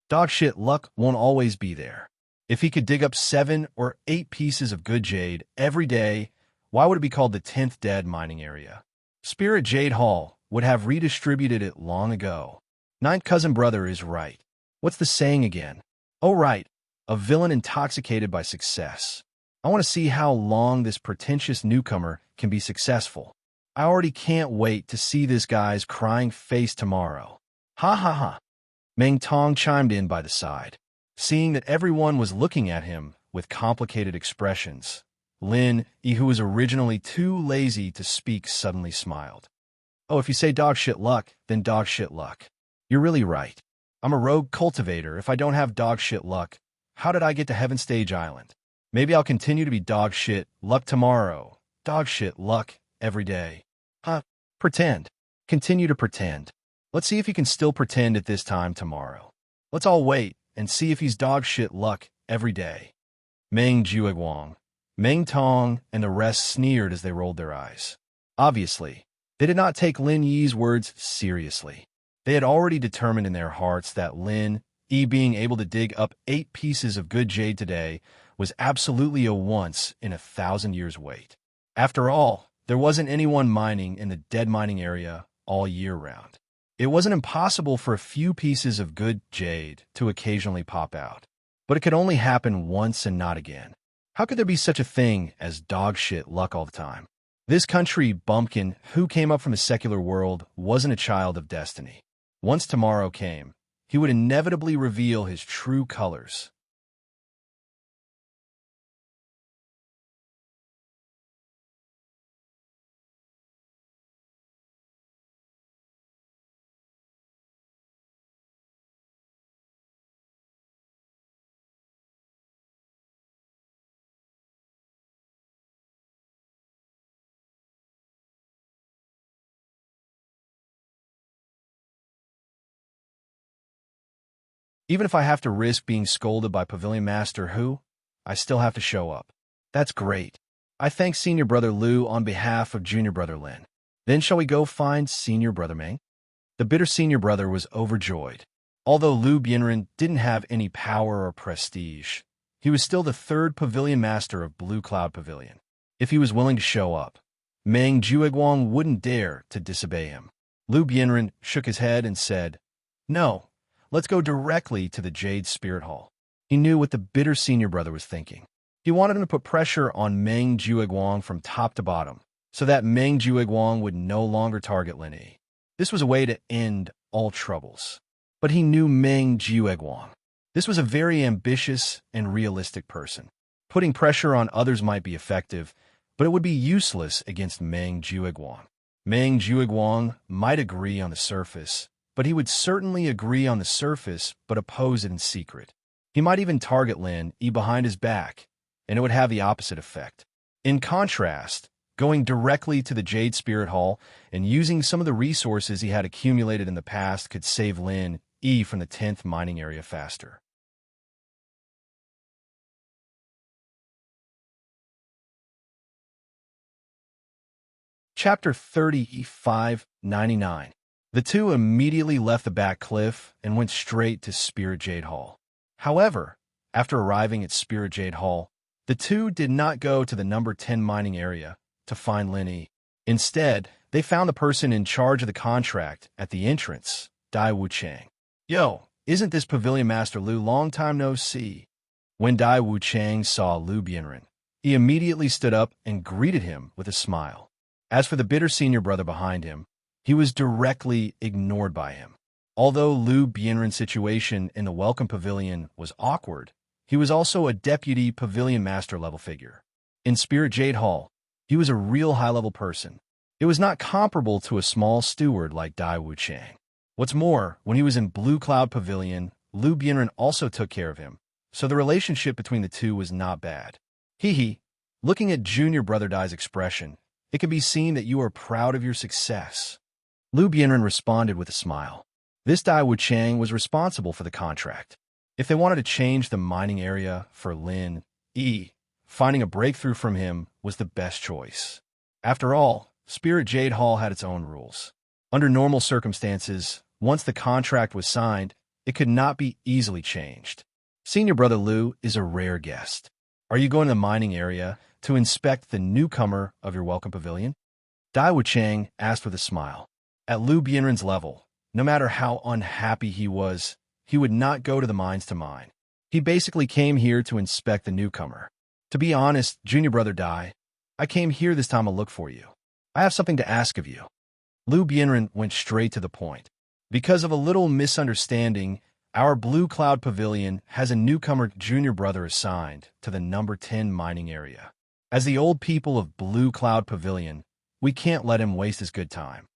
Dog-shit luck won't always be there. If he could dig up 7 or 8 pieces of good jade every day, why would it be called the 10th dead mining area? Spirit Jade Hall would have redistributed it long ago. Ninth cousin brother is right. What's the saying again? Oh, right. A villain intoxicated by success. I want to see how long this pretentious newcomer can be successful. I already can't wait to see this guy's crying face tomorrow. Ha ha ha. Meng Tong chimed in by the side. Seeing that everyone was looking at him with complicated expressions, Lin Yi, who was originally too lazy to speak, suddenly smiled. Oh, if you say dog shit luck, then dog shit luck. You're really right. I'm a rogue cultivator. If I don't have dog shit luck, how did I get to Heaven Stage Island? Maybe I'll continue to be dog shit luck tomorrow. Dog shit luck every day. Huh? Pretend. Continue to pretend. Let's see if he can still pretend at this time tomorrow. Let's all wait and see if he's dog shit luck every day. Meng Jiuguang, Meng Tong, and the rest sneered as they rolled their eyes. Obviously, they did not take Lin Yi's words seriously. They had already determined in their hearts that Lin Yi being able to dig up 8 pieces of good jade today was absolutely a once-in-a-thousand-years wait. After all, there wasn't anyone mining in the dead mining area all year round. It wasn't impossible for a few pieces of good jade to occasionally pop out, but it could only happen once and not again. How could there be such a thing as dog shit luck all the time? This country bumpkin who came up from the secular world wasn't a child of destiny. Once tomorrow came, he would inevitably reveal his true colors. Even if I have to risk being scolded by Pavilion Master Hu, I still have to show up. That's great. I thank Senior Brother Lu on behalf of Junior Brother Lin. Then shall we go find Senior Brother Meng? The bitter Senior Brother was overjoyed. Although Lu Bianren didn't have any power or prestige, he was still the third Pavilion Master of Blue Cloud Pavilion. If he was willing to show up, Meng Jueguang wouldn't dare to disobey him. Lu Bianren shook his head and said, "No, let's go directly to the Jade Spirit Hall." He knew what the bitter Senior Brother was thinking. He wanted him to put pressure on Meng Jueguang from top to bottom, so that Meng Jueguang would no longer target Lin Yi. This was a way to end all troubles. But he knew Meng Jueguang. This was a very ambitious and realistic person. Putting pressure on others might be effective, but it would be useless against Meng Jueguang. Meng Jueguang might agree on the surface, but he would certainly agree on the surface but oppose it in secret. He might even target Lin Yi behind his back, and it would have the opposite effect. In contrast, going directly to the Jade Spirit Hall and using some of the resources he had accumulated in the past could save Lin Yi from the 10th mining area faster. Chapter 3599. The two immediately left the back cliff and went straight to Spirit Jade Hall. However, after arriving at Spirit Jade Hall, the two did not go to the number 10 mining area to find Lin Yi. Instead, they found the person in charge of the contract at the entrance, Dai Wuchang. "Yo, isn't this Pavilion Master Lu? Long time no see." When Dai Wuchang saw Lu Bianren, he immediately stood up and greeted him with a smile. As for the bitter Senior Brother behind him, he was directly ignored by him. Although Lu Bianren's situation in the Welcome Pavilion was awkward, he was also a deputy Pavilion Master level figure. In Spirit Jade Hall, he was a real high-level person. It was not comparable to a small steward like Dai Wuchang. What's more, when he was in Blue Cloud Pavilion, Lu Bianren also took care of him, so the relationship between the two was not bad. Hee. Looking at Junior Brother Dai's expression, it can be seen that you are proud of your success. Lu Bianren responded with a smile. This Dai Wuchang was responsible for the contract. If they wanted to change the mining area for Lin Yi, finding a breakthrough from him was the best choice. After all, Spirit Jade Hall had its own rules. Under normal circumstances, once the contract was signed, it could not be easily changed. Senior Brother Lu is a rare guest. Are you going to the mining area to inspect the newcomer of your Welcome Pavilion? Dai Wuchang asked with a smile. At Lu Bianren's level, no matter how unhappy he was, he would not go to the mines to mine. He basically came here to inspect the newcomer. To be honest, Junior Brother Dai, I came here this time to look for you. I have something to ask of you. Lu Bianren went straight to the point. Because of a little misunderstanding, our Blue Cloud Pavilion has a newcomer Junior Brother assigned to the number 10 mining area. As the old people of Blue Cloud Pavilion, we can't let him waste his good time.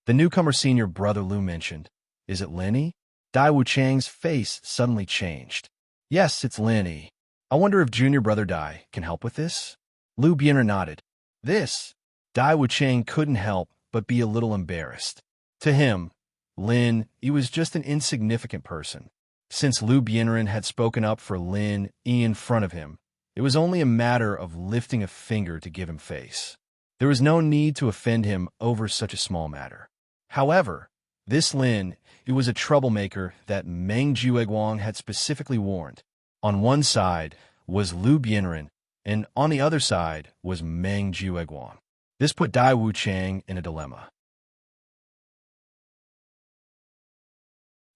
The newcomer Senior Brother Lu mentioned, "Is it Lin Yi?" Dai Wuchang's face suddenly changed. "Yes, it's Lin Yi. I wonder if Junior Brother Dai can help with this?" Lu Bianren nodded. This, Dai Wuchang couldn't help but be a little embarrassed. To him, Lin Yi was just an insignificant person. Since Lu Bianren had spoken up for Lin Yi in front of him, it was only a matter of lifting a finger to give him face. There was no need to offend him over such a small matter. However, this Lin Yi was a troublemaker that Meng Jueguang had specifically warned. On one side was Lu Bianren, and on the other side was Meng Jueguang. This put Dai Wuchang in a dilemma.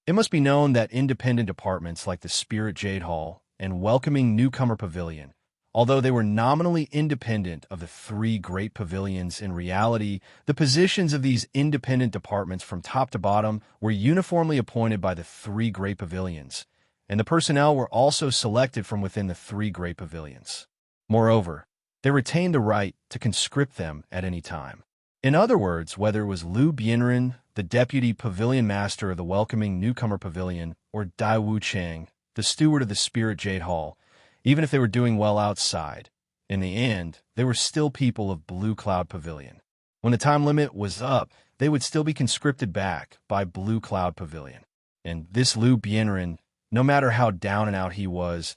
It must be known that independent departments like the Spirit Jade Hall and Welcoming Newcomer Pavilion, although they were nominally independent of the three great pavilions, in reality, the positions of these independent departments from top to bottom were uniformly appointed by the three great pavilions, and the personnel were also selected from within the three great pavilions. Moreover, they retained the right to conscript them at any time. In other words, whether it was Lu Bianren, the deputy pavilion master of the Welcoming Newcomer Pavilion, or Dai Wuchang, the steward of the Spirit Jade Hall, even if they were doing well outside, in the end, they were still people of Blue Cloud Pavilion. When the time limit was up, they would still be conscripted back by Blue Cloud Pavilion. And this Lu Bianren no matter how down and out he was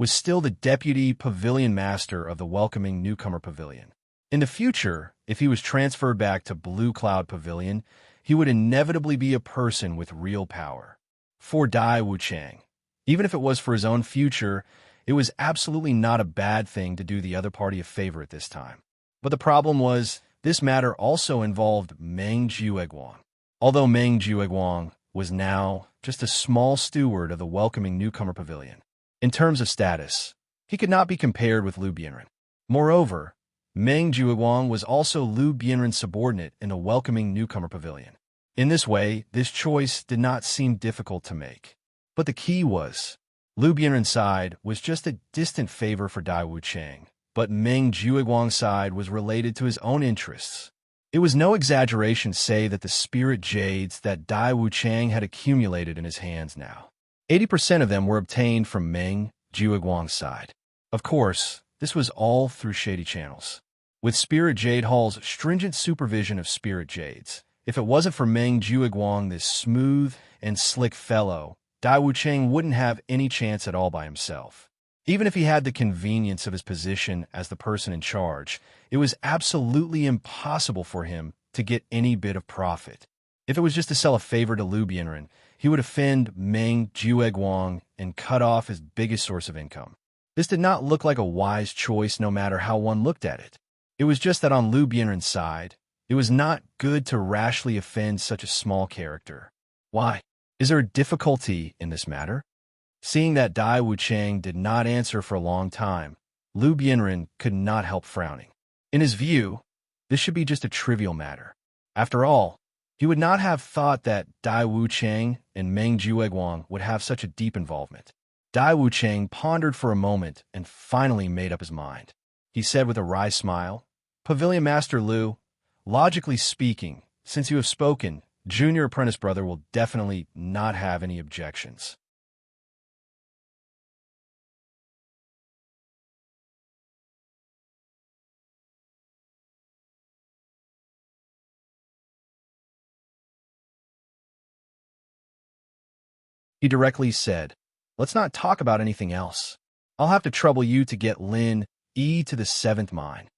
still the deputy pavilion master of the welcoming newcomer pavilion. In the future, if he was transferred back to Blue Cloud Pavilion, he would inevitably be a person with real power. For Dai Wuchang, even if it was for his own future, it was absolutely not a bad thing to do the other party a favor at this time. But the problem was, this matter also involved Meng Jueguang. Although Meng Jueguang was now just a small steward of the welcoming newcomer pavilion, in terms of status, he could not be compared with Liu Bianren. Moreover, Meng Jueguang was also Liu Bianren's subordinate in the welcoming newcomer pavilion. In this way, this choice did not seem difficult to make. But the key was, Liu Bianren's side was just a distant favor for Dai Wuchang, but Meng Jueguang's side was related to his own interests. It was no exaggeration to say that the spirit jades that Dai Wuchang had accumulated in his hands now, 80% of them were obtained from Meng Jueguang's side. Of course, this was all through shady channels. With Spirit Jade Hall's stringent supervision of Spirit Jades, if it wasn't for Meng Jueguang, this smooth and slick fellow, Dai Wuchang wouldn't have any chance at all by himself. Even if he had the convenience of his position as the person in charge, it was absolutely impossible for him to get any bit of profit. If it was just to sell a favor to Liu Bianren, he would offend Meng Jueguang and cut off his biggest source of income. This did not look like a wise choice no matter how one looked at it. It was just that on Liu Bianren's side, it was not good to rashly offend such a small character. Why? Is there a difficulty in this matter? Seeing that Dai Wuchang did not answer for a long time, Liu Bianren could not help frowning. In his view, this should be just a trivial matter. After all, he would not have thought that Dai Wuchang and Meng Jueguang would have such a deep involvement. Dai Wuchang pondered for a moment and finally made up his mind. He said with a wry smile, "Pavilion Master Liu, logically speaking, since you have spoken, Junior Apprentice Brother will definitely not have any objections." He directly said, "Let's not talk about anything else. I'll have to trouble you to get Lin E to the 7th mine."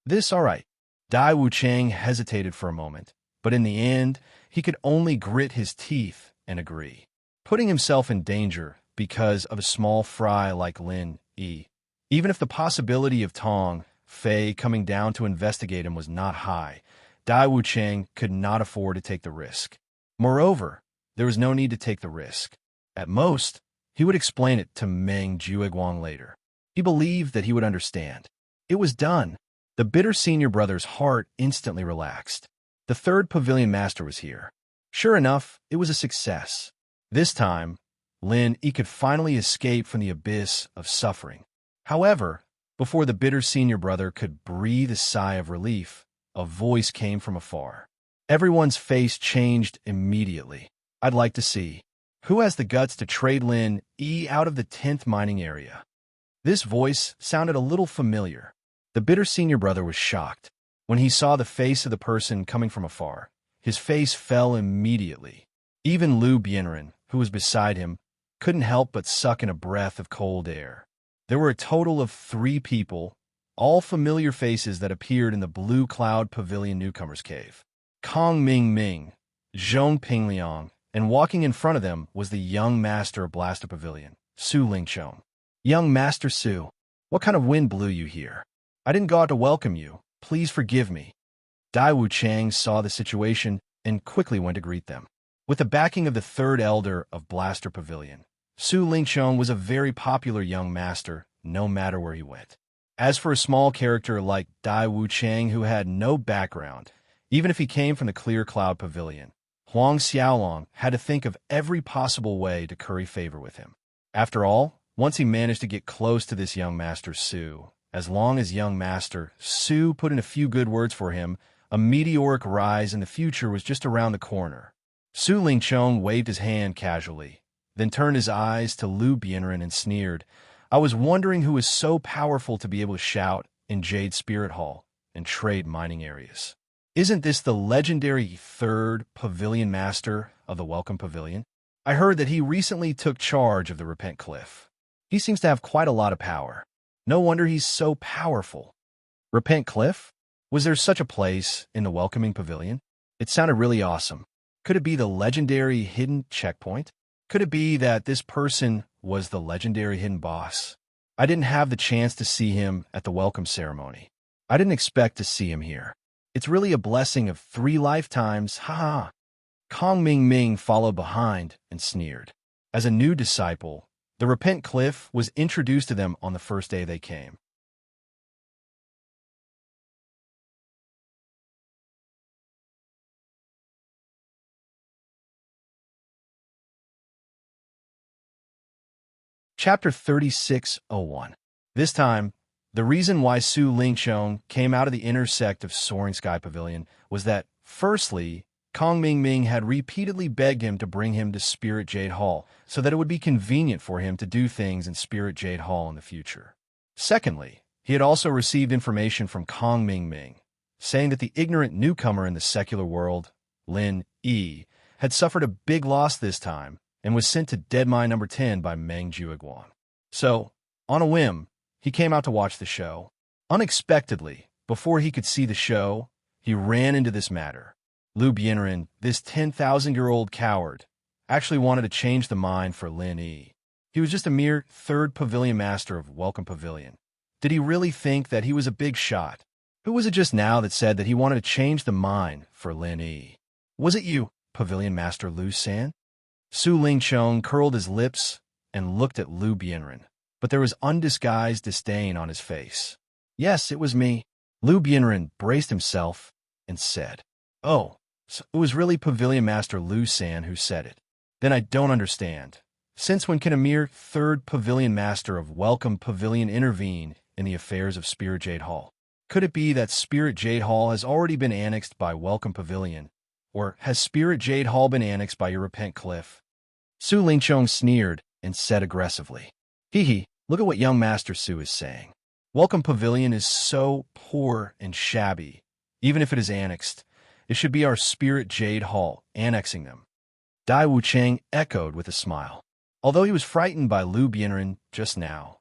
This, all right. Dai Wuchang hesitated for a moment, but in the end, he could only grit his teeth and agree. Putting himself in danger because of a small fry like Lin E, even if the possibility of Tong Fei coming down to investigate him was not high, Dai Wuchang could not afford to take the risk. Moreover, there was no need to take the risk. At most, he would explain it to Meng Jueguang later. He believed that he would understand. It was done. The bitter senior brother's heart instantly relaxed. The 3rd pavilion master was here. Sure enough, it was a success. This time, Lin E could finally escape from the abyss of suffering. However, before the bitter senior brother could breathe a sigh of relief, a voice came from afar. Everyone's face changed immediately. "I'd like to see. Who has the guts to trade Lin E out of the 10th mining area?" This voice sounded a little familiar. The bitter senior brother was shocked. When he saw the face of the person coming from afar, his face fell immediately. Even Liu Bianren, who was beside him, couldn't help but suck in a breath of cold air. There were a total of 3 people, all familiar faces that appeared in the Blue Cloud Pavilion Newcomers Cave. Kong Ming Ming, Zhong Pingliang, and walking in front of them was the young master of Blaster Pavilion, Su Lingchong. "Young Master Su, what kind of wind blew you here? I didn't go out to welcome you. Please forgive me." Dai Wuchang saw the situation and quickly went to greet them. With the backing of the 3rd elder of Blaster Pavilion, Su Lingchong was a very popular young master, no matter where he went. As for a small character like Dai Wuchang who had no background, even if he came from the Clear Cloud Pavilion, Huang Xiaolong had to think of every possible way to curry favor with him. After all, once he managed to get close to this young Master Su, as long as young Master Su put in a few good words for him, a meteoric rise in the future was just around the corner. Su Lingchong waved his hand casually, then turned his eyes to Liu Bianren and sneered, "I was wondering who was so powerful to be able to shout in Jade Spirit Hall and trade mining areas. Isn't this the legendary 3rd Pavilion Master of the Welcome Pavilion? I heard that he recently took charge of the Repent Cliff. He seems to have quite a lot of power. No wonder he's so powerful. Repent Cliff? Was there such a place in the Welcoming Pavilion? It sounded really awesome. Could it be the legendary hidden checkpoint? Could it be that this person was the legendary hidden boss? I didn't have the chance to see him at the welcome ceremony. I didn't expect to see him here. It's really a blessing of 3 lifetimes, haha. Kong Ming Ming followed behind and sneered. As a new disciple, the Repent Cliff was introduced to them on the first day they came. Chapter 36:01. This time, the reason why Su Lingqiong came out of the inner sect of Soaring Sky Pavilion was that, firstly, Kong Ming Ming had repeatedly begged him to bring him to Spirit Jade Hall so that it would be convenient for him to do things in Spirit Jade Hall in the future. Secondly, he had also received information from Kong Ming Ming, saying that the ignorant newcomer in the secular world, Lin Yi, had suffered a big loss this time and was sent to Dead Mine number 10 by Meng Juiguan. So, on a whim, he came out to watch the show. Unexpectedly, before he could see the show, he ran into this matter. Lu Bianren, this 10,000-year-old coward, actually wanted to change the mind for Lin Yi. He was just a mere 3rd Pavilion Master of Welcome Pavilion. Did he really think that he was a big shot? Who was it just now that said that he wanted to change the mind for Lin Yi? Was it you, Pavilion Master Lu San? Su Lingqiong curled his lips and looked at Lu Bianren, but there was undisguised disdain on his face. Yes, it was me. Lu Bianren braced himself and said, "Oh, so it was really Pavilion Master Lu San who said it. Then I don't understand. Since when can a mere 3rd Pavilion Master of Welcome Pavilion intervene in the affairs of Spirit Jade Hall? Could it be that Spirit Jade Hall has already been annexed by Welcome Pavilion? Or has Spirit Jade Hall been annexed by your Repent Cliff?" Su Lingqiong sneered and said aggressively, "Hee, look at what young Master Su is saying. Welcome Pavilion is so poor and shabby. Even if it is annexed, it should be our Spirit Jade Hall annexing them." Dai Wucheng echoed with a smile. Although he was frightened by Lu Bianren just now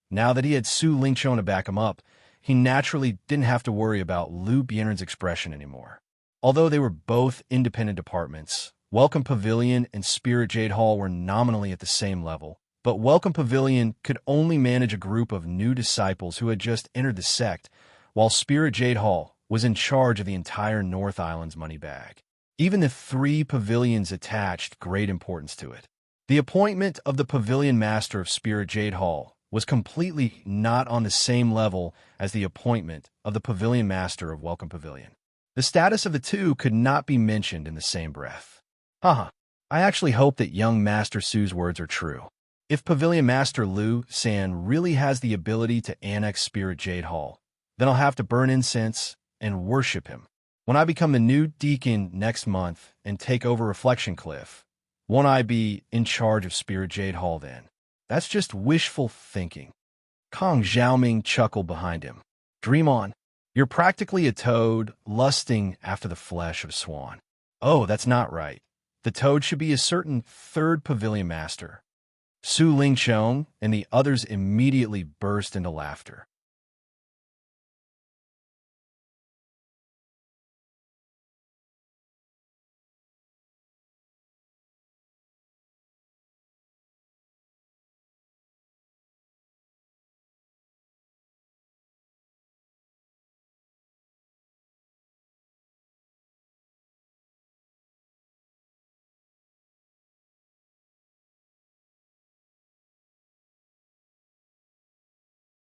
that he had Su Lingqiong to back him up, he naturally didn't have to worry about Lu Bianren's expression anymore. Although they were both independent departments, Welcome Pavilion and Spirit Jade Hall were nominally at the same level, but Welcome Pavilion could only manage a group of new disciples who had just entered the sect, while Spirit Jade Hall was in charge of the entire North Island's money bag. Even the 3 pavilions attached great importance to it. The appointment of the Pavilion Master of Spirit Jade Hall was completely not on the same level as the appointment of the Pavilion Master of Welcome Pavilion. The status of the two could not be mentioned in the same breath. Haha, I actually hope that young Master Su's words are true. If Pavilion Master Lu San really has the ability to annex Spirit Jade Hall, then I'll have to burn incense and worship him. When I become the new deacon next month and take over Reflection Cliff, won't I be in charge of Spirit Jade Hall then? That's just wishful thinking. Kong Xiaoming chuckled behind him. Dream on. You're practically a toad lusting after the flesh of a swan. Oh, that's not right. The toad should be a certain 3rd Pavilion Master. Su Lingqiong and the others immediately burst into laughter.